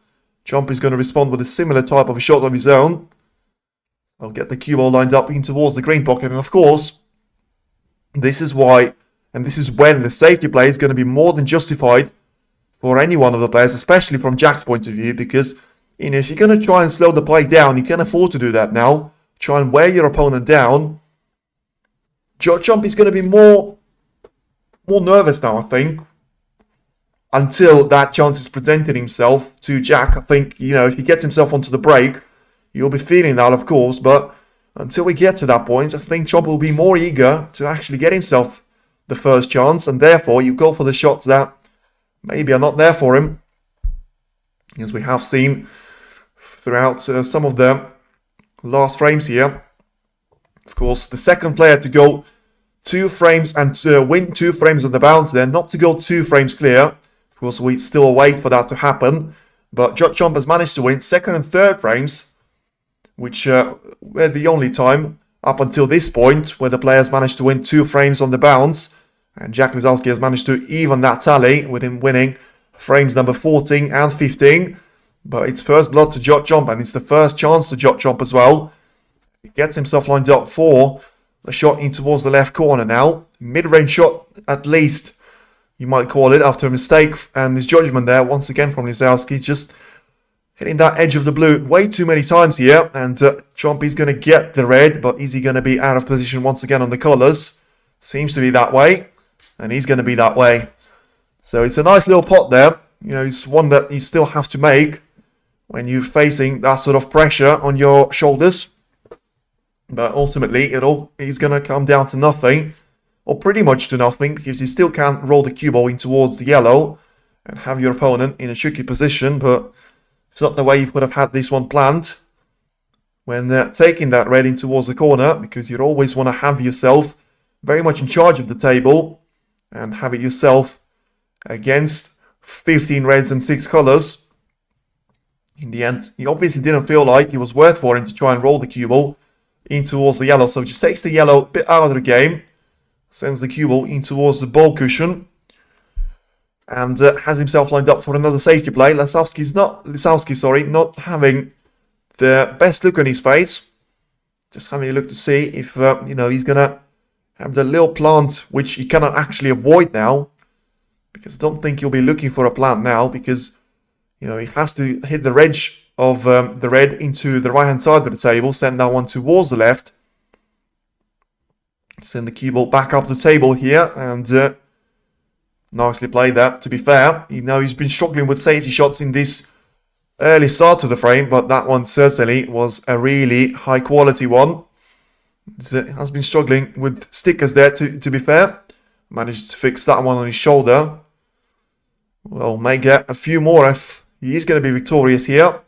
Trump is going to respond with a similar type of a shot of his own. I'll get the cue ball lined up in towards the green pocket, and of course, this is why, and this is when the safety play is going to be more than justified for any one of the players, especially from Jack's point of view, because if you're going to try and slow the play down, you can afford to do that now. Try and wear your opponent down. Judd is going to be more nervous now, I think, until that chance is presenting himself to Jack. I think, if he gets himself onto the break, you'll be feeling that, of course, but until we get to that point, I think Trump will be more eager to actually get himself the first chance, and therefore you go for the shots that maybe are not there for him, as we have seen throughout some of the last frames here. Of course, the second player to go 2 frames and to win 2 frames on the bounce there, not to go 2 frames clear. Of course, we still wait for that to happen, but Judd has managed to win 2nd and 3rd frames, which were the only time up until this point where the players managed to win 2 frames on the bounce, and Jack Lisowski has managed to even that tally with him winning frames number 14 and 15. But it's first blood to Judd, and it's the first chance to Judd as well. He gets himself lined up for the shot in towards the left corner now. Mid-range shot, at least, you might call it, after a mistake and misjudgment there, once again from Lisowski, just hitting that edge of the blue way too many times here. And Trump is going to get the red, but is he going to be out of position once again on the colours? Seems to be that way, and he's going to be that way. So it's a nice little pot there. It's one that you still have to make when you're facing that sort of pressure on your shoulders. But ultimately, it all is going to come down to nothing, or pretty much to nothing, because you still can't roll the cue ball in towards the yellow and have your opponent in a tricky position, but it's not the way you would have had this one planned when taking that red in towards the corner, because you always want to have yourself very much in charge of the table and have it yourself against 15 reds and 6 colours. In the end, he obviously didn't feel like it was worth for him to try and roll the cue ball in towards the yellow. So he just takes the yellow a bit out of the game, sends the cue ball in towards the ball cushion, and has himself lined up for another safety play. Lisowski's not having the best look on his face. Just having a look to see if he's gonna have the little plant, which he cannot actually avoid now, because I don't think he'll be looking for a plant now, because he has to hit the red of the red into the right-hand side of the table. Send that one towards the left. Send the cue ball back up the table here. And nicely played that, to be fair. You know, he's been struggling with safety shots in this early start to the frame, but that one certainly was a really high-quality one. He has been struggling with stickers there, to be fair. Managed to fix that one on his shoulder. Well, may get a few more if he is going to be victorious here.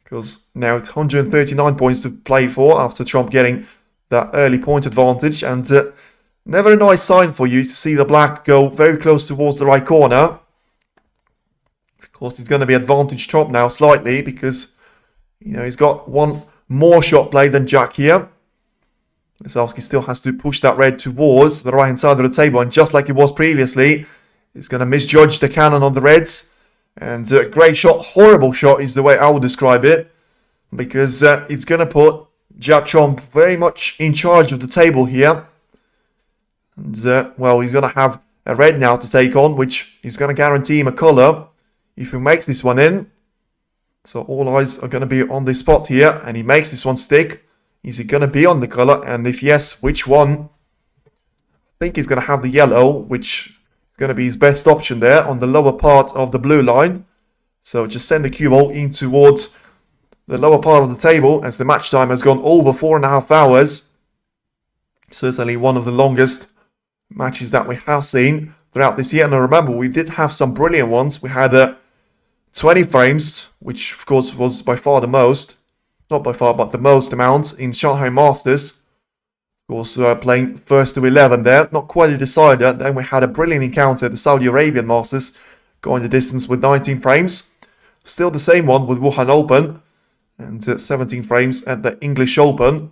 Because now it's 139 points to play for after Trump getting that early point advantage. And never a nice sign for you to see the black go very close towards the right corner. Of course, he's going to be advantage Trump now slightly because, you know, he's got one more shot play than Jack here. Lisowski still has to push that red towards the right-hand side of the table. And just like it was previously, he's going to misjudge the cannon on the reds. And great shot, horrible shot is the way I would describe it. Because it's going to put Judd Trump very much in charge of the table here. And, well, he's going to have a red now to take on, which is going to guarantee him a colour if he makes this one in. So all eyes are going to be on this spot here. And he makes this one stick. Is he going to be on the colour? And if yes, which one? I think he's going to have the yellow, which is going to be his best option there on the lower part of the blue line. So just send the cue ball in towards the lower part of the table as the match time has gone over 4.5 hours. Certainly one of the longest matches that we have seen throughout this year. And remember, we did have some brilliant ones. We had 20 frames, which of course was by far the most. Not by far, but the most amount in Shanghai Masters. Of course, playing first to 11 there. Not quite a decider. Then we had a brilliant encounter at the Saudi Arabian Masters, going the distance with 19 frames. Still the same one with Wuhan Open. And 17 frames at the English Open.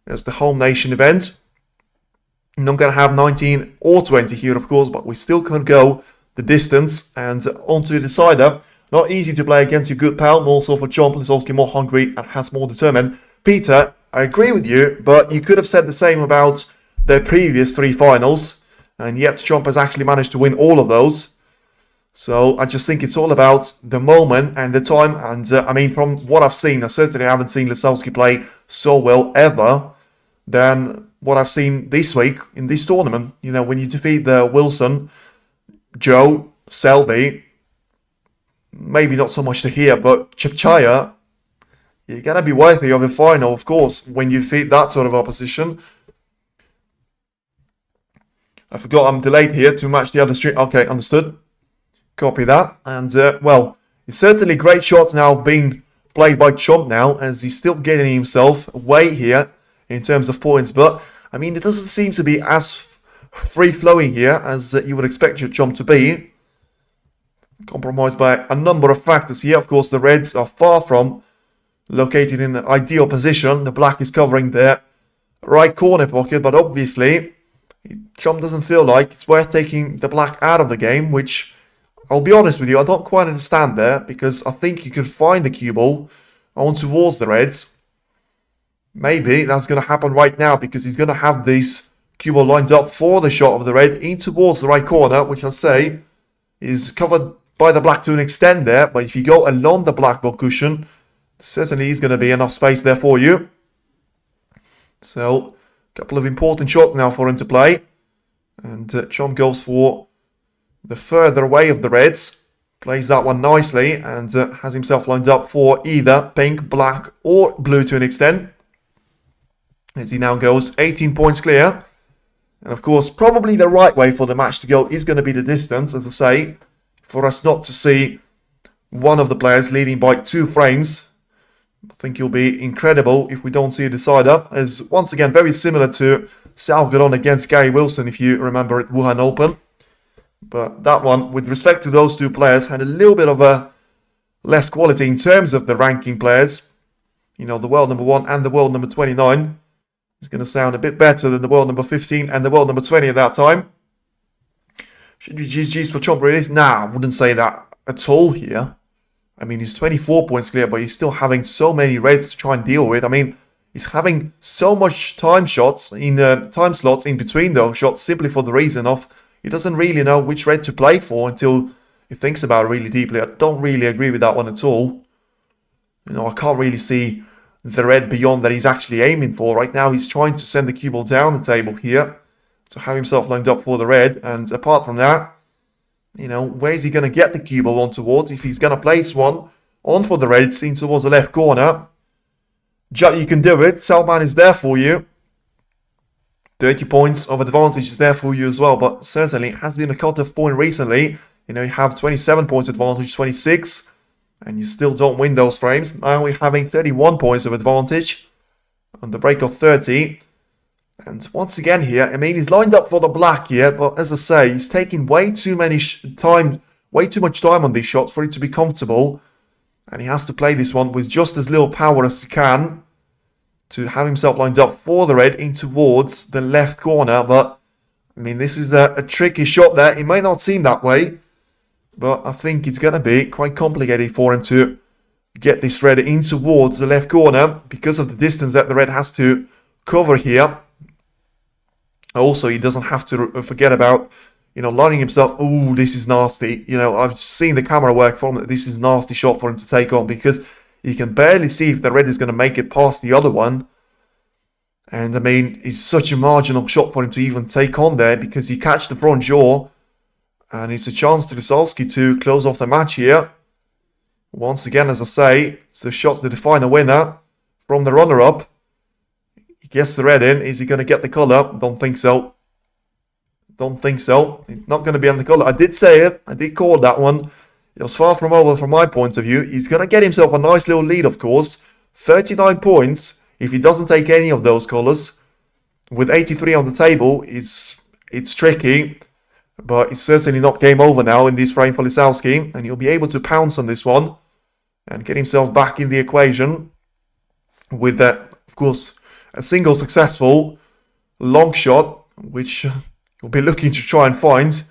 There's the home nation event. Not going to have 19 or 20 here, of course, but we still can go the distance. And onto the decider. Not easy to play against your good pal, more so for John. Lisowski more hungry and has more determined. Peter, I agree with you, but you could have said the same about their previous 3 finals. And yet Trump has actually managed to win all of those. So I just think it's all about the moment and the time. And I mean, from what I've seen, I certainly haven't seen Lisowski play so well ever than what I've seen this week in this tournament. You know, when you defeat the Wilson, Joe, Selby, maybe not so much to here, but Chepchaya, you're going to be worthy of a final, of course, when you defeat that sort of opposition. I forgot I'm delayed here to match the other stream. Okay, understood. Copy that. And, well, it's certainly great shots now being played by Chomp now, as he's still getting himself away here in terms of points. But, I mean, it doesn't seem to be as free-flowing here as you would expect your Chomp to be. Compromised by a number of factors here. Of course, the reds are far from located in an ideal position. The black is covering their right corner pocket, but obviously, Trump doesn't feel like it's worth taking the black out of the game, which, I'll be honest with you, I don't quite understand there, because I think you could find the cue ball on towards the reds. Maybe that's going to happen right now, because he's going to have this cue ball lined up for the shot of the red in towards the right corner, which I'll say is covered by the black to an extent there, but if you go along the black ball cushion, certainly is going to be enough space there for you. So, a couple of important shots now for him to play. And Chom goes for the further away of the reds. Plays that one nicely and has himself lined up for either pink, black or blue to an extent. As he now goes 18 points clear. And of course, probably the right way for the match to go is going to be the distance, as I say. For us not to see one of the players leading by 2 frames. I think it'll be incredible if we don't see a decider. As once again, very similar to Salgadon against Gary Wilson, if you remember at Wuhan Open. But that one, with respect to those 2 players, had a little bit of a less quality in terms of the ranking players. You know, the world number 1 and the world number 29. It's going to sound a bit better than the world number 15 and the world number 20 at that time. Should be GG's for Chomp really? Nah, I wouldn't say that at all here. I mean, he's 24 points clear, but he's still having so many reds to try and deal with. I mean, he's having so much time slots in between those shots simply for the reason of he doesn't really know which red to play for until he thinks about it really deeply. I don't really agree with that one at all. You know, I can't really see the red beyond that he's actually aiming for. Right now, he's trying to send the cue ball down the table here to have himself lined up for the red. And apart from that, you know, where is he going to get the cue ball on towards? If he's going to place one on for the red, it seems towards the left corner. Judd, you can do it. Salman is there for you. 30 points of advantage is there for you as well. But certainly it has been a cut-off point recently. You know, you have 27 points advantage, 26. And you still don't win those frames. Now we're having 31 points of advantage on the break of 30. And once again here, I mean, he's lined up for the black here. But as I say, he's taking way too much time on these shots for it to be comfortable. And he has to play this one with just as little power as he can to have himself lined up for the red in towards the left corner. But, I mean, this is a tricky shot there. It may not seem that way, but I think it's going to be quite complicated for him to get this red in towards the left corner because of the distance that the red has to cover here. Also, he doesn't have to forget about, you know, lining himself. Oh, this is nasty. You know, I've seen the camera work from it. This is a nasty shot for him to take on because you can barely see if the red is going to make it past the other one. And, I mean, it's such a marginal shot for him to even take on there because he catch the front jaw. And it's a chance to Lisowski to close off the match here. Once again, as I say, it's the shots that define a winner from the runner-up. He gets the red in. Is he going to get the colour? Don't think so. Don't think so. He's not going to be on the colour. I did say it. I did call that one. It was far from over from my point of view. He's going to get himself a nice little lead, of course. 39 points. If he doesn't take any of those colours, with 83 on the table, it's tricky. But it's certainly not game over now in this frame for Lisowski. And he'll be able to pounce on this one and get himself back in the equation with that, of course, a single successful long shot, which he'll be looking to try and find.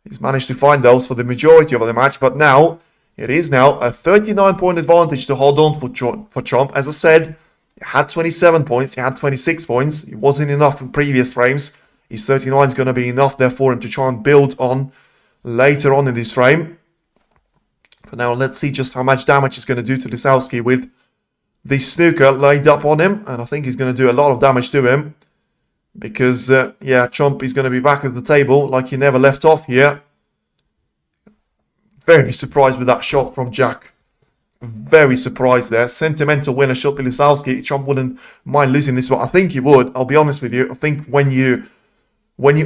He's managed to find those for the majority of the match, but now it is now a 39-point advantage to hold on for Trump. As I said, he had 27 points, he had 26 points. It wasn't enough in previous frames. His 39 is going to be enough there for him to try and build on later on in this frame. But now let's see just how much damage he's going to do to Lisowski with this snooker laid up on him. And I think he's going to do a lot of damage to him. Because, yeah, Trump is going to be back at the table like he never left off here. Very surprised with that shot from Jack. Very surprised there. Sentimental winner shot by Lisowski. Trump wouldn't mind losing this one. I think he would. I'll be honest with you. I think when you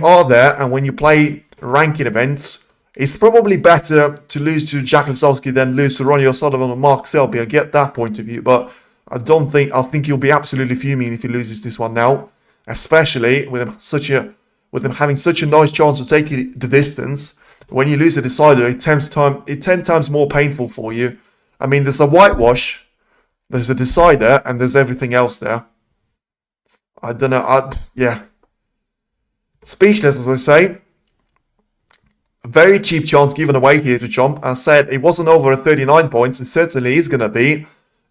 are there and when you play ranking events, it's probably better to lose to Jack Lisowski than lose to Ronnie O'Sullivan or Mark Selby. I get that point of view. But I think he'll be absolutely fuming if he loses this one now. Especially with him having such a nice chance to take it the distance. When you lose a decider, it's 10 times more painful for you. I mean, there's a whitewash, there's a decider, and there's everything else there. I don't know. Yeah. Speechless, as I say. A very cheap chance given away here to Trump. As I said, it wasn't over at 39 points. It certainly is going to be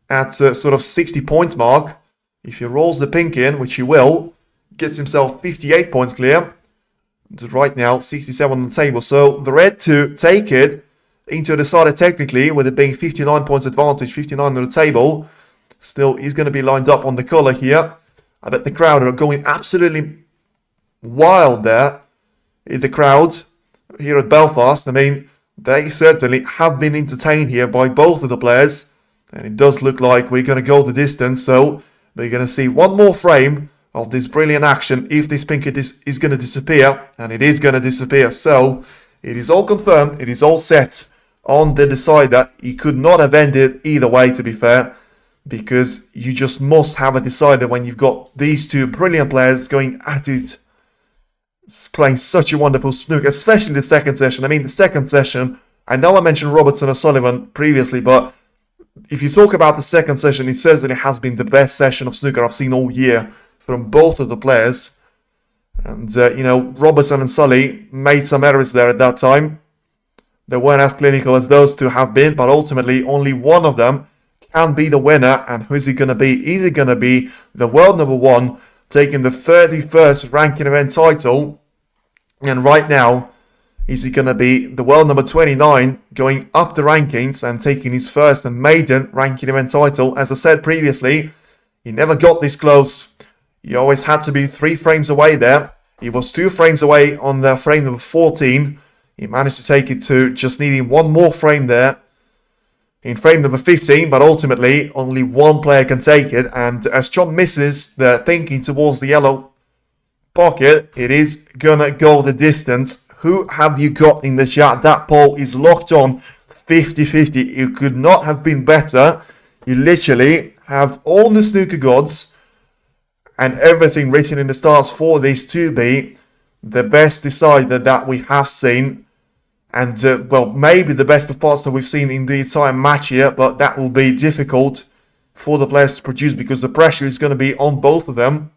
at sort of 60 points mark. If he rolls the pink in, which he will, gets himself 58 points clear. Right now, 67 on the table. So the red to take it into a decider technically, with it being 59 points advantage, 59 on the table. Still, he's going to be lined up on the colour here. I bet the crowd are going absolutely wild there. In the crowd here at Belfast, I mean, they certainly have been entertained here by both of the players. And it does look like we're going to go the distance. So we're going to see one more frame of this brilliant action if this pink is going to disappear. And it is going to disappear. So it is all confirmed. It is all set on the decider. He could not have ended either way, to be fair. Because you just must have a decider when you've got these two brilliant players going at it. Playing such a wonderful snooker, especially the second session. I mean, the second session, I know I mentioned Robertson and Sullivan previously, but if you talk about the second session, it certainly has been the best session of snooker I've seen all year from both of the players. And, you know, Robertson and Sully made some errors there at that time. They weren't as clinical as those two have been, but ultimately only one of them can be the winner. And who's he going to be? Is he going to be the world number one, taking the 31st ranking event title? And right now, Is he going to be the world number 29, going up the rankings and taking his first and maiden ranking event title? As I said previously, he never got this close. He always had to be 3 frames away there. He was 2 frames away on the frame number 14. He managed to take it to just needing 1 more frame there in frame number 15, but ultimately only 1 player can take it. And as John misses the thinking towards the yellow pocket, it is gonna go the distance. Who have you got in the chat? That poll is locked on 50-50. It could not have been better. You literally have all the snooker gods and everything written in the stars for this to be the best decider that we have seen. And, well, maybe the best of parts that we've seen in the entire match here. But that will be difficult for the players to produce because the pressure is going to be on both of them.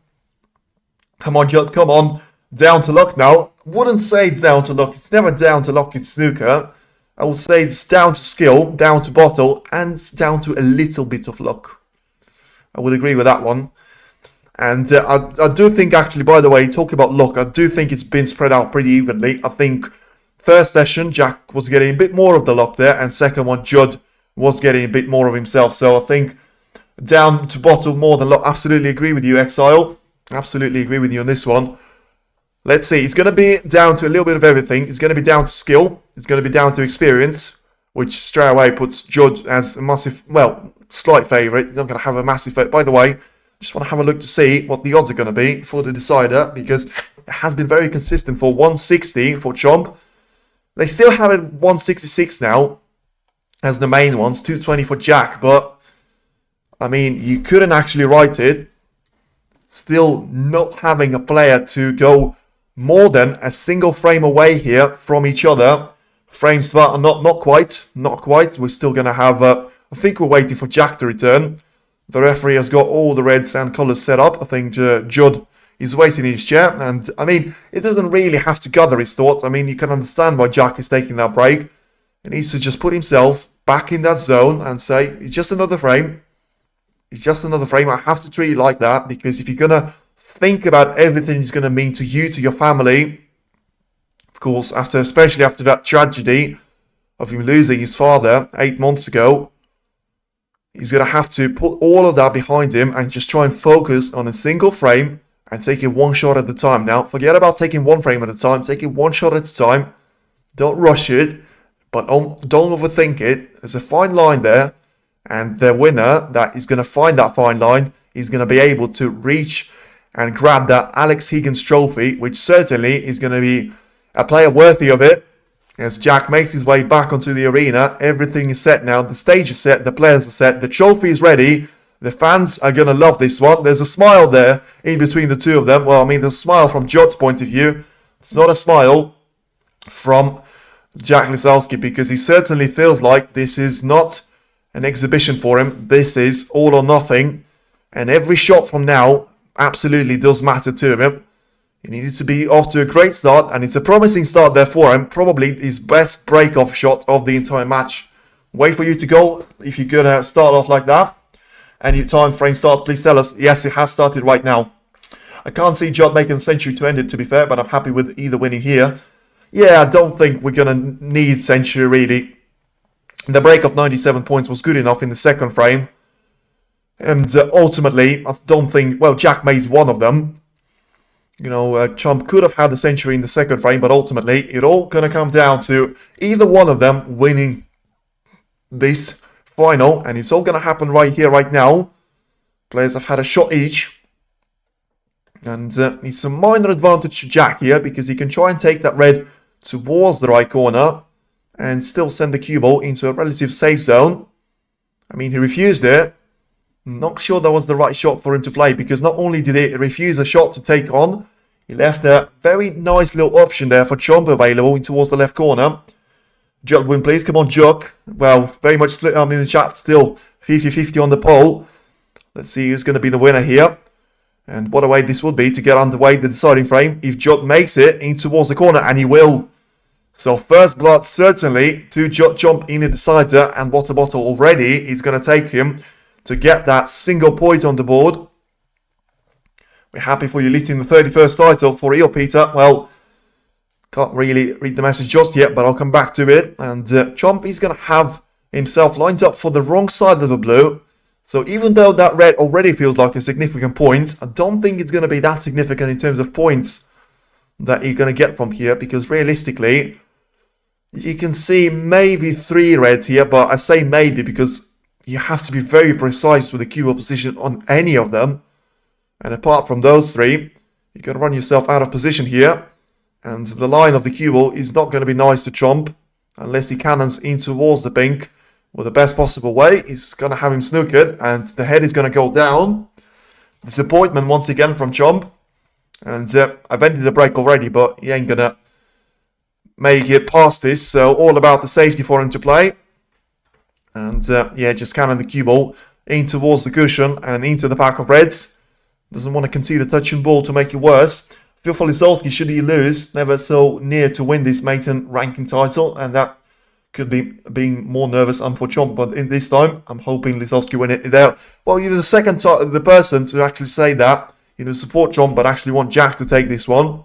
Come on, Judd, come on. Down to luck now. Wouldn't say it's down to luck. It's never down to luck in snooker. I would say it's down to skill, down to bottle, and it's down to a little bit of luck. I would agree with that one. And I do think, actually, by the way, talking about luck, I do think it's been spread out pretty evenly. I think first session, Jack was getting a bit more of the luck there, and second one, Judd was getting a bit more of himself. So I think down to bottle more than luck. Absolutely agree with you, Exile. Absolutely agree with you on this one. Let's see. It's going to be down to a little bit of everything. It's going to be down to skill. It's going to be down to experience, which straight away puts Judd as a massive, well, slight favourite. You're not going to have a massive favourite. By the way, just want to have a look to see what the odds are going to be for the decider, because it has been very consistent for 160 for Chomp. They still have it 166 now as the main ones, 220 for Jack, but I mean, you couldn't actually write it. Still not having a player to go more than a single frame away here from each other. Frames that are not quite. We're still going to have, I think we're waiting for Jack to return. The referee has got all the reds and colours set up. I think Judd is waiting in his chair. And, I mean, it doesn't really have to gather his thoughts. I mean, you can understand why Jack is taking that break. He needs to just put himself back in that zone and say, it's just another frame. It's just another frame. I have to treat it like that, because if you're going to think about everything it's going to mean to you, to your family, of course, especially after that tragedy of him losing his father 8 months ago, he's going to have to put all of that behind him and just try and focus on a single frame and take it 1 shot at a time. Now, forget about taking 1 frame at a time. Take it 1 shot at a time. Don't rush it, but don't overthink it. There's a fine line there, and the winner that is going to find that fine line is going to be able to reach and grab that Alex Higgins trophy, which certainly is going to be a player worthy of it. As Jack makes his way back onto the arena, everything is set now. The stage is set, the players are set, the trophy is ready. The fans are going to love this one. There's a smile there in between the two of them. Well, I mean, there's a smile from Judd's point of view. It's not a smile from Jack Lisowski, because he certainly feels like this is not an exhibition for him. This is all or nothing. And every shot from now absolutely does matter to him. He needed to be off to a great start, and it's a promising start there for him. Probably his best break-off shot of the entire match. Wait for you to go if you're going to start off like that. Any time frame start, please tell us. Yes, it has started right now. I can't see Judd making a century to end it, to be fair, but I'm happy with either winning here. Yeah, I don't think we're going to need century, really. The break of 97 points was good enough in the second frame. And ultimately, I don't think... Well, Jack made one of them. You know, Chomp could have had the century in the second frame, but ultimately, it all going to come down to either one of them winning this final. And it's all going to happen right here, right now. Players have had a shot each. And it's a minor advantage to Jack here, because he can try and take that red towards the right corner and still send the cue ball into a relative safe zone. I mean, he refused it. Not sure that was the right shot for him to play, because not only did he refuse a shot to take on, he left a very nice little option there for Chomp available in towards the left corner. Judd win, please. Come on, Judd. Well, very much split up in the chat still. 50-50 on the poll. Let's see who's going to be the winner here. And what a way this would be to get underway the deciding frame if Judd makes it in towards the corner, and he will. So first blood certainly to Judd Chomp in the decider, and water bottle already is going to take him to get that single point on the board. We're happy for you lifting the 31st title for Eel Peter. Well, Can't really read the message just yet, but I'll come back to it. And Chomp is going to have himself lined up for the wrong side of the blue. So even though that red already feels like a significant point, I don't think it's going to be that significant in terms of points that you're going to get from here. Because realistically, you can see maybe 3 reds here. But I say maybe because you have to be very precise with the cue position on any of them. And apart from those 3, you're going to run yourself out of position here. And the line of the cue ball is not going to be nice to Chomp unless he cannons in towards the pink with the best possible way. He's going to have him snookered and the head is going to go down. Disappointment once again from Chomp. And I've ended the break already, but he ain't going to make it past this. So all about the safety for him to play. And yeah, just cannon the cue ball in towards the cushion and into the pack of reds. Doesn't want to concede the touching ball to make it worse. Feel for Lisowski, should he lose, never so near to win this maiden ranking title, and that could be being more nervous for Chomp, but in this time, I'm hoping Lisowski win it out. Well, you're the second the person to actually say that, you know, support Chomp, but actually want Jack to take this one.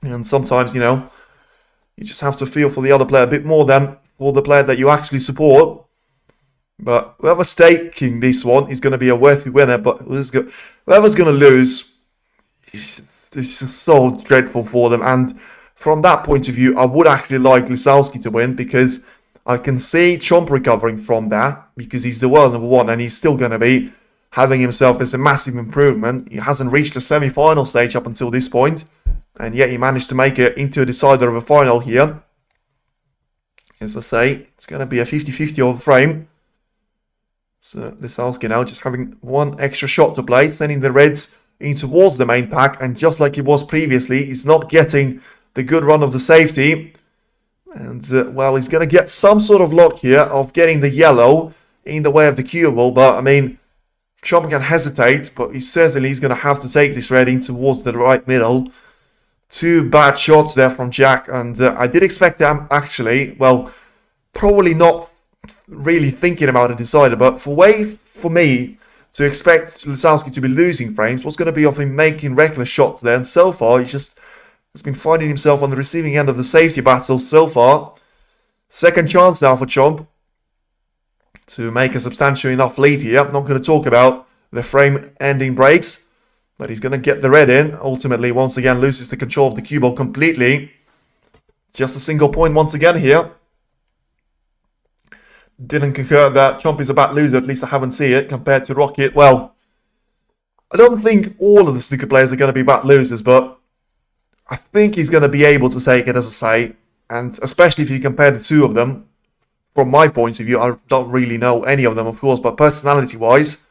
And sometimes, you know, you just have to feel for the other player a bit more than for the player that you actually support. But whoever's taking this one is going to be a worthy winner, but whoever's going to lose, it's just so dreadful for them. And from that point of view, I would actually like Lisowski to win because I can see Chomp recovering from that because he's the world number 1 and he's still going to be having himself as a massive improvement. He hasn't reached the semi-final stage up until this point, and yet he managed to make it into a decider of a final here. As I say, it's going to be a 50-50 over frame. So Lisowski now just having one extra shot to play, sending the reds in towards the main pack, and just like it was previously, he's not getting the good run of the safety. And well, he's going to get some sort of luck here of getting the yellow in the way of the cue ball, but I mean, Chomp can hesitate, but he certainly is going to have to take this red in towards the right middle. 2 bad shots there from Jack, and I did expect him actually, well, probably not really thinking about a decider, but for me to expect Lisowski to be losing frames was going to be of him making reckless shots there, and so far he just has been finding himself on the receiving end of the safety battle so far. Second chance now for Chomp to make a substantial enough lead here. I'm not going to talk about the frame ending breaks, but he's going to get the red in. Ultimately, once again, loses the control of the cue ball completely. Just a single point once again here. Didn't concur that Chomp is a bad loser, at least I haven't seen it, compared to Rocket. Well, I don't think all of the snooker players are going to be bad losers, but I think he's going to be able to take it, as I say, and especially if you compare the 2 of them, from my point of view, I don't really know any of them, of course, but personality-wise,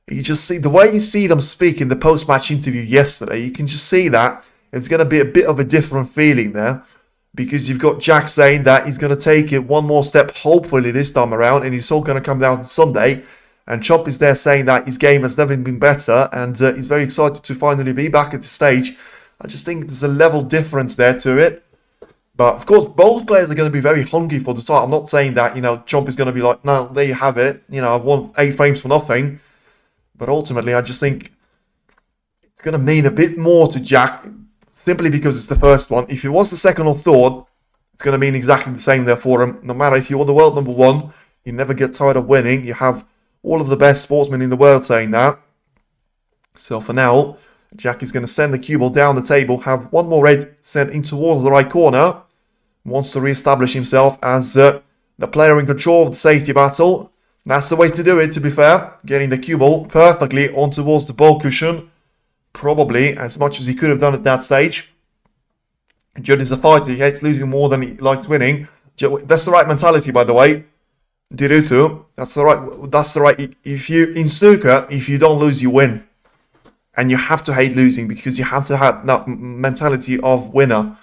you just see, the way you see them speak in the post-match interview yesterday, you can just see that it's going to be a bit of a different feeling there. Because you've got Jack saying that he's going to take it one more step, hopefully this time around, and it's all going to come down to Sunday. And Chomp is there saying that his game has never been better, and he's very excited to finally be back at the stage. I just think there's a level difference there to it. But of course, both players are going to be very hungry for the title. I'm not saying that, you know, Chomp is going to be like, no, there you have it. You know, I've won 8 frames for nothing. But ultimately, I just think it's going to mean a bit more to Jack. Simply because it's the first one. If it was the second or third, it's going to mean exactly the same there for him. No matter if you're the world number 1, you never get tired of winning. You have all of the best sportsmen in the world saying that. So for now, Jack is going to send the cue ball down the table, have one more red sent in towards the right corner. Wants to re-establish himself as the player in control of the safety battle. That's the way to do it, to be fair. Getting the cue ball perfectly on towards the ball cushion. Probably as much as he could have done at that stage. Judd is a fighter. He hates losing more than he likes winning. That's the right mentality, by the way. Dirutu. That's the right. If you in snooker, if you don't lose, you win, and you have to hate losing because you have to have that mentality of winner.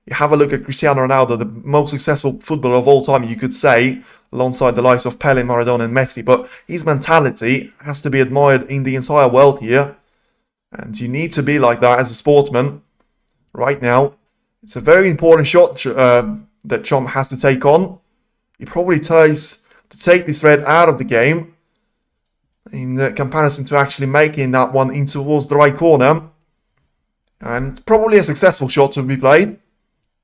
You have a look at Cristiano Ronaldo, the most successful footballer of all time, you could say, alongside the likes of Pelé, Maradona, and Messi. But his mentality has to be admired in the entire world here. And you need to be like that as a sportsman. Right now, it's a very important shot that Chomp has to take on. He probably tries to take this red out of the game in comparison to actually making that one in towards the right corner. And probably a successful shot to be played.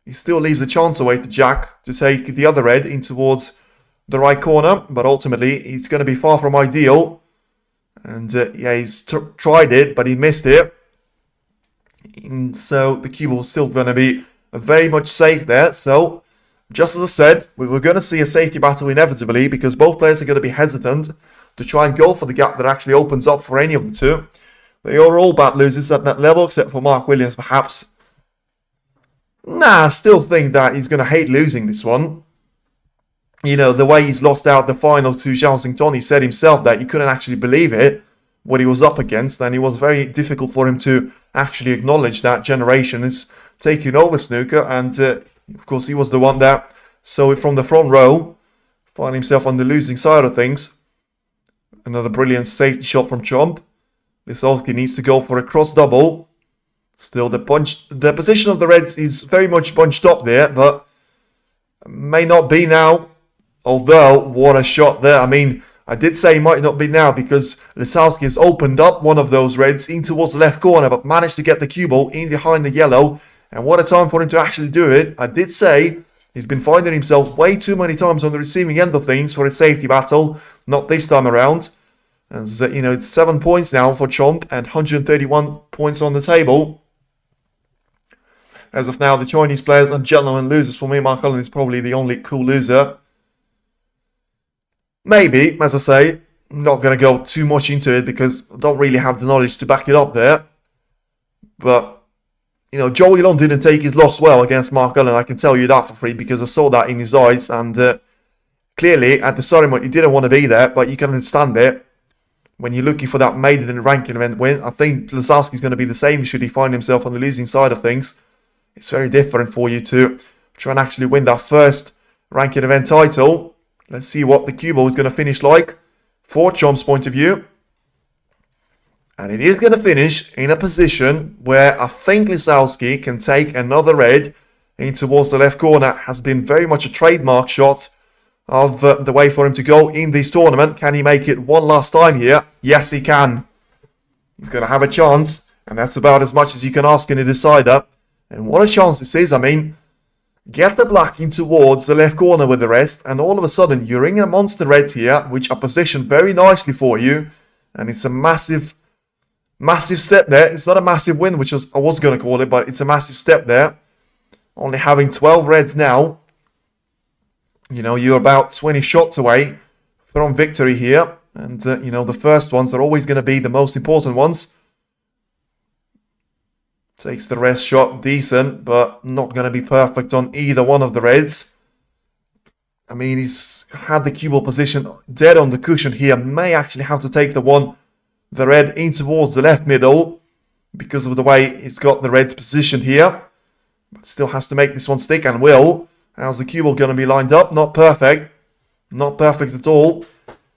He still leaves a chance away to Jack to take the other red in towards the right corner, but ultimately it's going to be far from ideal. And yeah, he's tried it, but he missed it. And so the cue ball's still going to be very much safe there. So, just as I said, we were going to see a safety battle inevitably because both players are going to be hesitant to try and go for the gap that actually opens up for any of the two. They are all bad losers at that level, except for Mark Williams, perhaps. Nah, I still think that he's going to hate losing this one. You know, the way he's lost out the final to Zhao Xington, he said himself that he couldn't actually believe it, what he was up against, and it was very difficult for him to actually acknowledge that generation is taking over snooker, and of course he was the one that saw it from the front row, find himself on the losing side of things. Another brilliant safety shot from Chomp. Lisowski needs to go for a cross double. Still, the position of the Reds is very much bunched up there, but may not be now. Although, what a shot there. I mean, I did say it might not be now because Lisowski has opened up one of those Reds in towards the left corner, but managed to get the cue ball in behind the yellow. And what a time for him to actually do it. I did say he's been finding himself way too many times on the receiving end of things for a safety battle. Not this time around. As you know, it's 7 points now for Chomp and 131 points on the table. As of now, the Chinese players are gentlemen losers. For me, Mark Cullen is probably the only cool loser. Maybe, as I say, I'm not going to go too much into it because I don't really have the knowledge to back it up there. But, you know, Joey Long didn't take his loss well against Mark Cullen. I can tell you that for free because I saw that in his eyes. And clearly, at the ceremony, he didn't want to be there, but you can understand it. When you're looking for that maiden ranking event win, I think Lisowski's going to be the same should he find himself on the losing side of things. It's very different for you to try and actually win that first ranking event title. Let's see what the cue ball is going to finish like for Chomp's point of view. And it is going to finish in a position where I think Lisowski can take another red in towards the left corner. Has been very much a trademark shot of the way for him to go in this tournament. Can he make it one last time here? Yes, he can. He's going to have a chance, and that's about as much as you can ask in a decider. And what a chance this is. I mean, get the black in towards the left corner with the rest, and all of a sudden you're in a monster red here, which are positioned very nicely for you. And it's a massive step there. It's not a massive win, which I was going to call it, but it's a massive step there. Only having 12 reds now. You know, you're about 20 shots away from victory here. And, you know, the first ones are always going to be the most important ones. Takes the rest shot decent, but not going to be perfect on either one of the reds. I mean, he's had the cue ball position dead on the cushion here. May actually have to take the red in towards the left middle because of the way he's got the reds positioned here. But still has to make this one stick and will. How's the cue ball going to be lined up? Not perfect. Not perfect at all.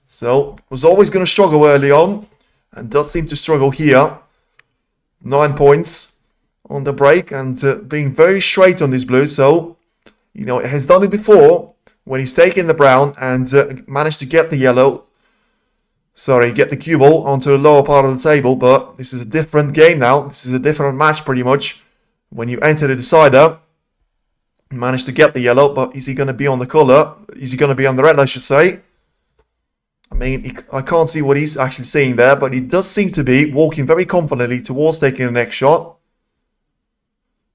So, was always going to struggle early on. And does seem to struggle here. 9 points on the break. And being very straight on this blue. So, you know, it has done it before. When he's taken the brown and managed to get the yellow. Sorry, get the cue ball onto the lower part of the table. But this is a different game now. This is a different match pretty much. When you enter the decider. Managed to get the yellow, but is he going to be on the colour? Is he going to be on the red, I should say? I mean, I can't see what he's actually seeing there, but he does seem to be walking very confidently towards taking the next shot.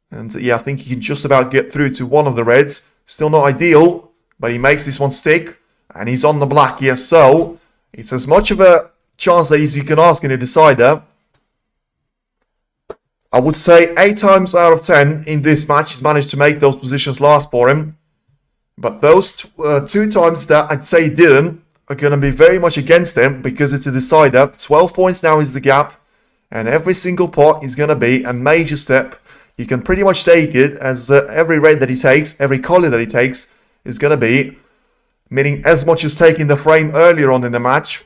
And yeah, I think he can just about get through to one of the reds. Still not ideal, but he makes this one stick. And he's on the black here, so it's as much of a chance as you can ask in a decider. I would say 8 times out of 10 in this match he's managed to make those positions last for him. But those 2 times that I'd say he didn't are going to be very much against him because it's a decider. 12 points now is the gap. And every single pot is going to be a major step. You can pretty much take it as every red that he takes, every colour that he takes is going to be. Meaning as much as taking the frame earlier on in the match.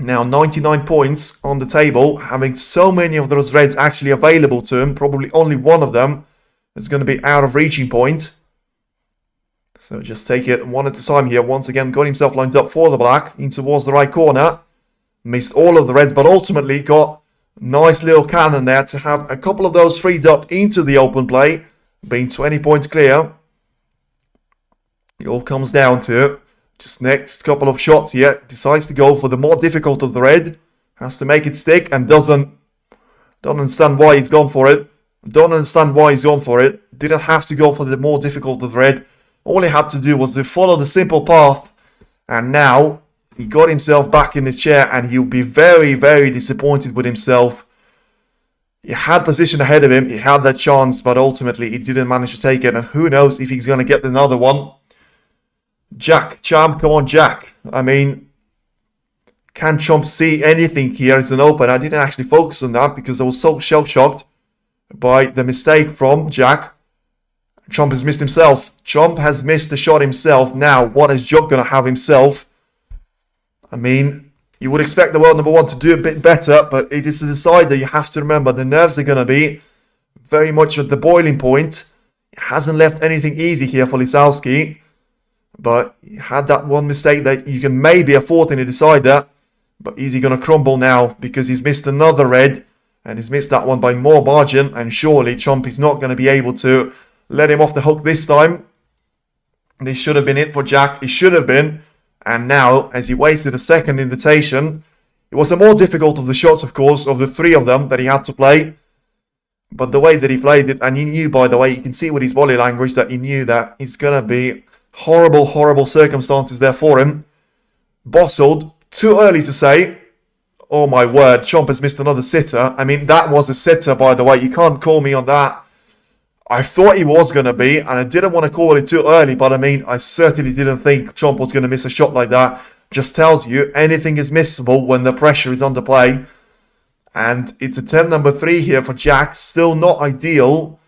Now 99 points on the table, having so many of those reds actually available to him. Probably only one of them is going to be out of reaching point. So just take it one at a time here. Once again, got himself lined up for the black in towards the right corner. Missed all of the reds, but ultimately got nice little cannon there to have a couple of those freed up into the open play. being 20 points clear. It all comes down to just next couple of shots here. Decides to go for the more difficult of the red. Has to make it stick and don't understand why he's gone for it. Don't understand why he's gone for it. Didn't have to go for the more difficult of the red. All he had to do was to follow the simple path. And now he got himself back in his chair and he'll be very, very disappointed with himself. He had position ahead of him. He had that chance, but ultimately he didn't manage to take it. And who knows if he's going to get another one. Jack, champ, come on, Jack. I mean, can Chomp see anything here as an open? I didn't actually focus on that because I was so shell-shocked by the mistake from Jack. Chomp has missed himself. Chomp has missed the shot himself. Now, what is Judd going to have himself? I mean, you would expect the world number one to do a bit better, but it is a decider. You have to remember the nerves are going to be very much at the boiling point. It hasn't left anything easy here for Lisowski. But he had that one mistake that you can maybe afford in a decider. But is he going to crumble now? Because he's missed another red. And he's missed that one by more margin. And surely Chomp is not going to be able to let him off the hook this time. This should have been it for Jack. It should have been. And now, as he wasted a second invitation, it was the more difficult of the shots, of course, of the three of them that he had to play. But the way that he played it, and he knew, by the way, you can see with his body language that he knew that it's going to be horrible, horrible circumstances there for him. Bostled, too early to say. Oh my word, Chomp has missed another sitter. I mean, that was a sitter, by the way. You can't call me on that. I thought he was going to be, and I didn't want to call it too early, but I mean, I certainly didn't think Chomp was going to miss a shot like that. Just tells you anything is missable when the pressure is under play. And it's attempt number 3 here for Jack. Still not ideal,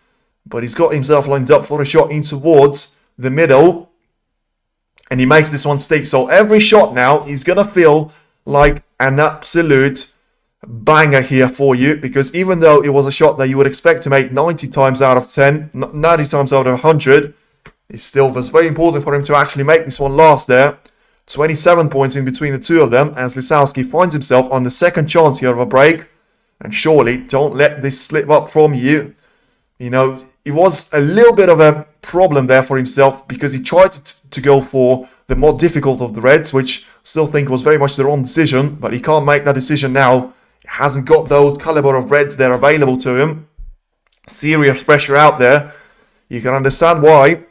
but he's got himself lined up for a shot in towards the middle. And he makes this one stick. So every shot now is going to feel like an absolute banger here for you. Because even though it was a shot that you would expect to make 90 times out of 10, 90 times out of 100, it still was very important for him to actually make this one last there. 27 points in between the two of them as Lisowski finds himself on the second chance here of a break. And surely don't let this slip up from you. You know, it was a little bit of a problem there for himself because he tried to go for the more difficult of the reds, which I still think was very much the wrong decision, but he can't make that decision now. He hasn't got those caliber of reds there available to him. Serious pressure out there. You can understand why.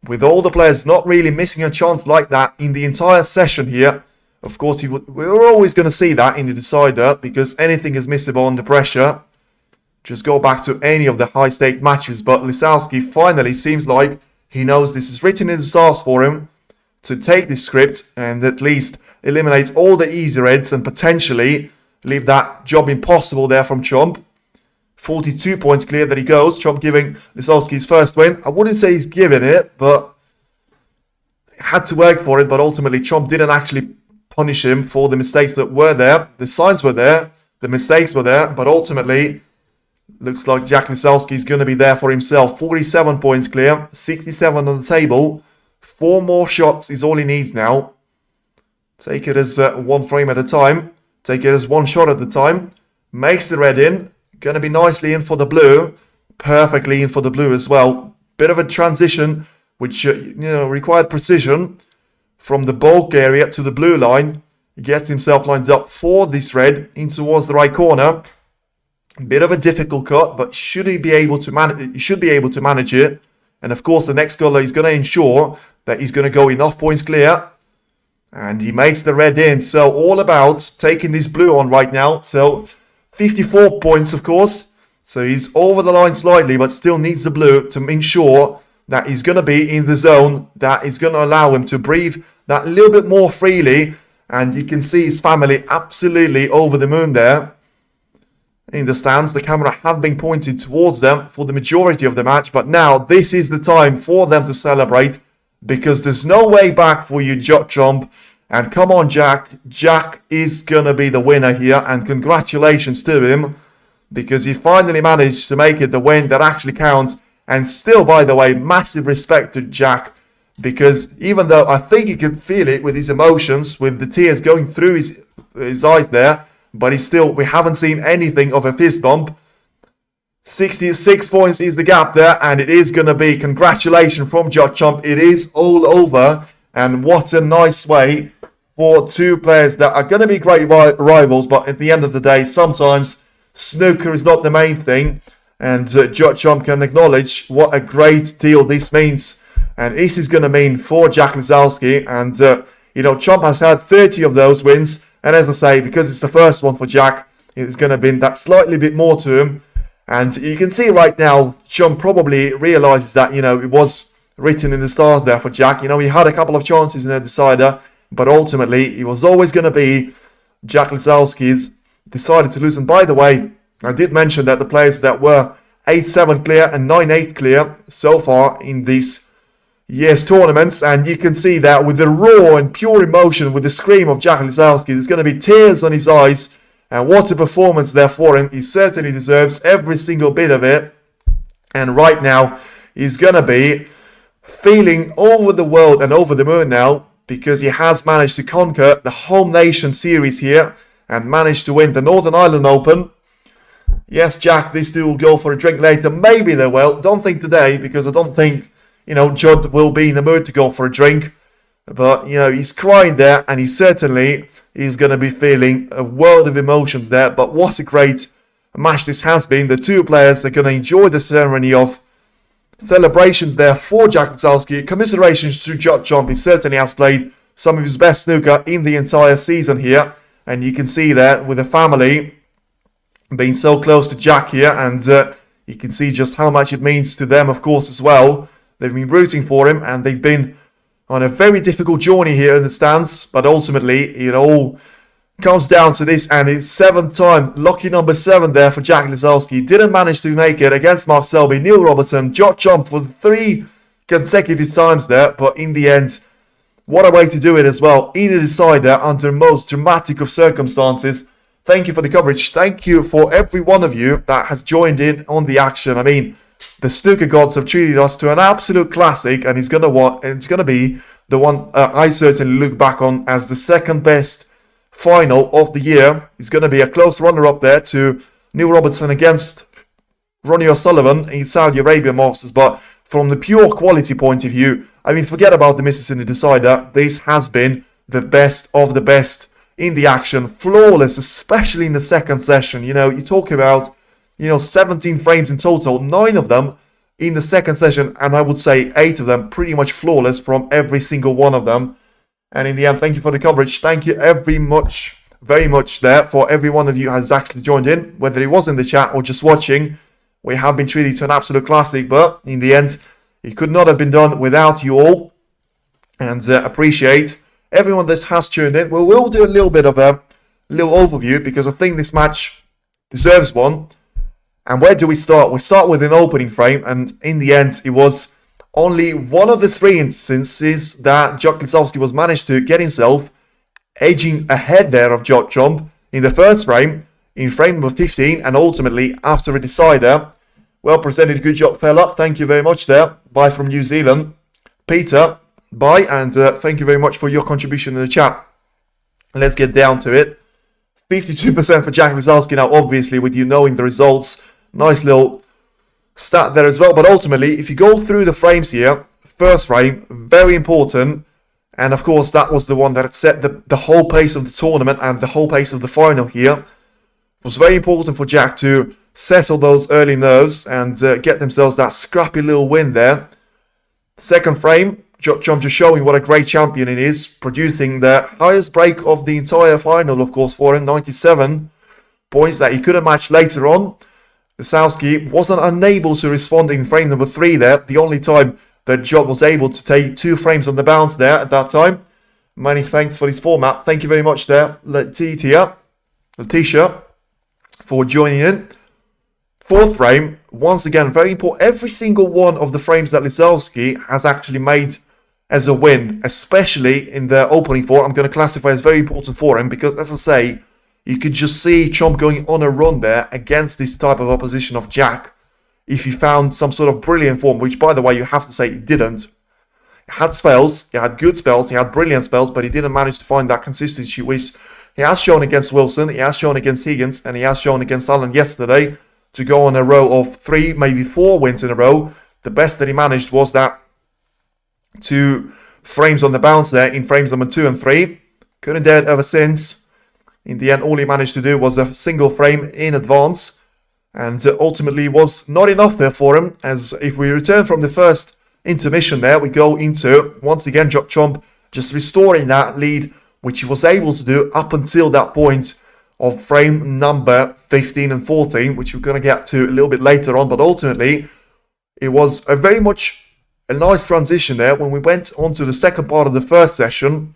With all the players not really missing a chance like that in the entire session here, of course, we're always going to see that in the decider because anything is missable under pressure. Just go back to any of the high-stakes matches. But Lisowski finally seems like he knows this is written in the stars for him to take this script and at least eliminate all the easy reds and potentially leave that job impossible there from Chomp. 42 points clear that he goes. Chomp giving Lisowski his first win. I wouldn't say he's given it, but had to work for it. But ultimately, Chomp didn't actually punish him for the mistakes that were there. The signs were there. The mistakes were there. But ultimately, looks like Jack Lisowski is going to be there for himself. 47 points clear. 67 on the table. 4 more shots is all he needs now. Take it as one frame at a time. Take it as one shot at a time. Makes the red in. Going to be nicely in for the blue. Perfectly in for the blue as well. Bit of a transition, which required precision. From the bulk area to the blue line. He gets himself lined up for this red in towards the right corner. Bit of a difficult cut, but should he be able to manage? He should be able to manage it. And of course, the next colour is going to ensure that he's going to go enough points clear. And he makes the red in. So all about taking this blue on right now. So 54 points, of course. So he's over the line slightly, but still needs the blue to ensure that he's going to be in the zone. That is going to allow him to breathe that little bit more freely. And you can see his family absolutely over the moon there. In the stands, the camera have been pointed towards them for the majority of the match. But now, this is the time for them to celebrate. Because there's no way back for you, Judd Chomp. And come on, Jack. Jack is going to be the winner here. And congratulations to him. Because he finally managed to make it the win that actually counts. And still, by the way, massive respect to Jack. Because even though I think he could feel it with his emotions, with the tears going through his eyes there. But we haven't seen anything of a fist bump. 66 points is the gap there, and it is going to be congratulations from Judd. It is all over, and what a nice way for two players that are going to be great rivals, but at the end of the day, sometimes snooker is not the main thing, and Judd can acknowledge what a great deal this means, and this is going to mean for Jack Lisowski, and Chomp has had 30 of those wins, and as I say, because it's the first one for Jack, it's going to be that slightly bit more to him. And you can see right now, Chum probably realises that, it was written in the stars there for Jack. He had a couple of chances in the decider, but ultimately, it was always going to be Jack Lisowski's decided to lose. And by the way, I did mention that the players that were 8-7 clear and 9-8 clear so far in these year's tournaments. And you can see that with the raw and pure emotion, with the scream of Jack Lisowski, there's going to be tears on his eyes. And what a performance there for him. He certainly deserves every single bit of it. And right now, he's going to be feeling over the world and over the moon now, because he has managed to conquer the Home Nation Series here and managed to win the Northern Ireland Open. Yes, Jack, these two will go for a drink later. Maybe they will. Don't think today, because I don't think, Judd will be in the mood to go for a drink. But, he's crying there, and he certainly is going to be feeling a world of emotions there. But what a great match this has been. The two players are going to enjoy the ceremony of celebrations there for Jack Lisowski. Commiserations to Judd. He certainly has played some of his best snooker in the entire season here. And you can see that with the family being so close to Jack here. And you can see just how much it means to them, of course, as well. They've been rooting for him, and they've been on a very difficult journey here in the stands, but ultimately it all comes down to this, and it's 7th time, lucky number 7 there for Jack Lisowski. Didn't manage to make it against Mark Selby, Neil Robertson, Judd for 3 consecutive times there, but in the end, what a way to do it as well, in a decider under most dramatic of circumstances. Thank you for the coverage. Thank you for every one of you that has joined in on the action. I mean, the snooker gods have treated us to an absolute classic, and it's going to be the one I certainly look back on as the second best final of the year. It's going to be a close runner-up there to Neil Robertson against Ronnie O'Sullivan in Saudi Arabia Masters. But from the pure quality point of view, I mean, forget about the misses in the decider. This has been the best of the best in the action. Flawless, especially in the second session. You talk about 17 frames in total, 9 of them in the second session, and I would say 8 of them pretty much flawless from every single one of them. And in the end, thank you for the coverage. Thank you very much there for every one of you who has actually joined in, whether it was in the chat or just watching. We have been treated to an absolute classic, but in the end, it could not have been done without you all. And appreciate everyone that has tuned in. We will do a little bit of a little overview, because I think this match deserves one. And where do we start? We start with an opening frame, and in the end, it was only one of the 3 instances that Jack Lisowski was managed to get himself edging ahead there of Judd in the first frame, in frame number 15, and ultimately after a decider. Well presented, good job, fella. Thank you very much there. Bye from New Zealand. Peter, bye, and thank you very much for your contribution in the chat. Let's get down to it. 52% for Jack Lisowski now, obviously, with you knowing the results. Nice little stat there as well. But ultimately, if you go through the frames here, first frame, very important. And of course, that was the one that had set the whole pace of the tournament and the whole pace of the final here. It was very important for Jack to settle those early nerves and get themselves that scrappy little win there. Second frame, Judd just showing what a great champion it is, producing the highest break of the entire final, of course, for him, 97 points that he could have matched later on. Lisowski wasn't unable to respond in frame number 3 there, the only time that Judd was able to take 2 frames on the bounce there at that time. Many thanks for this format. Thank you very much there, Letitia, for joining in. Fourth frame, once again, very important. Every single one of the frames that Lisowski has actually made as a win, especially in the opening 4, I'm going to classify as very important for him, because, as I say, you could just see Chomp going on a run there against this type of opposition of Jack. If he found some sort of brilliant form, which, by the way, you have to say he didn't. He had spells, he had good spells, he had brilliant spells, but he didn't manage to find that consistency, which he has shown against Wilson, he has shown against Higgins, and he has shown against Allen yesterday. to go on a row of 3, maybe 4 wins in a row. The best that he managed was that 2 frames on the bounce there in frames number 2 and 3. Couldn't do it ever since. In the end, all he managed to do was a single frame in advance, and ultimately was not enough there for him, as if we return from the first intermission there, we go into, once again, Chomp just restoring that lead, which he was able to do up until that point of frame number 15 and 14, which we're going to get to a little bit later on, but ultimately, it was a very much a nice transition there. When we went on to the second part of the first session,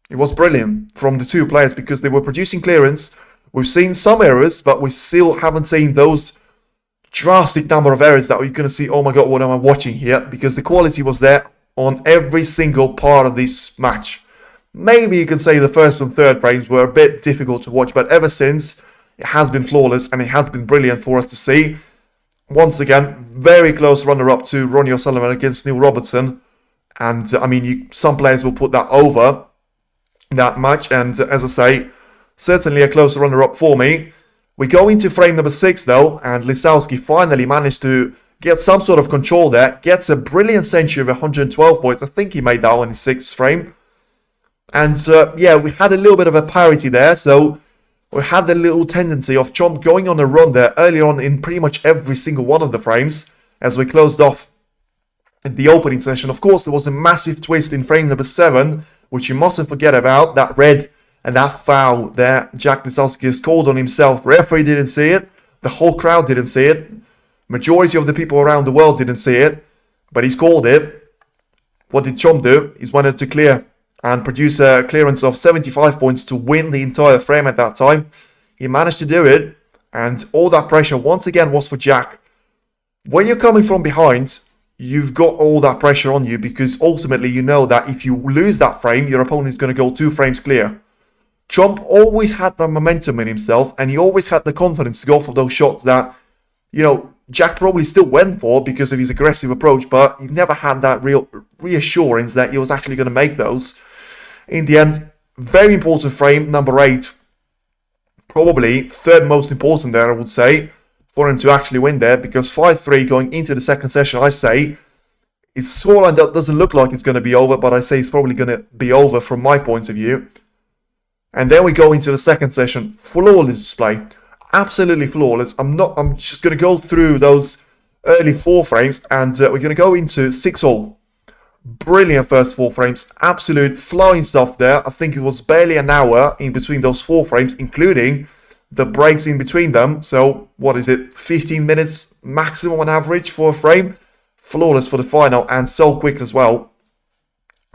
it was brilliant from the 2 players because they were producing clearance. We've seen some errors, but we still haven't seen those drastic number of errors that we're going to see. Oh my god, what am I watching here? Because the quality was there on every single part of this match. Maybe you can say the first and third frames were a bit difficult to watch, but ever since, it has been flawless and it has been brilliant for us to see. Once again, very close runner-up to Ronnie O'Sullivan against Neil Robertson. And, I mean, some players will put that over that match. And, as I say, certainly a close runner-up for me. We go into frame number 6, though. And Lisowski finally managed to get some sort of control there. Gets a brilliant century of 112 points. I think he made that one in 6th frame. And, yeah, we had a little bit of a parity there. So we had the little tendency of Chomp going on a run there early on in pretty much every single one of the frames as we closed off in the opening session. Of course, there was a massive twist in frame number 7, which you mustn't forget about. That red and that foul there. Jack Lisowski has called on himself. Referee didn't see it. The whole crowd didn't see it. Majority of the people around the world didn't see it. But he's called it. What did Chomp do? He's wanted to clear and produce a clearance of 75 points to win the entire frame at that time. He managed to do it, and all that pressure once again was for Jack. When you're coming from behind, you've got all that pressure on you because ultimately you know that if you lose that frame, your opponent is going to go 2 frames clear. Chomp always had the momentum in himself, and he always had the confidence to go for those shots that, you know, Jack probably still went for because of his aggressive approach, but he never had that real reassurance that he was actually going to make those. In the end, very important frame, number 8. Probably third most important there, I would say, for him to actually win there. Because 5-3 going into the second session, I say, it's scoreline that doesn't look like it's going to be over. But I say it's probably going to be over from my point of view. And then we go into the second session. Flawless display. Absolutely flawless. I'm just going to go through those early 4 frames. And we're going to go into 6-all. Brilliant first 4 frames, absolute flying stuff there. I think it was barely an hour in between those 4 frames, including the breaks in between them. So, what is it, 15 minutes maximum on average for a frame? Flawless for the final, and so quick as well.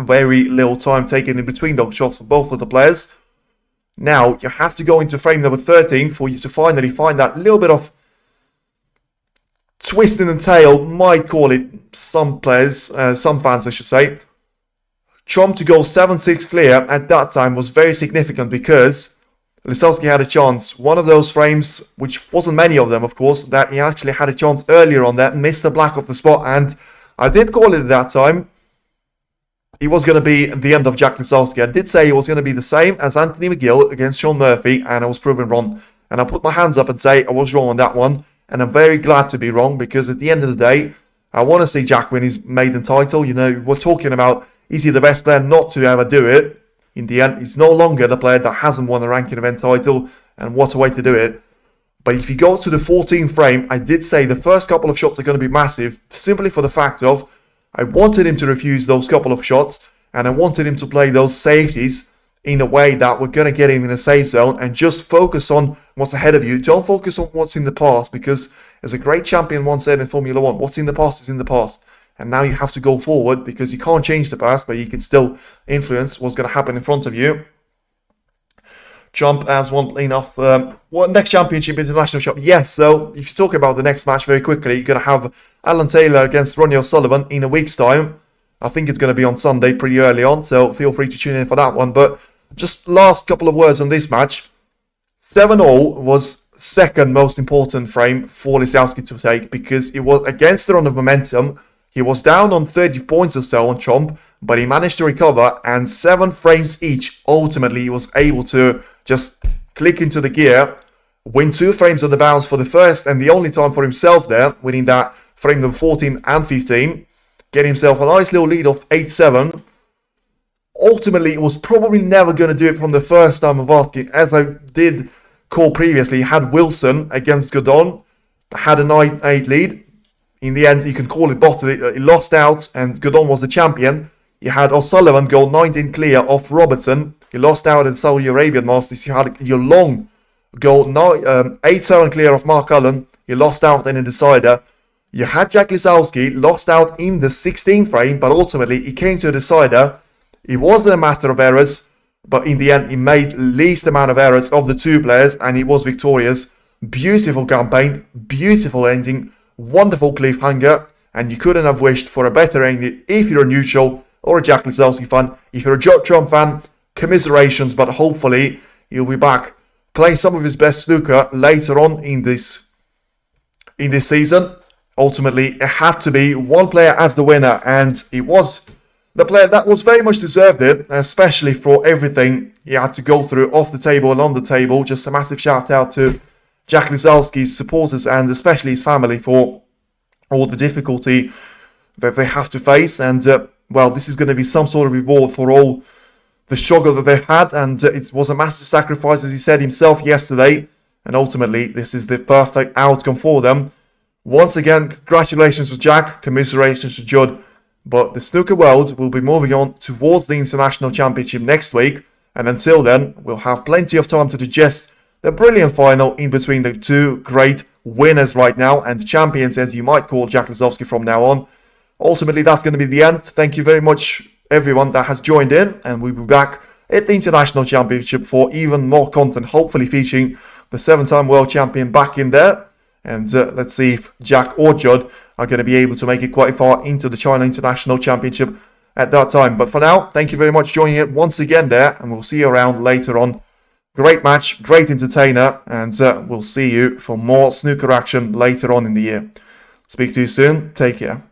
Very little time taken in between those shots for both of the players. Now, you have to go into frame number 13 for you to finally find that little bit of twist in the tail, might call it some players, some fans I should say. Chomp to go 7-6 clear at that time was very significant because Lisowski had a chance. One of those frames, which wasn't many of them of course, that he actually had a chance earlier on that, missed the black off the spot, and I did call it at that time. It was going to be the end of Jack Lisowski. I did say it was going to be the same as Anthony McGill against Sean Murphy, and I was proven wrong. And I put my hands up and say I was wrong on that one. And I'm very glad to be wrong because at the end of the day, I want to see Jack win his maiden title. You know, we're talking about, is he the best player not to ever do it? In the end, he's no longer the player that hasn't won a ranking event title, and what a way to do it. But if you go to the 14th frame, I did say the first couple of shots are going to be massive, simply for the fact of, I wanted him to refuse those couple of shots, and I wanted him to play those safeties in a way that we're going to get him in a safe zone and just focus on what's ahead of you. Don't focus on what's in the past, because as a great champion once said in Formula 1, what's in the past is in the past. And now you have to go forward because you can't change the past, but you can still influence what's going to happen in front of you. Chomp has won enough. Next championship, international shop. Yes, so if you talk about the next match very quickly, you're going to have Alan Taylor against Ronnie O'Sullivan in a week's time. I think it's going to be on Sunday pretty early on, so feel free to tune in for that one. But just last couple of words on this match. 7-all was second most important frame for Lisowski to take because it was against the run of momentum. He was down on 30 points or so on Chomp, but he managed to recover, and 7 frames each, ultimately he was able to just click into the gear, win 2 frames on the bounce for the first and the only time for himself there, winning that frame number 14 and 15. Get himself a nice little lead of 8-7. Ultimately, it was probably never going to do it from the first time of asking. As I did call previously, had Wilson against Godon, had a 9-8 lead. In the end, you can call it bottled. He lost out, and Godon was the champion. You had O'Sullivan go 19 clear off Robertson. He lost out in Saudi Arabian Masters. You had your Long go 8-7 clear off Mark Allen. He lost out in a decider. You had Jack Lisowski, lost out in the 16th frame, but ultimately he came to a decider. It wasn't a matter of errors, but in the end he made least amount of errors of the 2 players, and he was victorious. Beautiful campaign, beautiful ending, wonderful cliffhanger, and you couldn't have wished for a better ending if you're a neutral or a Jack Lisowski fan. If you're a Judd Trump fan, commiserations, but hopefully he'll be back playing some of his best snooker later on in this season. Ultimately, it had to be one player as the winner, and it was the player that was very much deserved it, especially for everything he had to go through off the table and on the table. Just a massive shout out to Jack Lisowski's supporters and especially his family for all the difficulty that they have to face. And, well, this is going to be some sort of reward for all the struggle that they've had. And it was a massive sacrifice, as he said himself yesterday. And ultimately, this is the perfect outcome for them. Once again, congratulations to Jack, commiserations to Judd, but the snooker world will be moving on towards the International Championship next week, and until then, we'll have plenty of time to digest the brilliant final in between the 2 great winners right now, and the champions, as you might call Jack Lisowski from now on. Ultimately, that's going to be the end. Thank you very much, everyone that has joined in, and we'll be back at the International Championship for even more content, hopefully featuring the 7-time world champion back in there. And let's see if Jack or Judd are going to be able to make it quite far into the China International Championship at that time. But for now, thank you very much for joining it once again there. And we'll see you around later on. Great match, great entertainer. And we'll see you for more snooker action later on in the year. Speak to you soon. Take care.